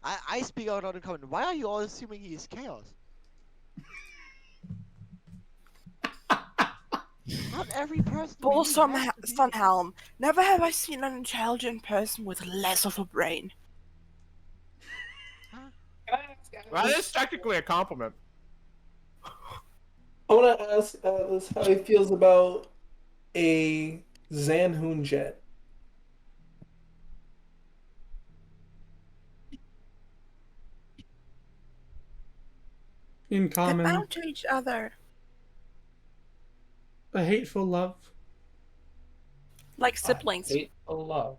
I speak out loud in common. Why are you all assuming he is chaos? Not every person. Bull really has to be- Sunhelm. Never have I seen an intelligent person with less of a brain. Well, that is technically a compliment. I want to ask Alice how he feels about a Zanhoon jet. In They're common. bound to each other. A hateful love. Like siblings. Hate a love.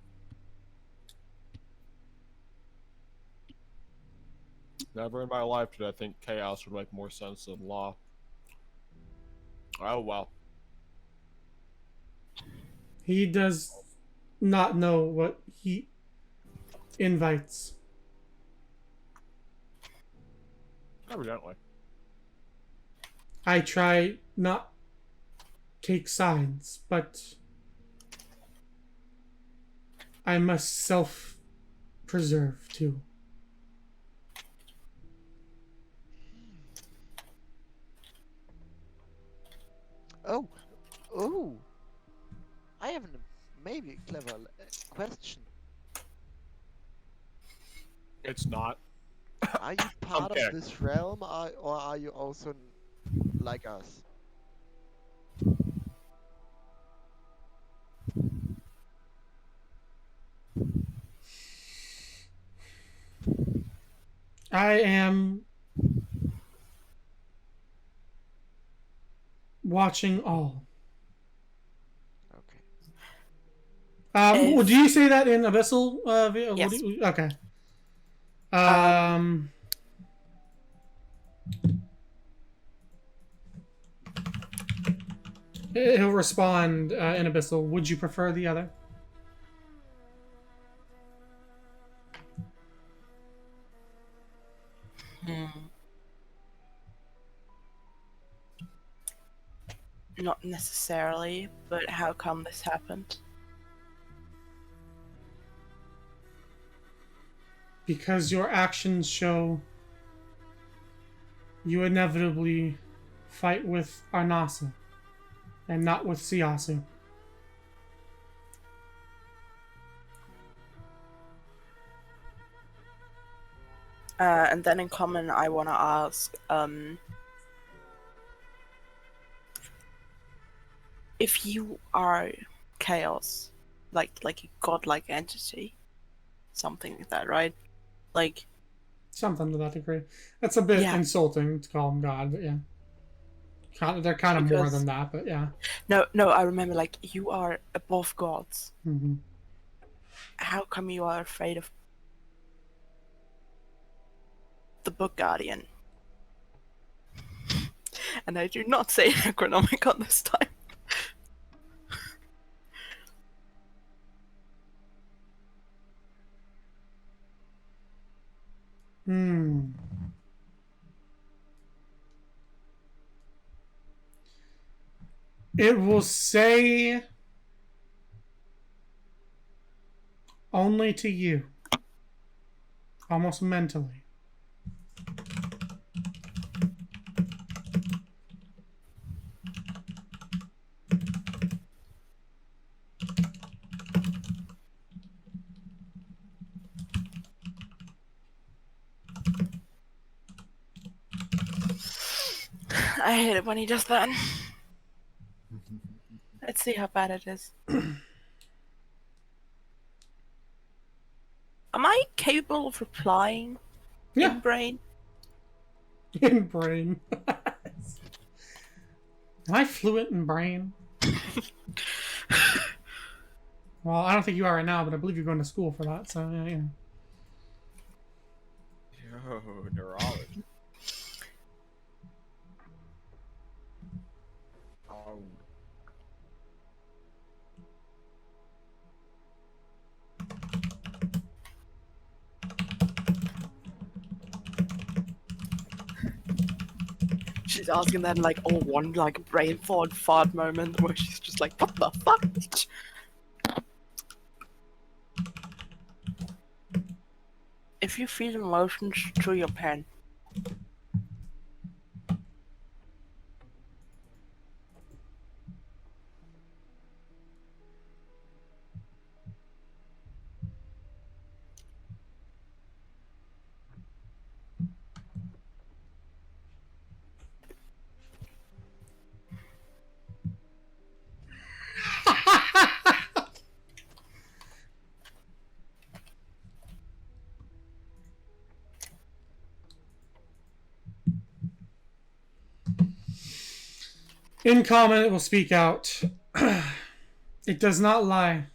Never in my life did I think chaos would make more sense than law. Oh well. He does not know what he invites. Evidently. I try not take sides, but I must self-preserve too. Oh, oh! I have maybe clever question. It's not. Are you part Okay. of this realm, or are you also like us? I am watching all. Okay. Do you say that in Abyssal? Yes. Okay. Um. He'll respond in Abyssal. Would you prefer the other? Not necessarily, but how come this happened? Because your actions show you inevitably fight with Arnasa and not with Siasu. And then in common, I want to ask, if you are chaos, like a godlike entity, something like that, right? Like Something to that degree. That's a bit Yeah. insulting to call them God, but yeah. They're kind of more than that, but yeah. no, I remember, like, you are above gods. Mm-hmm. How come you are afraid of the Book Guardian? And I do not say Necronomicon this time. It will say only to you. Almost mentally. I hate it when he does that. Let's see how bad it is. Am I capable of replying Yeah. in brain? In brain. Am I fluent in brain? Well, I don't think you are right now, but I believe you're going to school for that, so yeah. Yo, neurology. Oh. She's asking that in, like, all one, like, brain fart moment where she's just like, what the fuck? If you feel emotions through your pen, In common, it will speak out. It does not lie.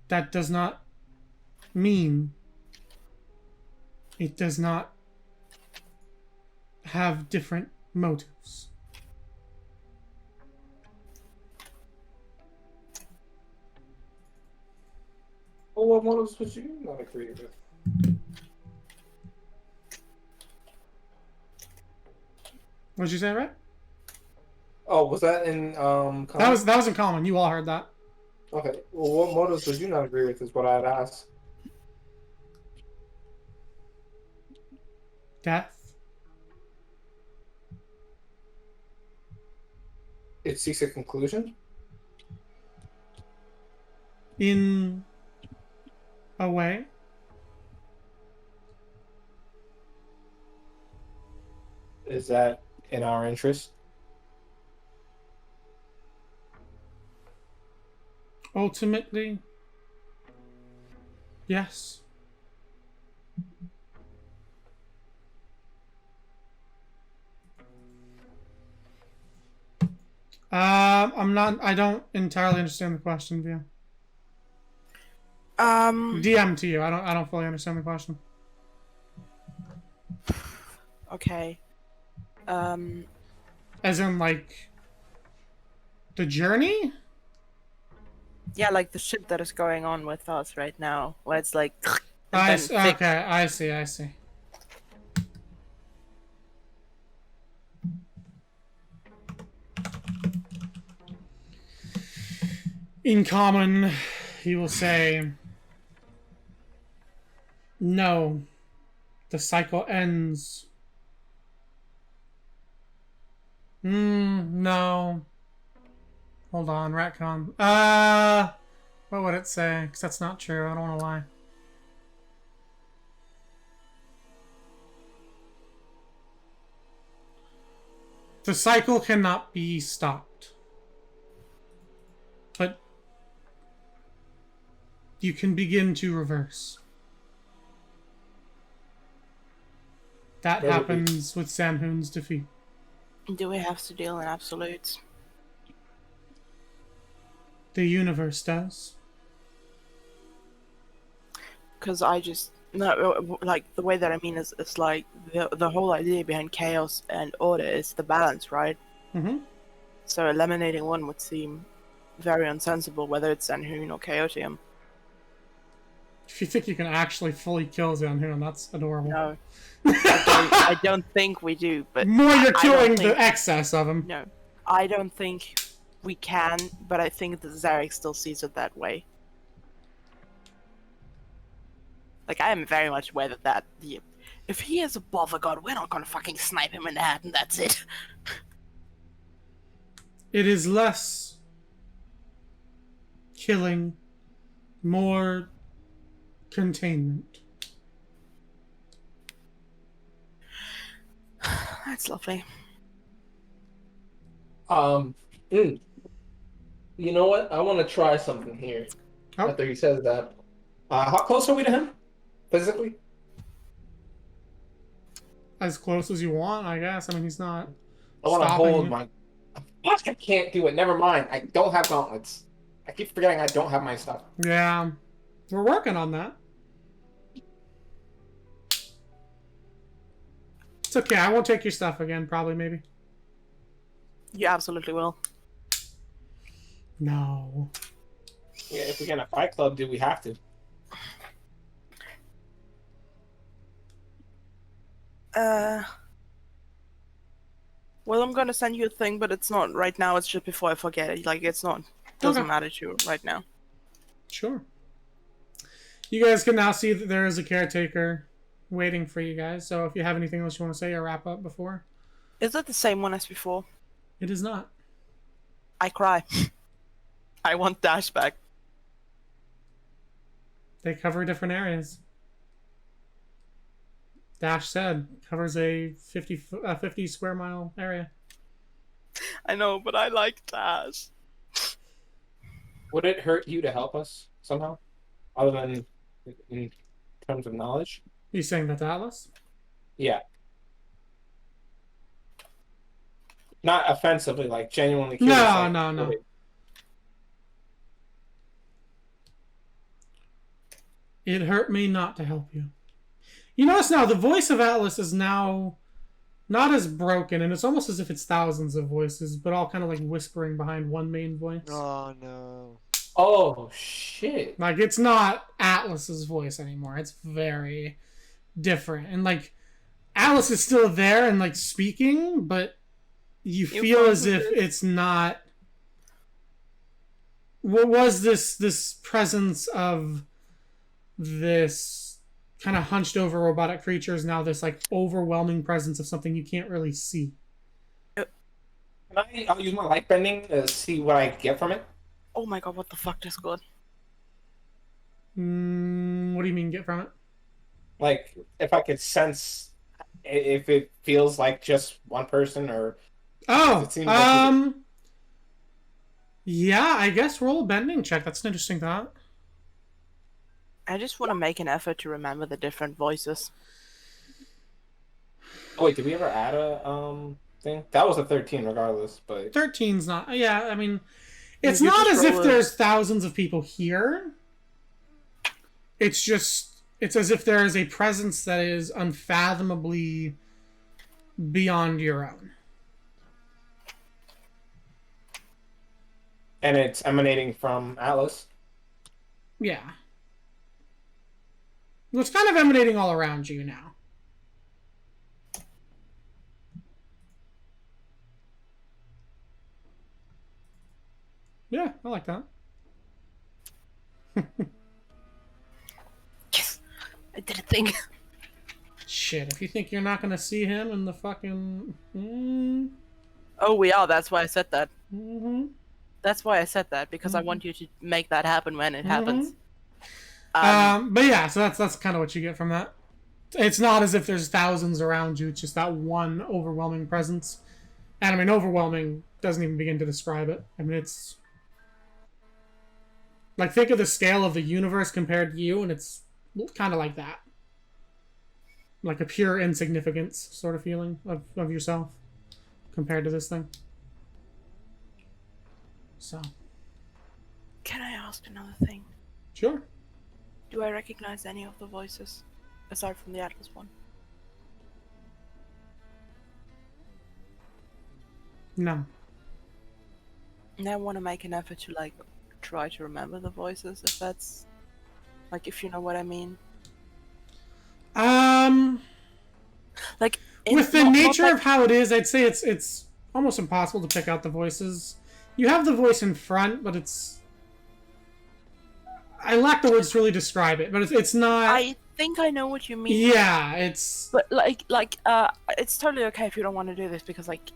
That does not mean it does not have different motives. Well, what motives would you not agree with? What did you say, right? Oh, was that in common? That was in common. You all heard that. Okay. Well, what motives would you not agree with is what I'd ask. Death. It seeks a conclusion? In a way. Is that in our interest? Ultimately, yes. I don't entirely understand the question, Via. DM to you. I don't fully understand the question. Okay. As in, like, the journey? Yeah, like the shit that is going on with us right now, where it's like. Okay, I see. In common, he will say, no, the cycle ends. No. Hold on, retcon. What would it say? Because that's not true, I don't want to lie. The cycle cannot be stopped. But you can begin to reverse. That happens with Samhoon's defeat. Do we have to deal in absolutes? The universe does. Because I just no, like the way that I mean is like the whole idea behind chaos and order is the balance, right? Mm-hmm. So eliminating one would seem very unsensible, whether it's Zanhoon or Chaotium. If you think you can actually fully kill Zanhoon, that's adorable. No, I don't think we do. But more you're killing the excess of him. No, I don't think we can. But I think that Zarek still sees it that way. Like, I am very much aware that if he is a bother god, we're not gonna fucking snipe him in the head and that's it. It is less killing, more containment. That's lovely. You know what? I want to try something here. Oh. After he says that. How close are we to him? Physically? As close as you want, I guess. I mean, he's not. I want to hold my. Fuck, I can't do it. Never mind. I don't have gauntlets. I keep forgetting I don't have my stuff. Yeah. We're working on that. It's okay. I won't take your stuff again, probably, maybe. You absolutely will. No. Yeah, if we get in a fight club, do we have to? Well, I'm gonna send you a thing, but it's not right now. It's just before I forget it. Like, it's not. Doesn't matter to you right now. Sure. You guys can now see that there is a caretaker waiting for you guys. So if you have anything else you want to say or wrap up before. Is it the same one as before? It is not. I cry. I want Dash back. They cover different areas. Dash said covers a 50 square mile area. I know, but I like Dash. Would it hurt you to help us somehow? Other than in terms of knowledge? You saying that to Atlas? Yeah. Not offensively, like genuinely curious. No. It hurt me not to help you. You notice now, the voice of Atlas is now not as broken, and it's almost as if it's thousands of voices, but all kind of like whispering behind one main voice. Oh, no. Oh, shit. Like, it's not Atlas's voice anymore. It's very different. And, like, Atlas is still there and, like, speaking, but you feel as if it's not what was this presence of this kind of hunched over robotic creatures now this like overwhelming presence of something you can't really see? I'll use my light bending to see what I get from it. Oh my god, what the fuck is good? What do you mean get from it? Like, if I could sense if it feels like just one person or... Oh, like yeah, I guess roll a bending check. That's an interesting thought. I just want to make an effort to remember the different voices. Oh, wait, did we ever add a thing? That was a 13 regardless, but... 13's not... Yeah, I mean... It's You not just as if roll a- there's thousands of people here. It's just... It's as if there is a presence that is unfathomably beyond your own. And it's emanating from Atlas. Yeah. Well, it's kind of emanating all around you now. Yeah, I like that. Yes! I did a thing. Shit, if you think you're not gonna see him in the fucking... Oh, we are. That's why I said that. Mm-hmm. That's why I said that, because I want you to make that happen when it happens. But yeah, so that's kind of what you get from that. It's not as if there's thousands around you. It's just that one overwhelming presence. And I mean, overwhelming doesn't even begin to describe it. I mean, it's... Like, think of the scale of the universe compared to you, and it's kind of like that. Like a pure insignificance sort of feeling of yourself compared to this thing. So. Can I ask another thing? Sure. Do I recognize any of the voices, aside from the Atlas one? No. And I want to make an effort to, like, try to remember the voices, if that's... Like, if you know what I mean. Like, With the nature of how it is, I'd say it's almost impossible to pick out the voices. You have the voice in front, but it's... I lack the words to really describe it, but it's not... I think I know what you mean. Yeah, it's... But, it's totally okay if you don't want to do this, because, like,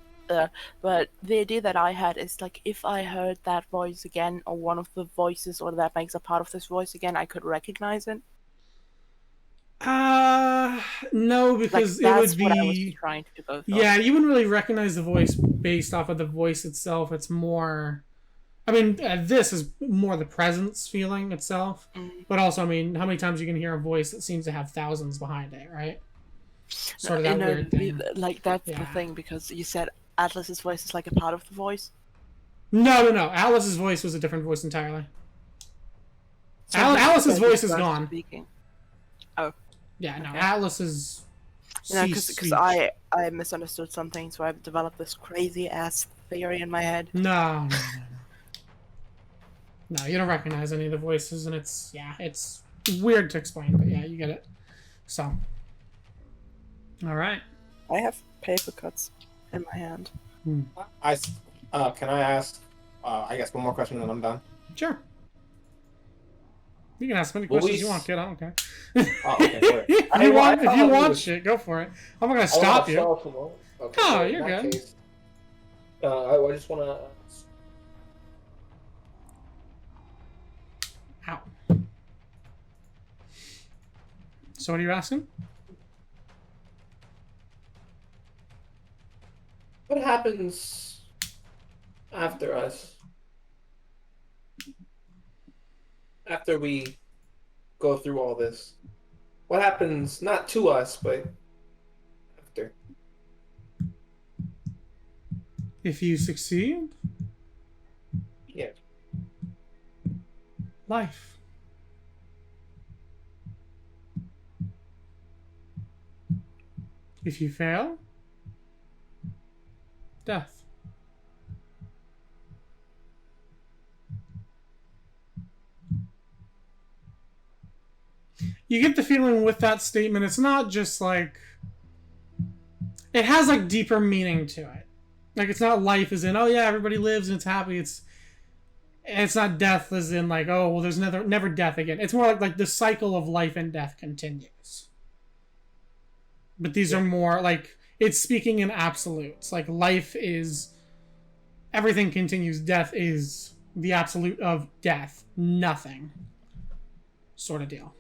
but the idea that I had is, like, if I heard that voice again, or one of the voices, or that makes a part of this voice again, I could recognize it. No, because Like, it that's would be... what I was trying to go for. Yeah, you wouldn't really recognize the voice based off of the voice itself. It's more... I mean, this is more the presence feeling itself. But also, I mean, how many times you can hear a voice that seems to have thousands behind it, right? Sort of that weird thing. Like, that's the Yeah. thing, because you said Atlas's voice is like a part of the voice. No. Alice's voice was a different voice entirely. So Alice's this voice is person gone. Speaking. Oh. Yeah, no, Okay. Atlas is... You know, ceased because speech. I misunderstood something, so I've developed this crazy ass theory in my head. No. No, you don't recognize any of the voices, and it's weird to explain, but yeah, you get it. So. Alright. I have paper cuts in my hand. Can I ask, I guess one more question and then I'm done? Sure. You can ask many Will questions we you want, kid. I don't care. Oh, okay, sorry. If you want shit, go for it. I'm not gonna stop you. Okay, Oh, so in you're that good. case, I just want to... Ow. So what are you asking? What happens after us? After we go through all this? What happens, not to us, but after? If you succeed, Yeah. life. If you fail, death. You get the feeling with that statement, it's not just like... It has, like, deeper meaning to it. Like, it's not life as in, oh yeah, everybody lives and it's happy. it's not death as in like, oh, well, there's never death again. It's more like the cycle of life and death continues. But these are more like, it's speaking in absolutes. Like, life is, everything continues. Death is the absolute of death. Nothing. Sort of deal.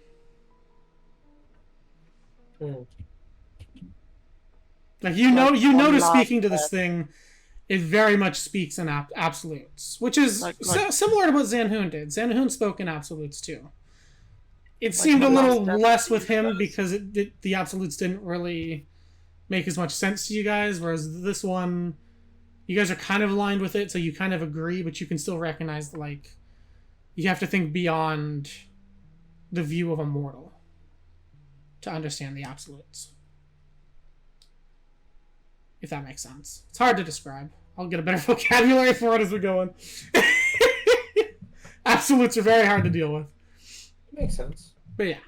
Like, you notice speaking to this thing, it very much speaks in absolutes, which is similar to what Zanhoon did. Zanhoon spoke in absolutes too. It seemed a little less with him because the absolutes didn't really make as much sense to you guys, whereas this one, you guys are kind of aligned with it, so you kind of agree, but you can still recognize, like, you have to think beyond the view of a mortal to understand the absolutes. If that makes sense. It's hard to describe. I'll get a better vocabulary for it as we go on. Absolutes are very hard to deal with. Makes sense. But yeah.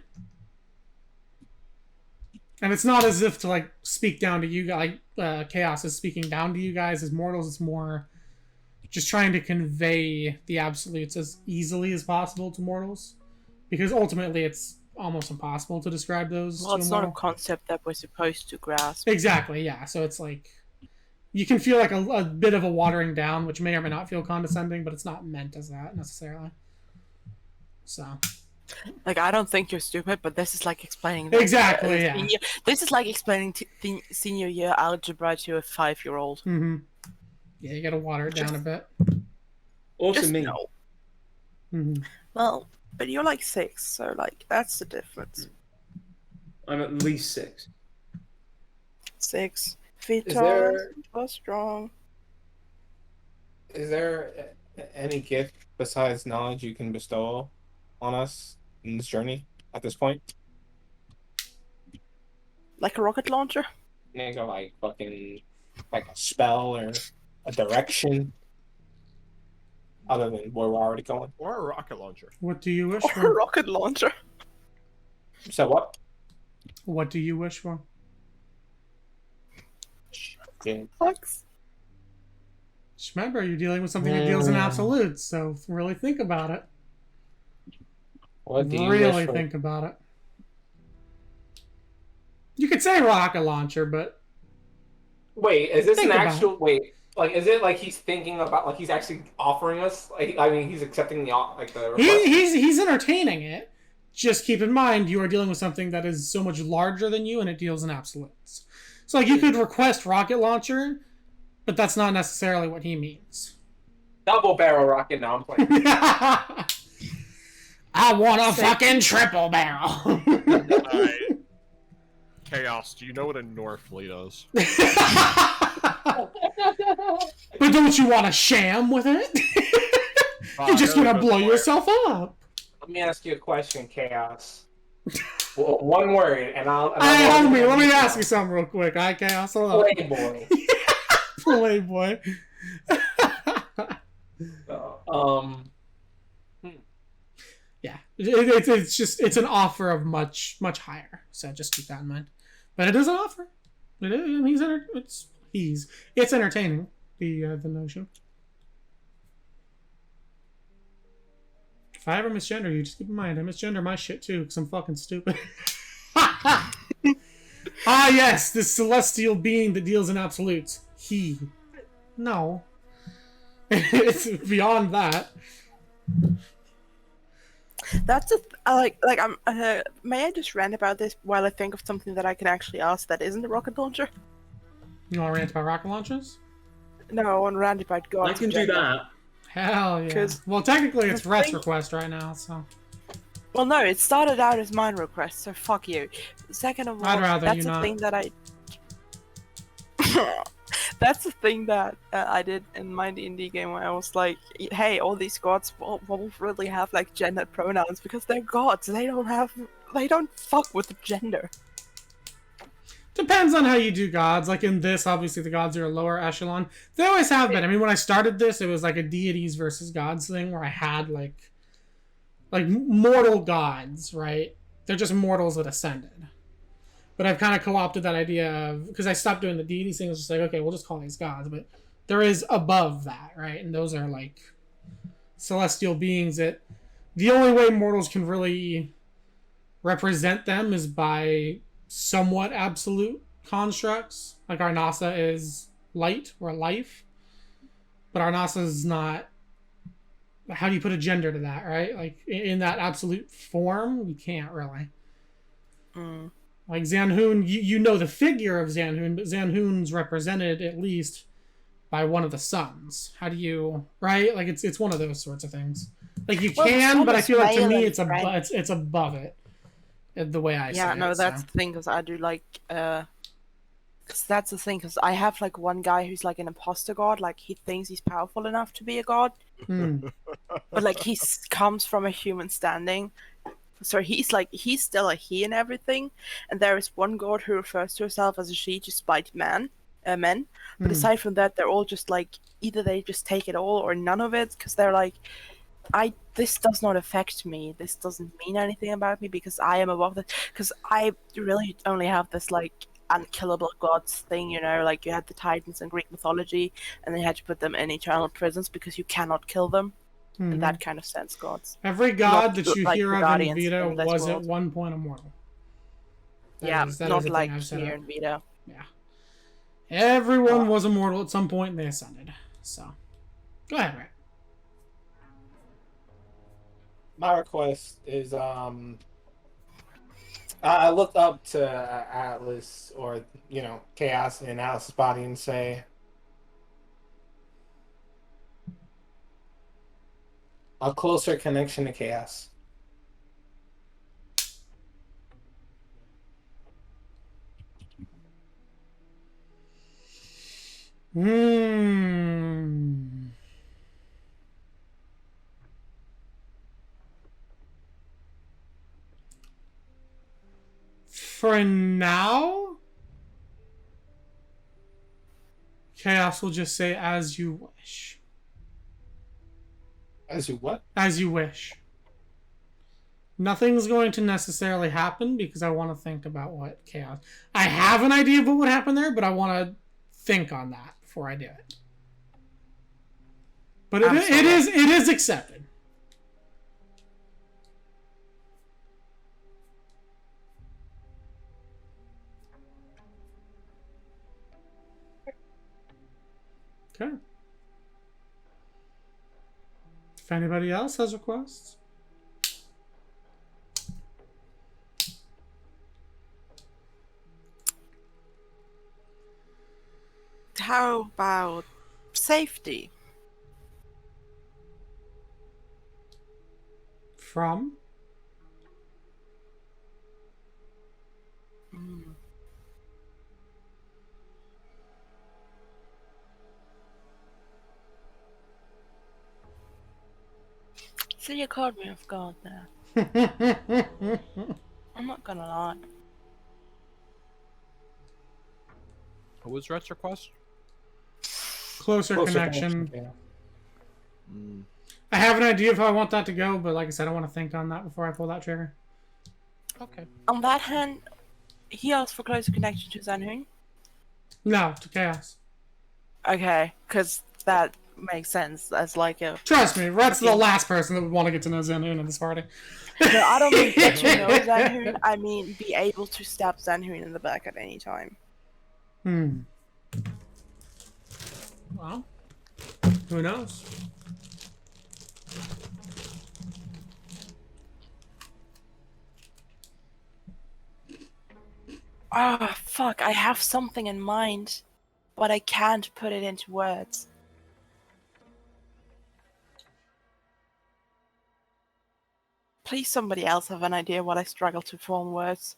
And it's not as if to, like, speak down to you guys, like, Chaos is speaking down to you guys as mortals. It's more just trying to convey the absolutes as easily as possible to mortals. Because ultimately it's almost impossible to describe those. Well, it's not a concept that we're supposed to grasp. Exactly, yeah. So it's like, you can feel like a bit of a watering down, which may or may not feel condescending, but it's not meant as that necessarily. So, like, I don't think you're stupid, but this is like explaining that, exactly, yeah. This is like explaining senior year algebra to a 5-year-old. Mm-hmm. Yeah, you gotta water it down a bit. Also me. No. Mm-hmm. Well, but you're like 6, so like that's the difference. I'm at least 6. 6 feet tall, but strong. Is there any gift besides knowledge you can bestow on us in this journey at this point? Like a rocket launcher? Maybe like fucking like a spell or a direction, other than where we're already going. Or a rocket launcher. What do you wish Or a for? rocket launcher. So what? What do you wish for? Yeah. Fucks. Just remember, you're dealing with something that deals in absolutes, so really think about it. What do you really wish for? think about it. You could say rocket launcher, but Wait, is this Think an about actual wait? Like, is it like he's thinking about, like he's actually offering us? Like, I mean, he's accepting the request. he's entertaining it. Just keep in mind, you are dealing with something that is so much larger than you, and it deals in absolutes. So, like, you could request rocket launcher, but that's not necessarily what he means. Double barrel rocket. Now I'm playing. I want a fucking triple barrel. Alright. Chaos, do you know what a Norfleet is? But don't you want a sham with it? You're just gonna blow yourself up. Let me ask you a question, Chaos. Well, one word, and I'll. Hey, homie, let me ask you something real quick. Alright, Chaos, hold on. Playboy. Playboy. Yeah, it's just it's an offer of much higher. So just keep that in mind. But it is an offer. It is. It's entertaining. The notion. If I ever misgender you, just keep in mind I misgender my shit too because I'm fucking stupid. Ah yes, this celestial being that deals in absolutes. He. No. It's beyond that. That's like I'm. May I just rant about this while I think of something that I can actually ask that isn't a rocket launcher? You want to rant about rocket launches? No, I want to rant about God. I can do that. Hell yeah. 'Cause Well, technically it's the Rhett's thing- request right now, so. Well, no, it started out as mine request, so fuck you. Second of all, I'd rather that's you the not. thing that I. That's the thing that I did in my D&D game where I was like, hey, all these gods won't really have like gendered pronouns because they're gods. They don't fuck with gender. Depends on how you do gods. Like in this, obviously the gods are a lower echelon. They always have been. I mean, when I started this, it was like a deities versus gods thing where I had like mortal gods, right? They're just mortals that ascended. But I've kind of co-opted that idea of, because I stopped doing the deities thing. I was just like, okay, we'll just call these gods. But there is above that, right? And those are like celestial beings, that the only way mortals can really represent them is by somewhat absolute constructs. Like Arnasa is light or life, but Arnasa is not. How do you put a gender to that, right? Like in that absolute form, you can't really. Like Zanhoon, you know the figure of Zanhoon, but Zanhoon's represented at least by one of the suns. How do you, right? Like it's one of those sorts of things. Like you can, but I feel like to me it's above it. The way I see it. Yeah, no, that's the thing, because I do like, because that's the thing, because I have like one guy who's like an imposter god, like he thinks he's powerful enough to be a god, but like he comes from a human standing, so he's still a he and everything, and there is one god who refers to herself as a she to spite men, but aside from that, they're all just like, either they just take it all or none of it, because they're like, this does not affect me. This doesn't mean anything about me because I am above this. Because I really only have this like unkillable gods thing, you know, like you had the Titans in Greek mythology, and they had to put them in eternal prisons because you cannot kill them. In that kind of sense, gods. Every god that you like hear of in Vita was world. at one point immortal. That not like here in Vita. Yeah. Everyone was immortal at some point and they ascended. So, go ahead, Ray. My request is I look up to Atlas, or Chaos in Atlas's body, and say, a closer connection to Chaos. For now, Chaos will just say, as you wish. As you what? As you wish. Nothing's going to necessarily happen because I want to think about what Chaos... I have an idea of what would happen there, but I want to think on that before I do it. But it is accepted. Okay. If anybody else has requests. How about safety? From? So you caught me off guard there. I'm not gonna lie. What was Rhett's request? Closer connection. Yeah. I have an idea of how I want that to go, but like I said, I want to think on that before I pull that trigger. Okay. On that hand, he asked for closer connection to Zanhoon. No, to Chaos. Okay, because that makes sense as like a... Trust me, Rhett's the last person that would want to get to know Zanhoon in this party. No, I don't mean get to know Zanhoon, I mean be able to stab Zanhoon in the back at any time. Well, who knows? Ah, fuck, I have something in mind, but I can't put it into words. Please somebody else have an idea what I struggle to form words.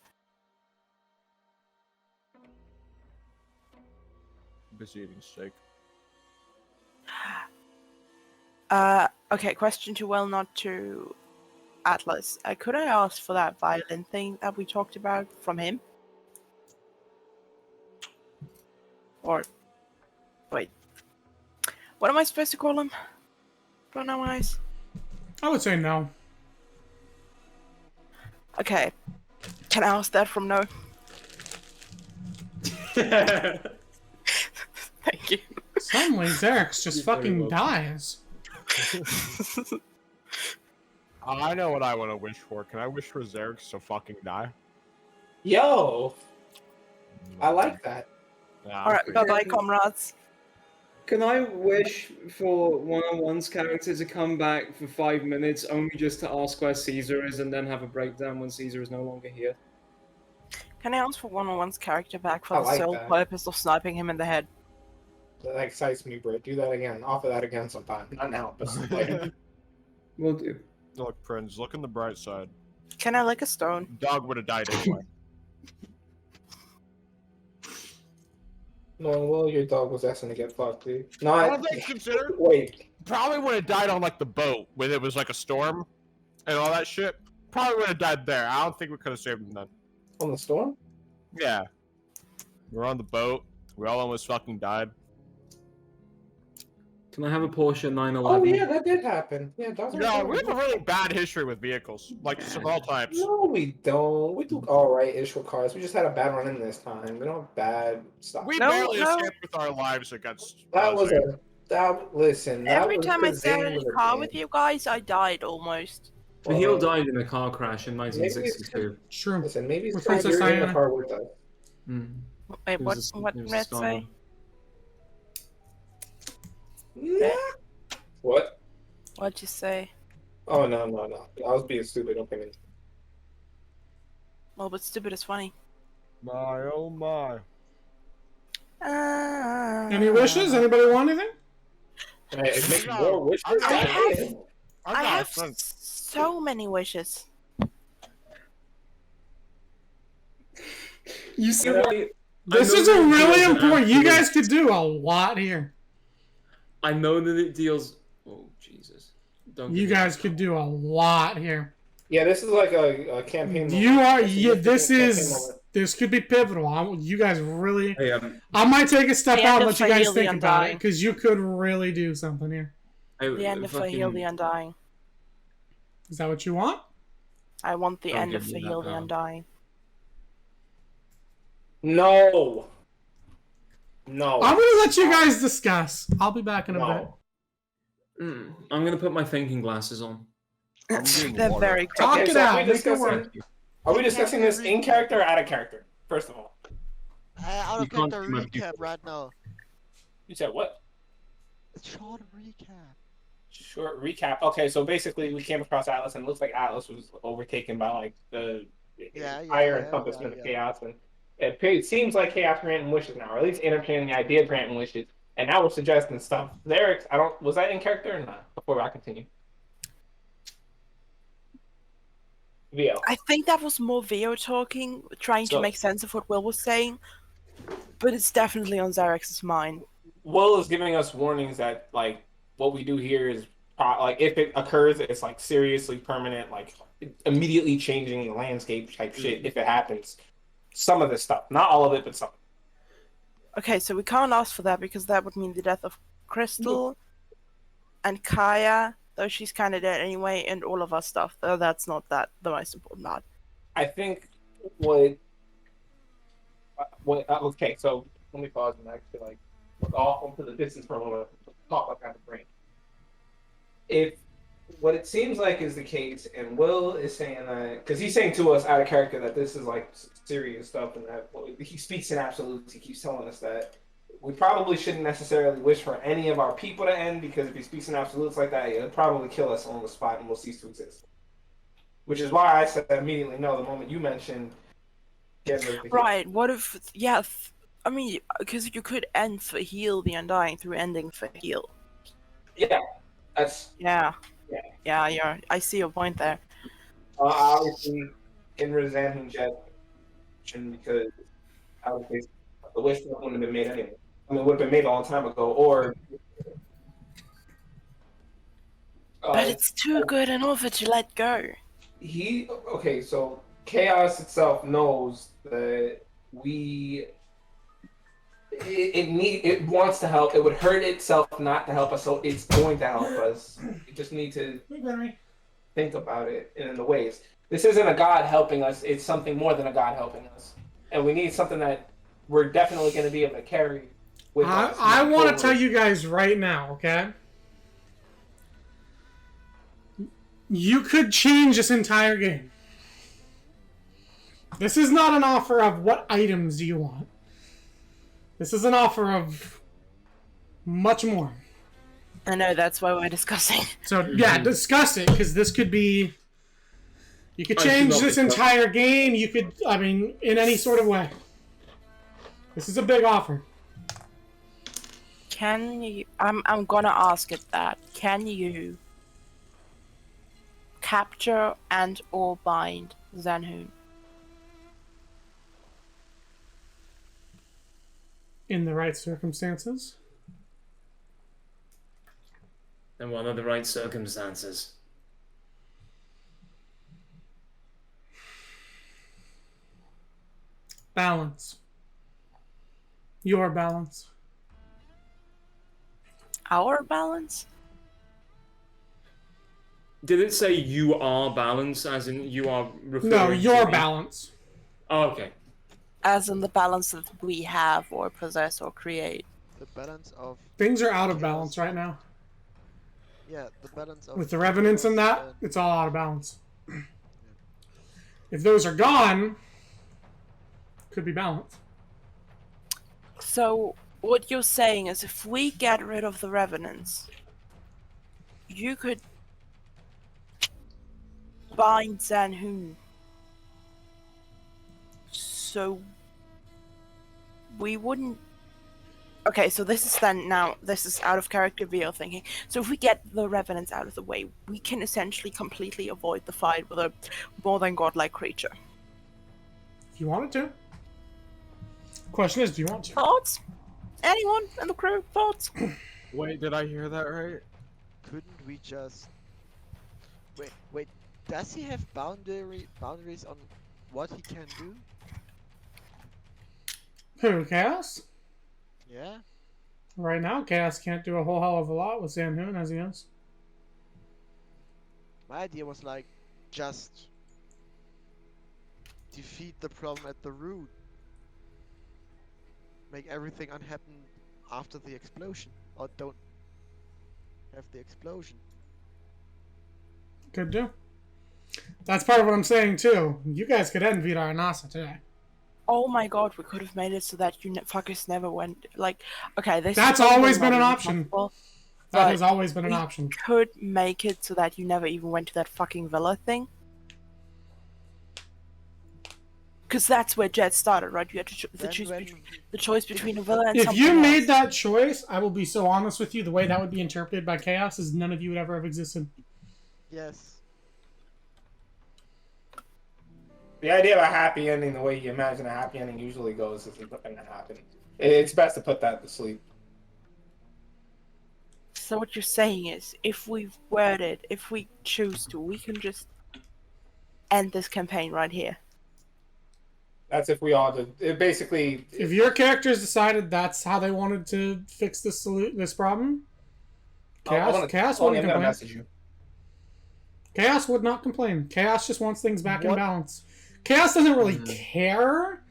Busy eating steak. Okay, question to not to Atlas. Could I ask for that violin thing that we talked about from him? Or, wait. What am I supposed to call him? Pronoun-wise? I would say no. Okay. Can I ask that from No? Thank you. Suddenly, Xerix just fucking dies. I know what I want to wish for. Can I wish for Xerix to fucking die? Yo, I like that. Yeah, All right, I'm bye bye, pretty- comrades. Can I wish for One-on-One's character to come back for 5 minutes, only just to ask where Caesar is, and then have a breakdown when Caesar is no longer here? Can I ask for One-on-One's character back for I the like sole that. purpose of sniping him in the head? That excites me, Britt. Do that again. Offer that again sometime. Not now, but later. Will do. Look, Prince, look on the bright side. Can I lick a stone? Dog would have died anyway. No, well, your dog was asking to get fucked, dude. No, What they consider? wait. Probably would have died on like the boat when it was like a storm and all that shit. Probably would have died there. I don't think we could have saved him then. On the storm? Yeah. We're on the boat. We all almost fucking died. Can I have a Porsche 911? Oh, yeah, that did happen. Yeah, dogs are No, we have a really bad history with vehicles, like just of all types. No, we don't. We do alright-ish with cars. We just had a bad run in this time. We don't have bad stuff. We No, barely no. escaped with our lives against. That was a... Listen, that Every was time I the sat Zane in was a a car game. with you guys, I died almost. Fahil died in a car crash in 1962. True. Listen, maybe it's With because Princess you're in the Diana. car with us. Mm. Wait, It was what a- it did was a Red star. say? Yeah. What? What'd you say? Oh, no. I was being stupid. Don't pay me. Well, but stupid is funny. My oh my. Any wishes? Anybody want anything? Can I make No, more wishes? I'm not- I have, I'm I not have friend. so many wishes. You see why? This is a really important. You guys could do a lot here. I know that it deals. Oh Jesus! Don't. You give me guys that. could do a lot here. Yeah, this is like a campaign. You moment. are. It's a Yeah, this significant is. campaign moment. This could be pivotal. You guys really. Hey, I might take a step The out end and of let you guys Fahil the think about it Undying. because you could really do something here. The end of Fahil the Undying. Is that what you want? I want the Don't end of give me that Fahil the power. Undying. No. I'm gonna let you guys discuss. I'll be back in a bit. No. I'm gonna put my thinking glasses on. I'm getting They're water. very Talk Okay, it so out. Are we Make it work. discussing, are we discussing this in character or out of character? First of all, Out You of can't character do my recap right now. you said what? Short recap. Short recap. Okay, so basically we came across Atlas, and it looks like Atlas was overtaken by like the higher encompassment of chaos, and it seems like chaos granting wishes now, or at least entertaining the idea of granting wishes. And now we're suggesting stuff. There, I don't. Was that in character or not? Before I continue. VO. I think that was more Vio talking, trying So- to make sense of what Will was saying. But it's definitely on Xerex's mind. Will is giving us warnings that like what we do here is like if it occurs, it's like seriously permanent, like immediately changing the landscape type shit. If it happens, some of this stuff, not all of it, but some. Okay, so we can't ask for that because that would mean the death of Crystal and Kaya, though she's kind of dead anyway, and all of our stuff. Though that's not that the most important part. I think what okay, so let me pause and actually like look off into the distance for a moment. Talk like I have a brain. If what it seems like is the case, and Will is saying that because he's saying to us out of character that this is like serious stuff, and that he speaks in absolutes. He keeps telling us that we probably shouldn't necessarily wish for any of our people to end because if he speaks in absolutes like that, it'll probably kill us on the spot and we'll cease to exist. Which is why I said immediately no the moment you mentioned. Right? What if? Yeah, I mean, because you could end Fahil the Undying through ending Fahil. Yeah, that's Yeah. Yeah. Yeah. I see your point there. obviously in resentment because obviously the wish wouldn't have been made anyway. I mean, it would have been made a long time ago, or. But it's too good an offer to let go. Okay, so chaos itself knows that it wants to help. It would hurt itself not to help us, so it's going to help us. You just need to think about it in the ways. This isn't a God helping us, it's something more than a God helping us. And we need something that we're definitely going to be able to carry with us. I want to tell you guys right now, okay? You could change this entire game. This is not an offer of what items do you want. This is an offer of much more. I know, that's why we're discussing. So, yeah, discuss it, because this could be... You could change this entire game, you could, I mean, in any sort of way. This is a big offer. Can you... I'm gonna ask it that. Can you capture and or bind Zanhoon? In the right circumstances. And what are the right circumstances? Balance. Your balance. Our balance? Did it say you are balance, as in you are referring No, your to balance. Oh, okay. As in the balance that we have or possess or create. The balance of... Things are out of balance right now. Yeah, the balance of... With the revenants and that, it's all out of balance. If those are gone, could be balanced. So, what you're saying is if we get rid of the revenants, you could bind Zanhoon. So, we wouldn't... Okay, so this is then now, this is out of character VR thinking. So if we get the revenants out of the way, we can essentially completely avoid the fight with a more than godlike creature. If you wanted to. Question is, do you want to? Thoughts? Anyone in the crew? Thoughts? Wait, did I hear that right? Couldn't we just... Wait, does he have boundaries on what he can do? Who, Chaos? Yeah? Right now, Chaos can't do a whole hell of a lot with Zanhoon as he is. My idea was like, just defeat the problem at the root. Make everything unhappen after the explosion. Or don't have the explosion. Could do. That's part of what I'm saying too. You guys could end Vita Arnasa today. Oh my god, we could have made it so that you fuckers never went. Like, okay, this. That's always been an option. That has always been an we option. Could make it so that you never even went to that fucking villa thing. Because that's where Jet started, right? You had to the choice between a villa and if something you else. made that choice, I will be so honest with you, the way that would be interpreted by Chaos is none of you would ever have existed. Yes. The idea of a happy ending, the way you imagine a happy ending usually goes, isn't going to happen. It's best to put that to sleep. So what you're saying is, if we if we choose to, we can just end this campaign right here. That's if we all did. It basically... If your characters decided that's how they wanted to fix this problem, Chaos wouldn't complain. Message you. Chaos would not complain. Chaos just wants things back in balance. Chaos doesn't really care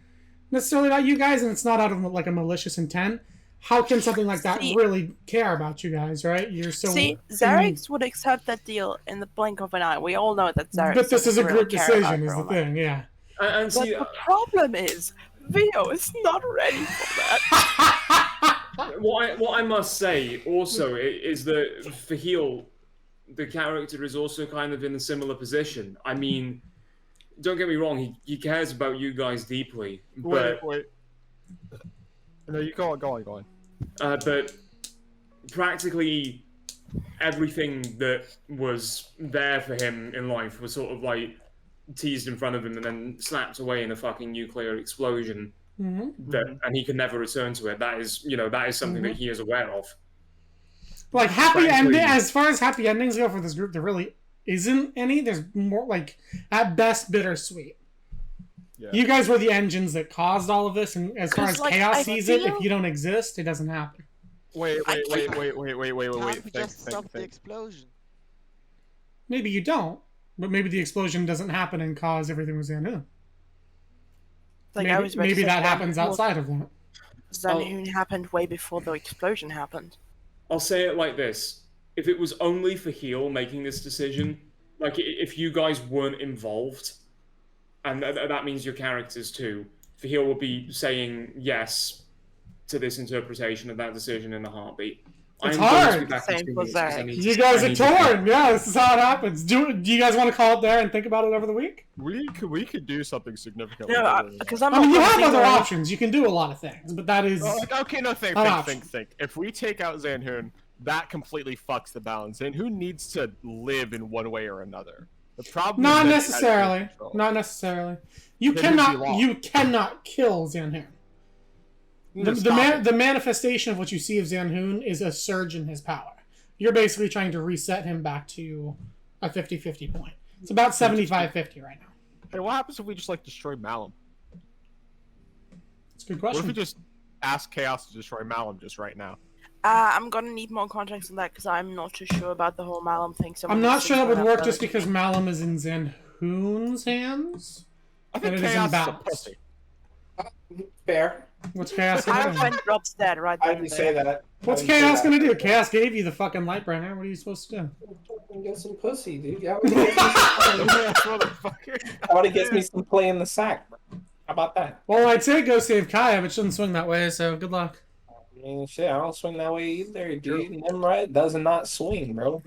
necessarily about you guys, and it's not out of like a malicious intent. How can something like that really care about you guys, right? You're so... See, Xerix would accept that deal in the blink of an eye. We all know that Xerix... But this is a really group decision, is the thing, yeah. And see, but the problem is, Vio is not ready for that. what I must say also is that for Heel, the character is also kind of in a similar position. I mean, don't get me wrong, he cares about you guys deeply, but... Wait. No, you go on. But practically everything that was there for him in life was sort of like teased in front of him and then slapped away in a fucking nuclear explosion. And he can never return to it. That is, that is something that he is aware of. Like happy ending, as far as happy endings go for this group, there really isn't any. There's more like at best bittersweet. Yeah. You guys were the engines that caused all of this, and as far as Chaos sees it, if you don't exist, it doesn't happen. Wait. Can't we just stop the explosion? Maybe you don't, but maybe the explosion doesn't happen and cause everything was in. Like maybe that happens outside of that. Zanhoon happened way before the explosion happened. I'll say it like this. If it was only for Heel making this decision, like if you guys weren't involved, and that means your characters too, Fahil would be saying yes to this interpretation of that decision in a heartbeat. It's I'm going to hard. be back in Same 2 for minutes 'cause I Zach. need You to- guys I are need to- torn. Yeah, this is how it happens. Do you guys want to call it there and think about it over the week? We could do something significant. No, because I'm I mean, not you gonna have think other of- options. You can do a lot of things, but that is Okay, no, think. If we take out Zanhoon, that completely fucks the balance. Zanhoon needs to live in one way or another. The problem not is that he has no necessarily. control. Not necessarily. You Then he'd be cannot. lost. You cannot kill Zanhoon. The manifestation of what you see of Zanhoon is a surge in his power. You're basically trying to reset him back to a 50-50 point. It's about 75-50 right now. Hey, what happens if we just destroy Malum? It's a good What if question. we just ask Chaos to destroy Malum just right now? I'm gonna need more context on that because I'm not too sure about the whole Malum thing. So I'm not sure that would work just further. because Malum is in Zanhoon's hands. I think And it is Chaos is a imbalanced. pussy. Fair. What's Chaos gonna do? Hierophant drops dead right I then didn't and say there. that. What's I didn't say Chaos that. gonna do? Chaos gave you the fucking Lightbringer. What are you supposed to do? Get some pussy, dude. How about he gets me some play in the sack, bro? How about that? Well, I'd say go save Kaya, but she doesn't swing that way, so good luck. I mean, shit, I don't swing that way either, dude. Nimrod does not swing, bro.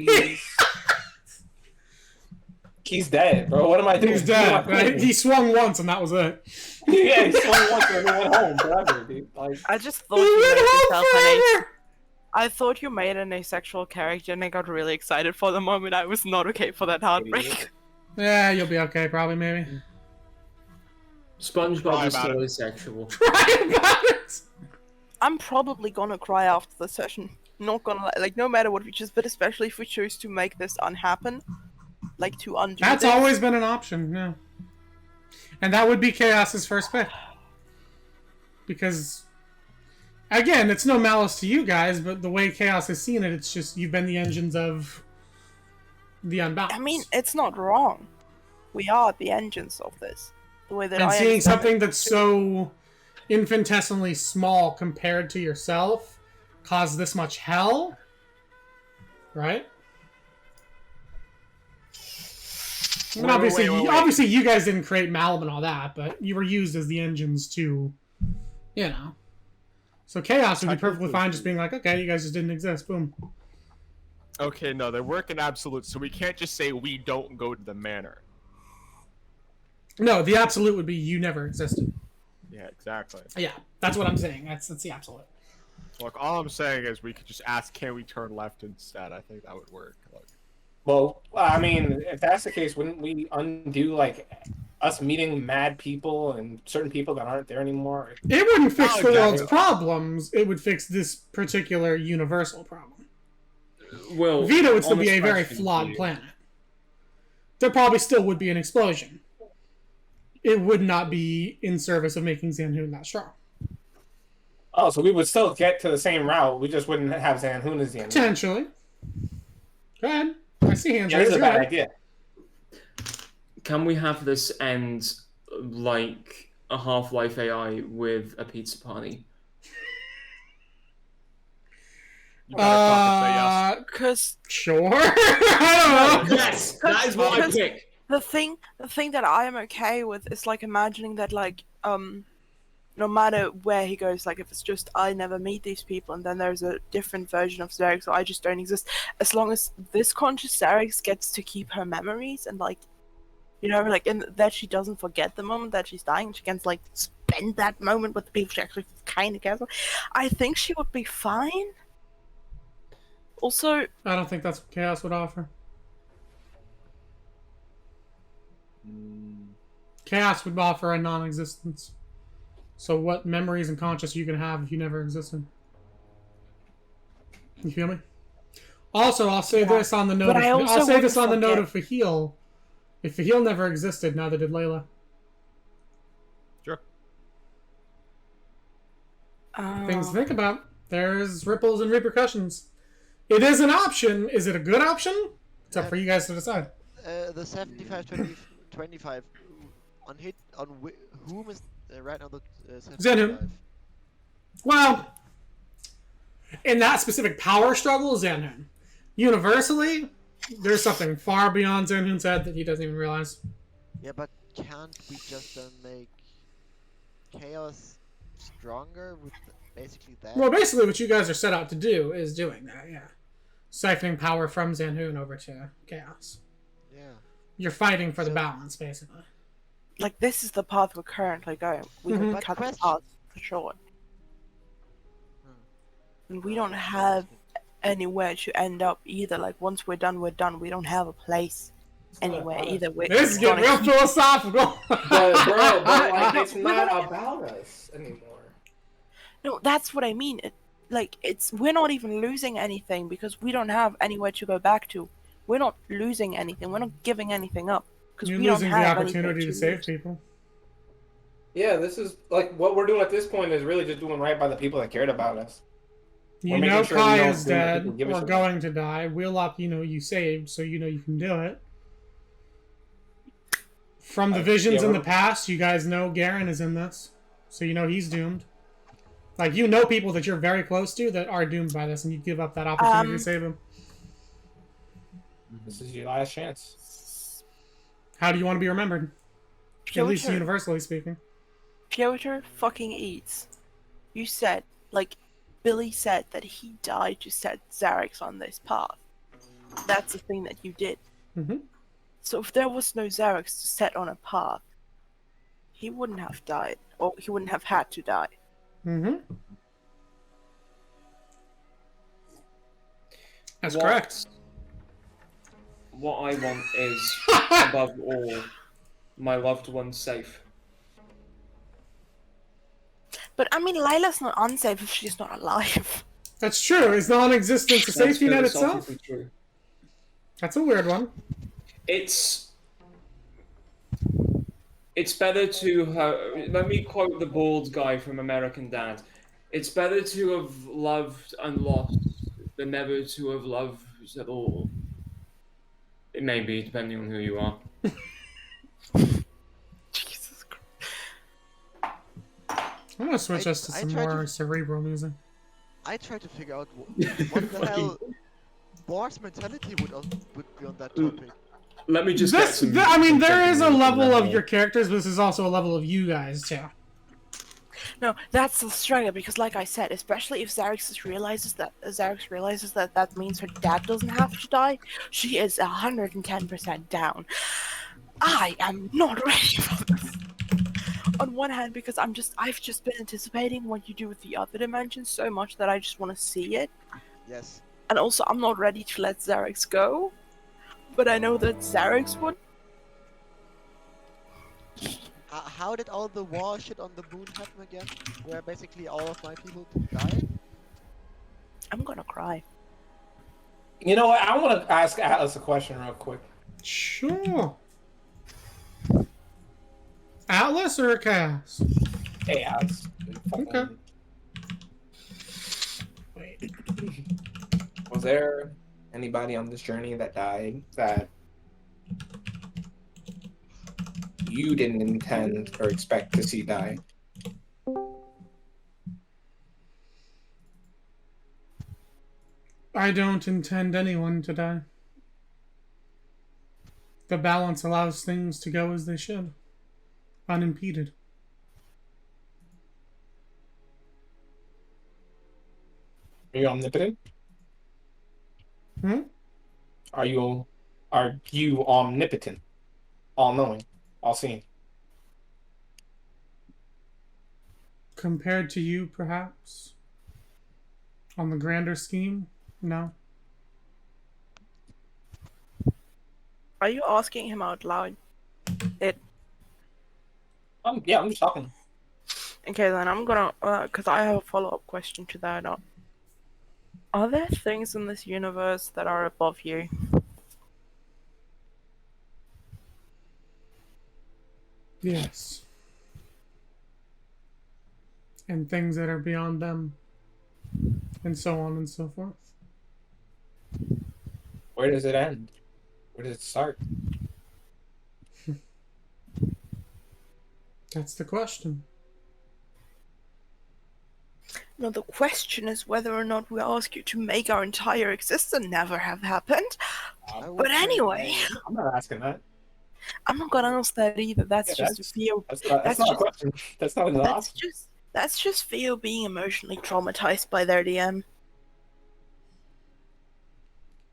He's dead, bro. What am I doing? He's dead. Right? He swung once, and that was it. Yeah, he swung once and then went home forever, dude. Like, I just thought He you went made home yourself an forever! I thought you made an asexual character, and I got really excited for the moment. I was not okay for that heartbreak. Yeah, you'll be okay, probably, maybe. SpongeBob is about still it. asexual. Cry about it! I'm probably gonna cry after the session. Not gonna no matter what we choose, but especially if we choose to make this unhappen, to undo. That's this. always been an option, yeah. And that would be Chaos's first pick. Because, again, it's no malice to you guys, but the way Chaos has seen it, it's just you've been the engines of the unbalance. I mean, it's not wrong. We are the engines of this. The way that and I seeing understand something it. that's so infinitesimally small compared to yourself cause this much hell, right? I mean, obviously, wait. obviously, you guys didn't create Malum and all that, but you were used as the engines to, you know. So Chaos would be perfectly fine just being like, okay, you guys just didn't exist. Boom. Okay, no, they work in absolutes, so we can't just say we don't go to the manor. No, the absolute would be you never existed. Yeah, exactly. Yeah, that's what I'm saying. That's the absolute. Look, all I'm saying is we could just ask, can we turn left instead? I think that would work. well, I mean, if that's the case, wouldn't we undo us meeting mad people and certain people that aren't there anymore? It wouldn't fix Oh, the world's exactly. problems. It would fix this particular universal problem. Well, Vita would still be honest a very question for flawed you. planet. There probably still would be an explosion. It would not be in service of making Zanhoon that strong. Oh, so we would still get to the same route. We just wouldn't have Zanhoon as the end. Potentially. Go ahead. I see hands Yeah, this is raised. a Go bad ahead. idea. Can we have this end like a Half-Life AI with a pizza party? You better fucking say yes. Because Sure. I don't know. Yes, that is what I Because- pick. the thing that I am okay with is imagining that no matter where he goes, if it's just I never meet these people, and then there's a different version of Zarek, so I just don't exist. As long as this conscious Zarek gets to keep her memories and and that she doesn't forget the moment that she's dying, she can spend that moment with the people she actually kind of cares about. I think she would be fine. Also, I don't think that's what Chaos would offer. Chaos would offer a non-existence. So what memories and conscious you can have if you never existed? You feel me? Also, I'll say this on the note. But I also I'll say this on wouldn't the note of forget- Fahil. If Fahil never existed, neither did Layla. Sure. Things to think about. There's ripples and repercussions. It is an option. Is it a good option? It's up for you guys to decide. The 75-25 on whom is right now the Zanhoon. 75? Well, in that specific power struggle, Zanhoon. Universally, There's something far beyond Zanhun's head that he doesn't even realize. Yeah, but can't we just then make chaos stronger with basically that? Well, basically what you guys are set out to do is doing that, yeah. Siphoning power from Zanhun over to chaos. Yeah. You're fighting for the So- balance, basically. Like, this is the path we're currently going. We Mhm. can But cut the question- path for sure. And we don't have anywhere to end up either. Like, once we're done, we're done. We don't have a place anywhere either. We're This is getting real gonna- philosophical. But bro, but like it's not about us anymore. No, that's what I mean. We're not even losing anything because we don't have anywhere to go back to. We're not losing anything. We're not giving anything up because You're we don't losing the have opportunity anything to save lose. people. Yeah, this is like what we're doing at this point is really just doing right by the people that cared about us. You We're making know sure we Kai don't is do what dead people give a or shit going to die. Wheelock, you saved, so you know you can do it. From the visions in the past, you guys know Garen is in this, so you know he's doomed. Like, you know people that you're very close to that are doomed by this, and you give up that opportunity to save them. This is your last chance. How do you want to be remembered? At least Piotr, universally speaking. Piotr fucking eats. You said, Billy said that he died to set Zarex on this path. That's the thing that you did. Mhm. So if there was no Zarex to set on a path, he wouldn't have died, or he wouldn't have had to die. Mm-hmm. That's What- correct. What I want is, above all, my loved ones safe. But I mean, Lila's not unsafe if she's not alive. That's true. Is non-existence a That's safety net philosophically itself? true. That's a weird one. It's better to have. Let me quote the bald guy from American Dad. It's better to have loved and lost than never to have loved at all. It may be, depending on who you are. Jesus Christ. I'm gonna switch us to I some tried more to- cerebral music. I try to figure out what the hell Boar's mentality would be on that topic. Let me just get some. I mean, there is a some level of level. your characters, but this is also a level of you guys too. No, that's the struggle because, like I said, especially if Zarex realizes that that means her dad doesn't have to die, she is 110% down. I am not ready for this. On one hand, because I've just been anticipating what you do with the other dimensions so much that I just want to see it, Yes. and also I'm not ready to let Zarex go, but I know that Zarex would. How did all the war shit on the moon happen again? Where basically all of my people died? I'm gonna cry. You know what? I want to ask Atlas a question real quick. Sure. Atlas or Chaos? Hey, Atlas. Okay. Wait. Was there anybody on this journey that died that you didn't intend or expect to see die? I don't intend anyone to die. The balance allows things to go as they should, unimpeded. Are you omnipotent? Hmm? Are you omnipotent? All knowing, all seeing. Compared to you, perhaps? On the grander scheme? No. Are you asking him out loud? Yeah, I'm just talking. Okay, then I'm gonna, because I have a follow-up question to that. Are there things in this universe that are above you? Yes. And things that are beyond them. And so on and so forth. Where does it end? Where does it start? That's the question. No, the question is whether or not we ask you to make our entire existence never have happened. I would But say anyway, no. I'm not asking that. I'm not gonna answer that either. That's Yeah, just a feel. That's not That's a just- question. That's not an That's option. just Theo being emotionally traumatized by their DM.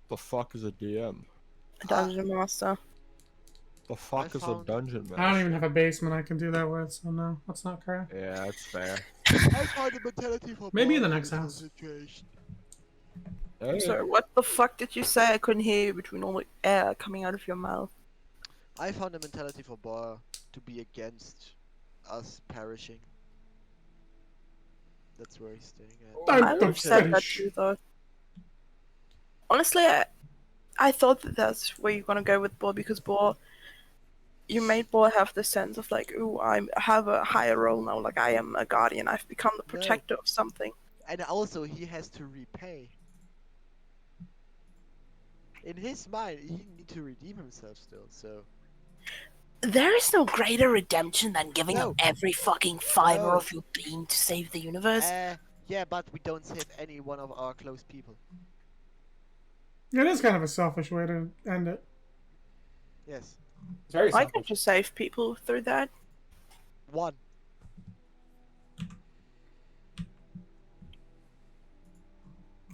The fuck is a DM? A dungeon master. The fuck is a found- dungeon master? I don't even have a basement I can do that with, so no, that's not correct. Yeah, that's fair. I found the mentality for Maybe in the Ball next this house. situation. Hey. Sorry, what the fuck did you say? I couldn't hear you between all the air coming out of your mouth. I found the mentality for Bar to be against us perishing. That's where he's staying at. Time I to would have said that finish. too, though. Honestly, I thought that that's where you're gonna go with Boar because Boar, you made Boar have the sense of like, ooh, I have a higher role now. Like I am a guardian. I've become the protector of something. And also, he has to repay. In his mind, he needs to redeem himself still, so... There is no greater redemption than giving No. up every fucking fiber No. of your being to save the universe. Yeah, but we don't save any one of our close people. It is kind of a selfish way to end it. Yes. It's very I simple. can just save people through that. One.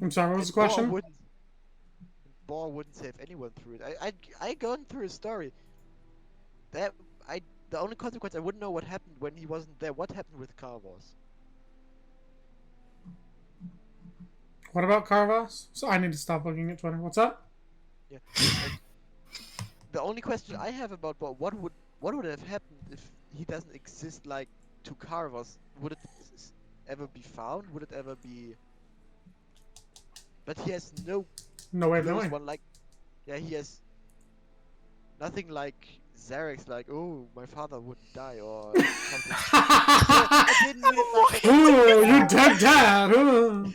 I'm sorry, what was the Boar question? wouldn't save anyone through it. I gone through his story. The only consequence, I wouldn't know what happened when he wasn't there. What happened with Carvos? What about Carvos? So I need to stop looking at Twitter. What's up? Yeah. And the only question I have about Boar, what would have happened if he doesn't exist like to Carvos? Would it ever be found? Would it ever be? But he has no No way of close knowing. one like, yeah, he has nothing like Zarek's like, oh, my father wouldn't die or something. I didn't mean it like that. Ooh, you dead dad. Ooh.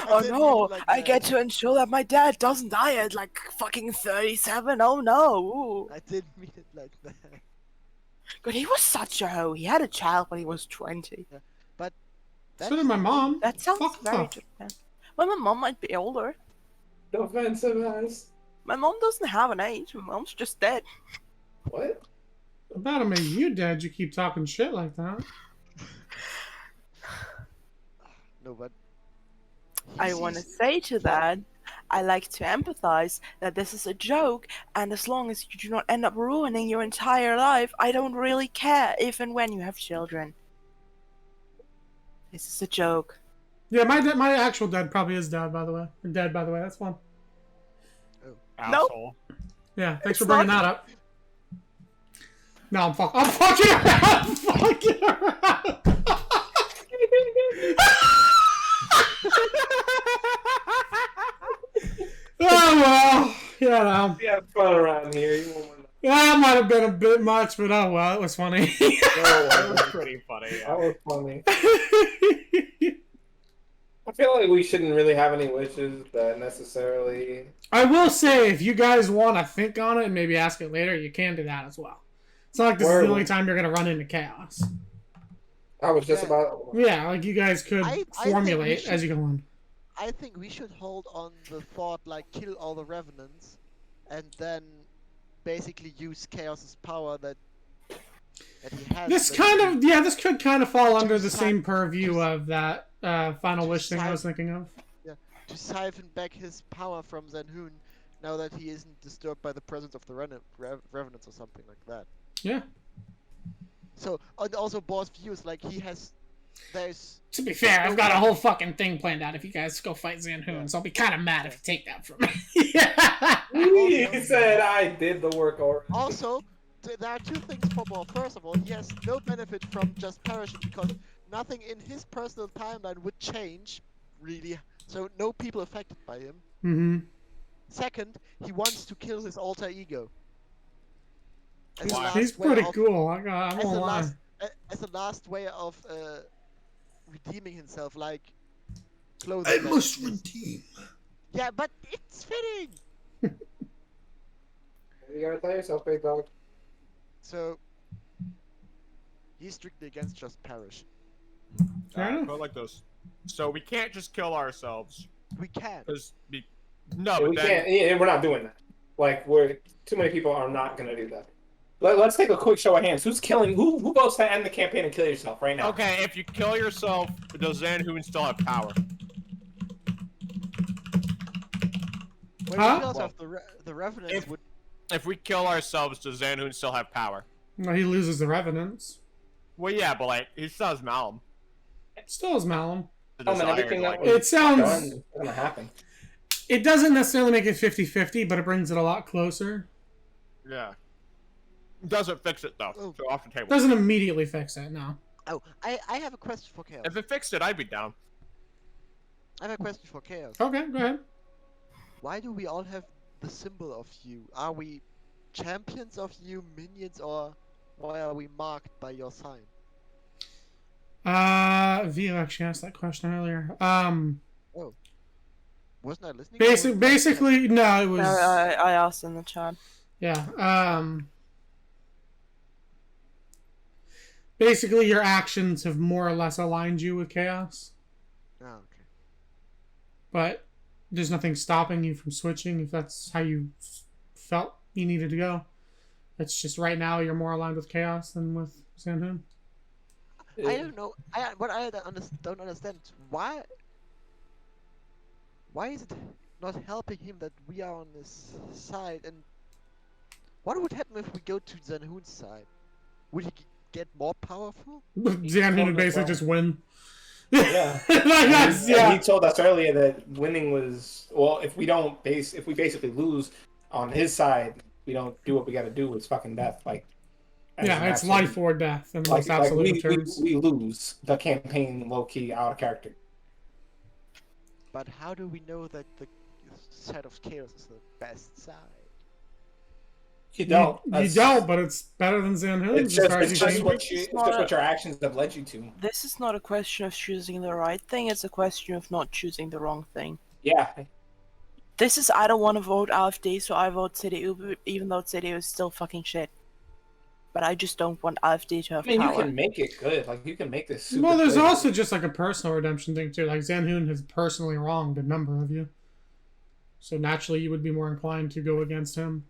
Oh didn't mean no, it like I that. get to ensure that my dad doesn't die at like fucking 37. Oh no. Ooh. I didn't mean it like that. God, he was such a hoe. He had a child when he was 20. But So did my mom. That sounds Fuck very off. Japan. Well, my mom might be older. No offensive ass. My mom doesn't have an age. My mom's just dead. What? About to make you dead, you keep talking shit like that. No, but I want to say to that, I like to empathize that this is a joke, and as long as you do not end up ruining your entire life, I don't really care if and when you have children. This is a joke. Yeah, my actual dad probably is dead, by the way. Dead, by the way. That's fun. Asshole. Yeah, thanks It's for bringing not- that up. No, I'm fucking around. I'm fucking around. Oh well, you know. We have fun around here. You won't want That might have been a bit much, but oh well, it was funny. That was pretty funny. That was funny. I feel like we shouldn't really have any wishes that necessarily. I will say, if you guys want to think on it and maybe ask it later, you can do that as well. It's not like this is the only time you're going to run into chaos. I was just Yeah. about. Yeah, like you guys could I think formulate we as you go on. I think we should hold on the thought like kill all the revenants, and then basically use Chaos's power that he has. This that kind he- of, yeah, this could kind of fall under the Just same like- purview just- of that Final Wish thing I was thinking of. to siphon back his power from Zenhun now that he isn't disturbed by the presence of the revenants or something like that. Yeah. So, and also Boar's views, like there's To be fair, I've got a whole fucking thing planned out if you guys go fight Zanhoon, so I'll be kind of mad if you take that from me. Yeah. You said I did the work already. also there are two things for Boar. First of all, he has no benefit from just perishing because nothing in his personal timeline would change, really. So no people affected by him. Mm-hmm. Second, he wants to kill his alter ego. As a last He's way pretty of- cool. I As won't a lie. as a last way of redeeming himself, like clothing. I that must is- redeem. Yeah, but it's fitting. You gotta tell yourself, big dog. So he's strictly against just perish. Fair enough. Go like this. So we can't just kill ourselves. We can. Cause Yeah, but we then, can't. Yeah, we're not doing that. Like, we're too many people are not gonna do that. Let's take a quick show of hands. Who's killing? Who votes to end the campaign and kill yourself right now? Okay, if you kill yourself, does Zanhoon still have power? When Huh? we kill ourselves, the revenants would. If we kill ourselves, does Zanhoon still have power? No, he loses the revenants. Well, yeah, but like he still has Malum. Still has Malum. The Oh, man, desire everything to, that like, was It sounds. done is gonna happen. It doesn't necessarily make it 50-50, but it brings it a lot closer. yeah. Doesn't fix it though. Oh. So off the table. Doesn't immediately fix it, no. Oh, I have a question for Chaos. If it fixed it, I'd be down. I have a question for Chaos. Okay, go ahead. Why do we all have the symbol of you? Are we champions of you, minions, or why are we marked by your sign? Vito actually asked that question earlier. Wasn't I listening? Basically, no, it was. No, I asked in the chat. Yeah. Basically, your actions have more or less aligned you with chaos, Oh, okay. but there's nothing stopping you from switching if that's how you felt you needed to go. It's just right now you're more aligned with chaos than with Zanhoon. I don't know. What I don't understand. Why is it not helping him that we are on his side? And what would happen if we go to Zanhoon's side? Would he get more powerful? Zanhoon would basically just win. Yeah. Like, that's, yeah. He told us earlier that winning was if we basically lose on his side, we don't do what we got to do. It's fucking death. Like, Yeah, it's life or death in the most absolute terms. We lose the campaign low key out of character. But how do we know that the side of chaos is the best side? You don't. You don't, but it's better than Zanhoon. It's just what your actions have led you to. This is not a question of choosing the right thing, it's a question of not choosing the wrong thing. Yeah. This is, I don't want to vote AfD, so I vote CDU, even though CDU is still fucking shit. But I just don't want AfD to have power. you can make it good. Like, you can make this super Well, there's good. also just like a personal redemption thing too. Like Zanhoon has personally wronged a number of you, so naturally you would be more inclined to go against him.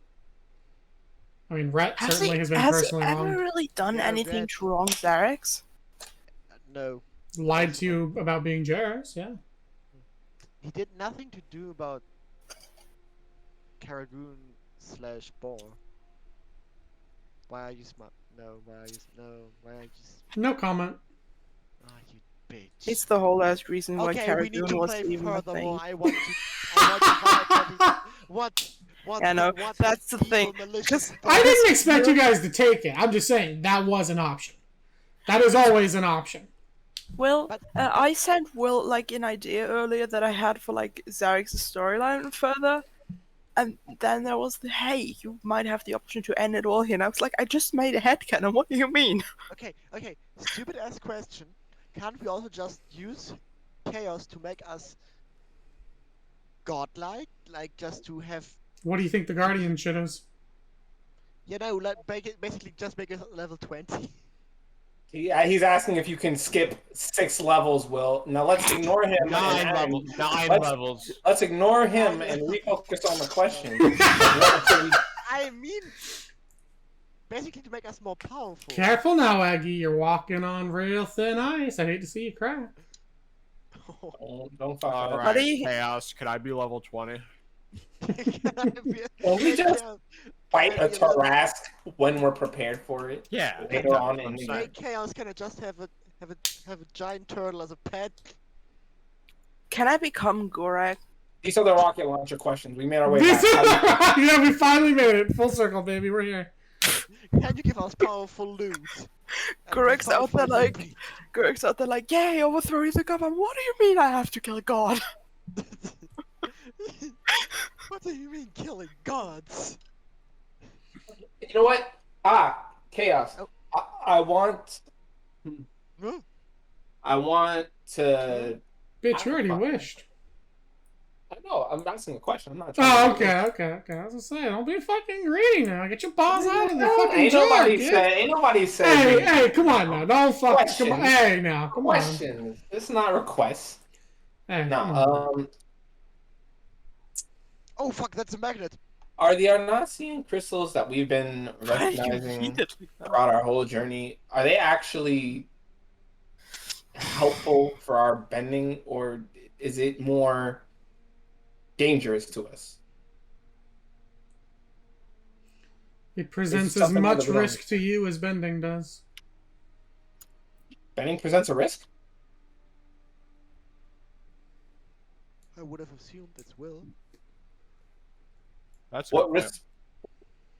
I mean, Rhett certainly has been personally Has he wronged. ever really done Yeah, anything Rhett. to wrong Zarex? No. Lied to you about being Jairus, yeah. He did nothing to do about Karagoon/Bor. Why are you smart? No, why are you why are you No comment. Ah, you bitch. It's the whole last reason why Okay, we need Karagoon to was play even a furthermore. thing. I want to what Yeah, no, what that's the evil, thing. malicious I thoughts didn't expect you- you guys to take it. I'm just saying that was an option. That is always an option. Well, But- I sent Will like an idea earlier that I had for like Zarex's storyline further, and then there was the hey, you might have the option to end it all here. And I was like, I just made a headcanon. What do you mean? Okay, stupid ass question. Can't we also just use chaos to make us godlike? Like just to have, What do you think the Guardian shit is? like basically just make it level 20. Yeah, he's asking if you can skip 6 levels, Will. Now let's ignore him. Nine levels. Let's ignore him and refocus on the question. I mean, basically to make us more powerful. Careful now, Aggie. You're walking on real thin ice. I hate to see you crack. Don't fuck All up. right, Buddy. Chaos. Could I be level 20? Well, we just fight a Tarask when we're prepared for it. Yeah. Later on in I'm the saying. game. Chaos, can I just have a giant turtle as a pet? Can I become Gorak? These are the rocket launcher questions. We made our way This back. yeah, we finally made it. Full circle, baby. We're here. Can you give us powerful loot? Gorak's out there like, yay, overthrowing the government. What do you mean I have to kill God? What do you mean killing gods? You know what? Chaos. Oh. I want Huh? to. Bitch, you already wished. I know. I'm asking a question. I'm not trying. Oh, okay. I was gonna say, don't be fucking greedy now. Get your paws out of the No, fucking ain't jar, nobody kid. said. Ain't nobody said. Hey, come on now. Don't fucking come on. Questions. Hey, now, come on. Questions. It's not requests. Hey, come on. No. Oh fuck, that's a magnet. Are the Arnasian crystals that we've been recognizing throughout our whole journey, are they actually helpful for our bending, or is it more dangerous to us? It presents It's as something much that we don't- risk to you as bending does. Bending presents a risk? I would have assumed as well. That's What risk?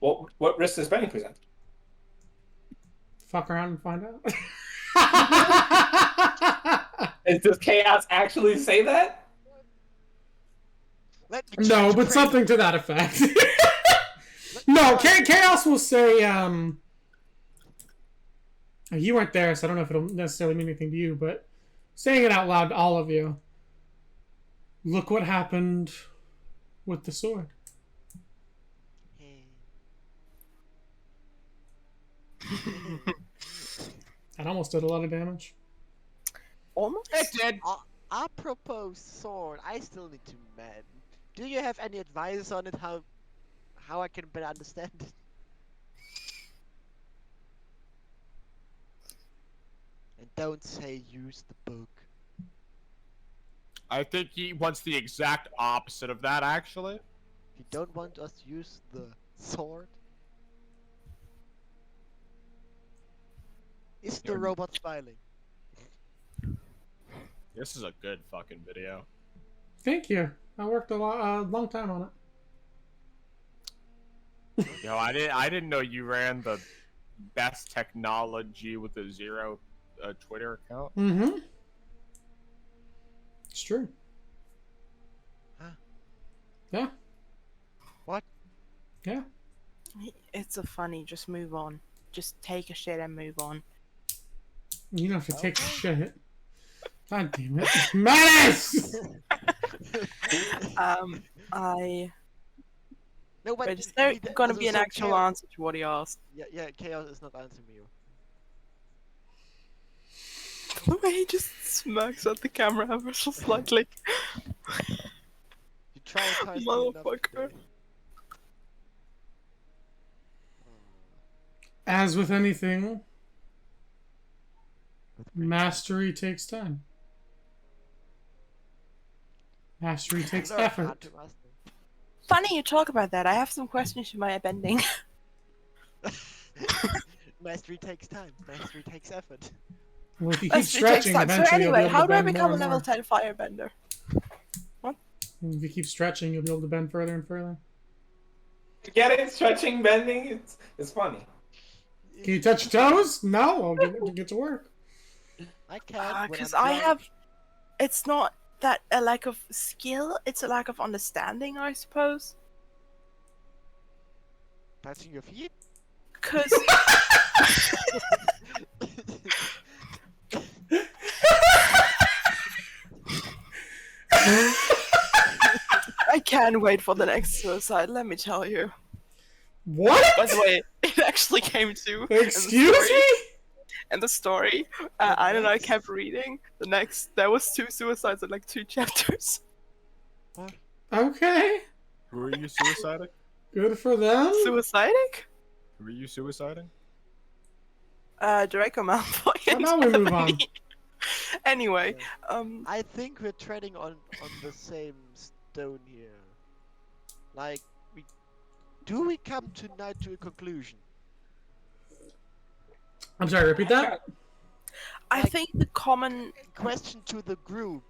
What risk does bending present? Fuck around and find out. Does chaos actually say that? No, but something to that effect. No, chaos will say. You weren't there, so I don't know if it'll necessarily mean anything to you, but saying it out loud to all of you. Look what happened with the sword. That almost did a lot of damage. Almost? It did. Apropos sword, I still need to mend. Do you have any advice on it? How I can better understand it? And don't say use the book. I think he wants the exact opposite of that, actually. You don't want us to use the sword? Is the robot smiling? This is a good fucking video. Thank you. I worked a long time on it. Yo, I didn't know you ran the best technology with a zero Twitter account. Mm-hmm. It's true. Huh? Yeah. What? Yeah. It's a funny, just move on. Just take a shit and move on. You don't have to take a shit. God damn it. Menace! No, but Wait, is there he- gonna also, be an so actual chaos- answer to what he asked? Yeah, chaos is not answering you. The way he just smirks at the camera ever so slightly. You traumatized me enough Motherfucker. today. As with anything, mastery takes time. Mastery takes Learn hard effort. to master. Funny you talk about that. I have some questions to my bending. Mastery takes time. Mastery takes effort. Well, if you keep Mastery takes stretching, time. So eventually you'll be anyway, able how to do I bend more become a and level more. 10 firebender? If you keep stretching, you'll be able to bend further and further. Get it? Stretching, bending. It's funny. Can you touch your toes? No, I'll get to work. I can't. Because I have... It's not that a lack of skill, it's a lack of understanding, I suppose. Touching your feet? Because... I can't wait for the next suicide, let me tell you. What? By the way, it actually came to... Excuse me? And the story, Anne and I kept reading. There was 2 suicides in like 2 chapters. Okay. Who are you suiciding? Good for them. Suiciding? Who are you suiciding? Draco Malfoy. How about we move on? Anyway, I think we're treading on the same stone here. Like, do we come tonight to a conclusion? I'm sorry, repeat that? I think the common... Question to the group.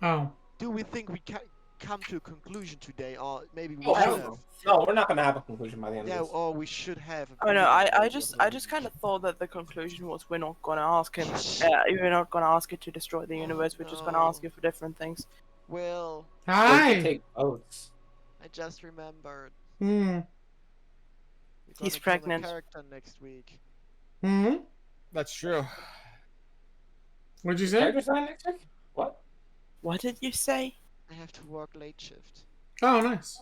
Oh. Do we think we can come to a conclusion today, or maybe we Oh, should hell have? no. No, we're not gonna have a conclusion by the end Yeah, of this. or we should have. Oh no, I just kind of thought that the conclusion was we're not gonna ask him. We're not gonna ask it to destroy the universe. We're just gonna ask it for different things. Well, We Hi. can take votes. I just remembered. Hmm. We're He's gonna kill a pregnant. character next week. Hmm. That's true. What'd you say? Character design next week? What? What did you say? I have to work late shift. Oh, nice.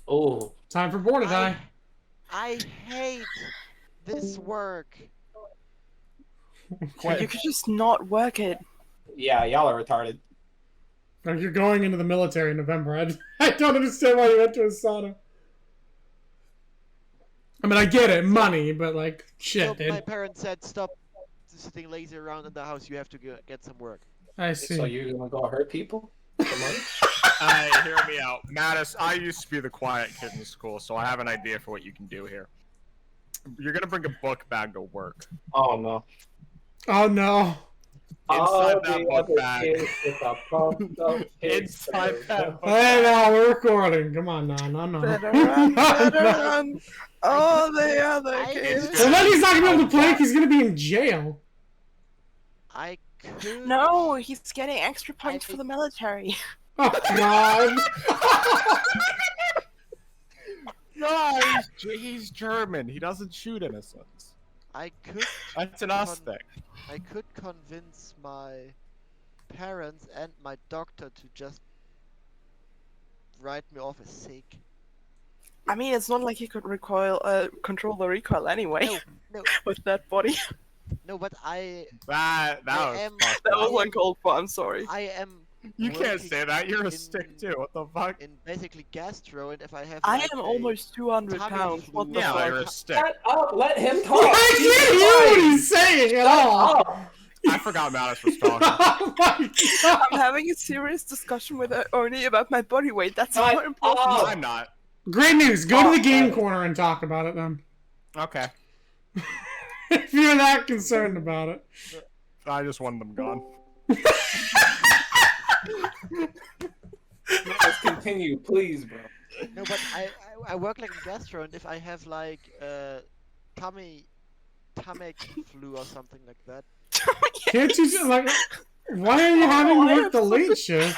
Oh. Time for Border Die. I hate this work. You could just not work it. Yeah, y'all are retarded. Like you're going into the military in November. I don't understand why you went to a sauna. I mean, I get it, money, but like, shit, So my dude. parents said, stop sitting lazy around in the house. You have to get some work. I So see. you're gonna go hurt people for money? Hey, hear me out. Mattis, I used to be the quiet kid in school, so I have an idea for what you can do here. You're gonna bring a book bag to work. Oh no. Oh no. Inside All that the book other bag. kids with a pumped up Inside that book Hey, bag. now we're recording. Come on, no. Better run, better No. run. All the other I kids. could- Well, then he's not gonna be able to play. He's gonna be in jail. I could. No, he's getting extra points for the military. Oh God. No, he's German. He doesn't shoot innocents. I could. That's an us thing. I could convince my parents and my doctor to just write me off as sick. I mean, it's not like he could control the recoil anyway No, with that body. no, but That I was am- fucked That up. was uncalled for. I'm sorry. I am. You can't working say that. You're a in- stick too. What the fuck? In basically gastro, and if I have. I like, am a almost 200 tummy pounds. What flu the Yeah, or like fuck? you're a stick. Shut up, let him talk. I can't hear what he's saying at all. Oh, I forgot Mattis was talking. Oh my God. I'm having a serious discussion with Oni about my body weight. That's Shut more important. up. I'm not. Great news. Go to the game Oh, corner and talk about it then. Okay. If you're that concerned about it. I just want them gone. let's continue, please, bro. No, but I work like in gastro, and if I have like tummy flu or something like that. Can't you just, like, why are you having to work the late shift?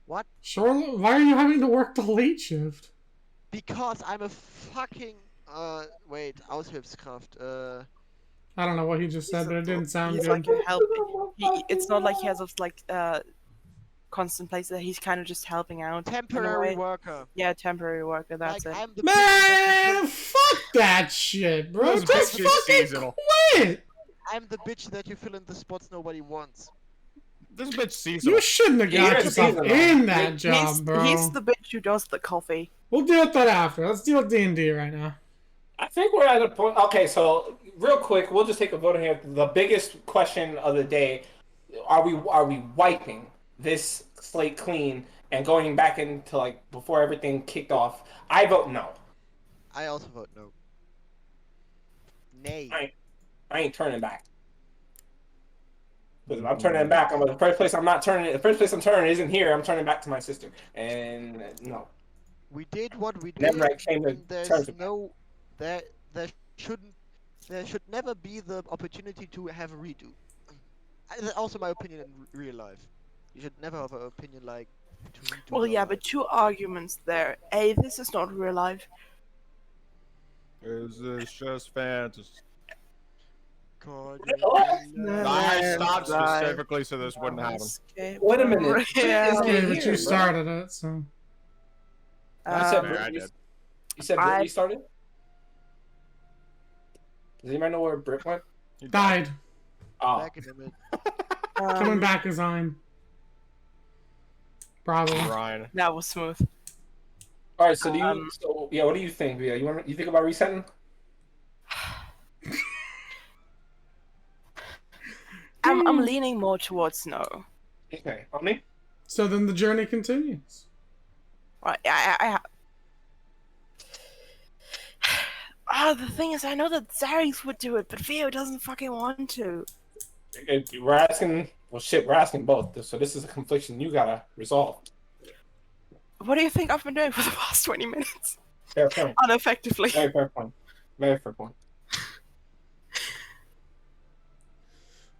What? Sure, why are you having to work the late shift? Because I'm a fucking wait, Aushilfskraft. I don't know what he just said, but it didn't sound He's good. like a help. It's not like he has a constant place that he's kind of just helping out. in a Temporary way. worker. Yeah, temporary worker. That's Like it. I'm the Man, fuck that shit, bro. Those Just bitches fucking seasonal. quit. I'm the bitch that you fill in the spots nobody wants. This bitch seasonal. You shouldn't have got You're yourself seasonal. in that job, bro. He's the bitch who does the coffee. We'll deal with that after. Let's deal with D&D right now. I think we're at a point. Okay, so real quick, we'll just take a vote here. The biggest question of the day: Are we wiping this slate clean and going back into like before everything kicked off? I vote no. I also vote no. Nay. I ain't turning back. Because if I'm turning back, the first place I'm not turning. The first place I'm turning isn't here. I'm turning back to my sister. And no. We did what we did. Never I came to and there's terms with no there should never be the opportunity to have a redo. That's also my opinion in real life. You should never have an opinion like to redo. Well, your yeah, life. but two arguments there. A, this is not real life. Is this just fantasy? God, I stopped specifically so this wouldn't happen. Wait a minute. Yeah. Okay, but here, you bro. started it, so... I said, Um, Yeah, I you, did. you said Brittany started? Does anybody know where Britt went? Died. Oh. back in a minute. Coming back is I'm. Probably. Ryan. That was smooth. All right. So do you? So yeah. What do you think? Yeah. You think about resetting? I'm leaning more towards no. Okay. On me. So then the journey continues. Right, the thing is, I know that Zaryx would do it, but Theo doesn't fucking want to. We're asking. Well, shit. We're asking both. So this is a confliction you gotta resolve. What do you think I've been doing for the past 20 minutes? Fair point. Ineffectively. Very fair point. Very fair point.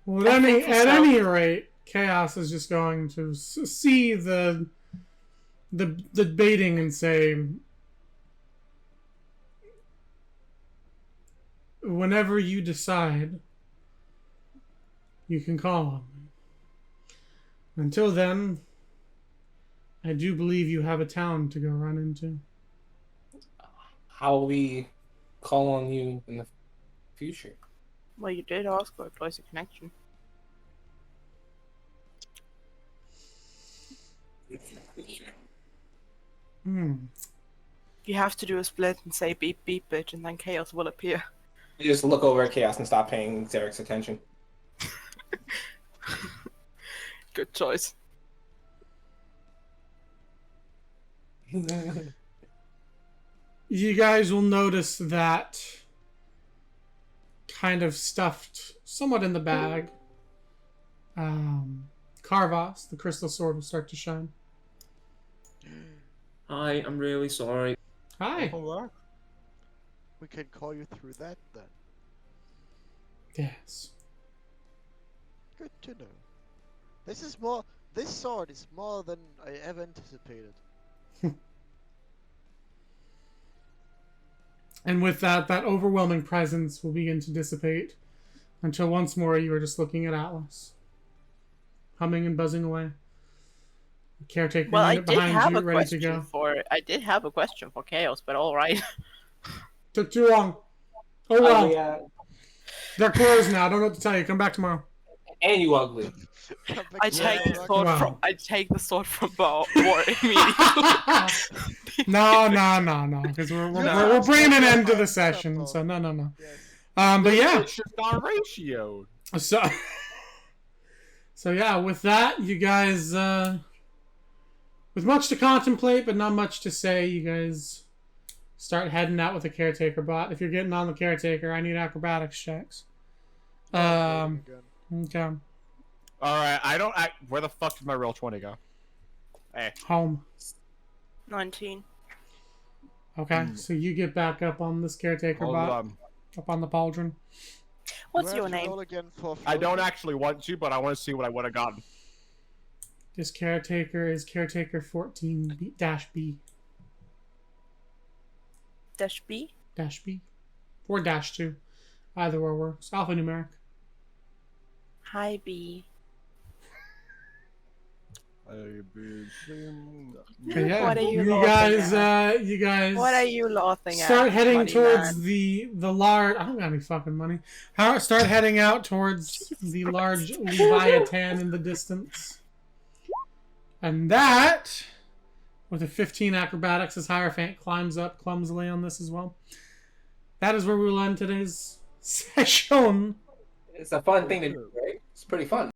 Well, I think at so. any rate, Chaos is just going to see the baiting and say, whenever you decide, you can call on me. Until then, I do believe you have a town to go run into. How will we call on you in the future? Well, you did ask for a closer connection. You You have to do a split and say beep beep bitch, and then chaos will appear. You just look over at Chaos and stop paying Zarek's attention. Good choice. You guys will notice that kind of stuffed somewhat in the bag. Carvas, the crystal sword, will start to shine. Hi, I'm really sorry. Hi. Hello. We can call you through that then. Yes. Good to know. This is more. This sword is more than I ever anticipated. And with that, that overwhelming presence will begin to dissipate until once more you are just looking at Atlas, humming and buzzing away. The caretaker Well, I unit did behind have you, a ready to go. question for. I did have a question for chaos, but all right. Took too long. Oh well. Yeah. They're closed now. I don't know what to tell you. Come back tomorrow. And you ugly. I take the sword Wow. from. I take the sword from War immediately. No. Because we're bringing an end to the session. So no. Yes. But yeah. It's just on ratio. So yeah, with that, you guys, with much to contemplate but not much to say, you guys start heading out with the caretaker bot. If you're getting on the caretaker, I need acrobatics checks. Okay. Alright, where the fuck did my real 20 go? Hey. Home. 19. Okay, so you get back up on this caretaker Hold bot, on. up on the pauldron. What's Do I your have to name? roll again for I don't floating? actually want to, but I want to see what I would have gotten. This caretaker is caretaker 14 dash B. Dash B? Dash B. Or dash 2. Either or works. Alphanumeric. Hi B. Okay, yeah. What are you you guys What are you laughing at? start heading funny towards man? the large. I don't got any fucking money. Start heading out towards the large Leviathan in the distance, and that, with a 15 acrobatics, as Hierophant climbs up clumsily on this as well. That is where we will end today's session. It's a fun thing to do, right? It's pretty fun.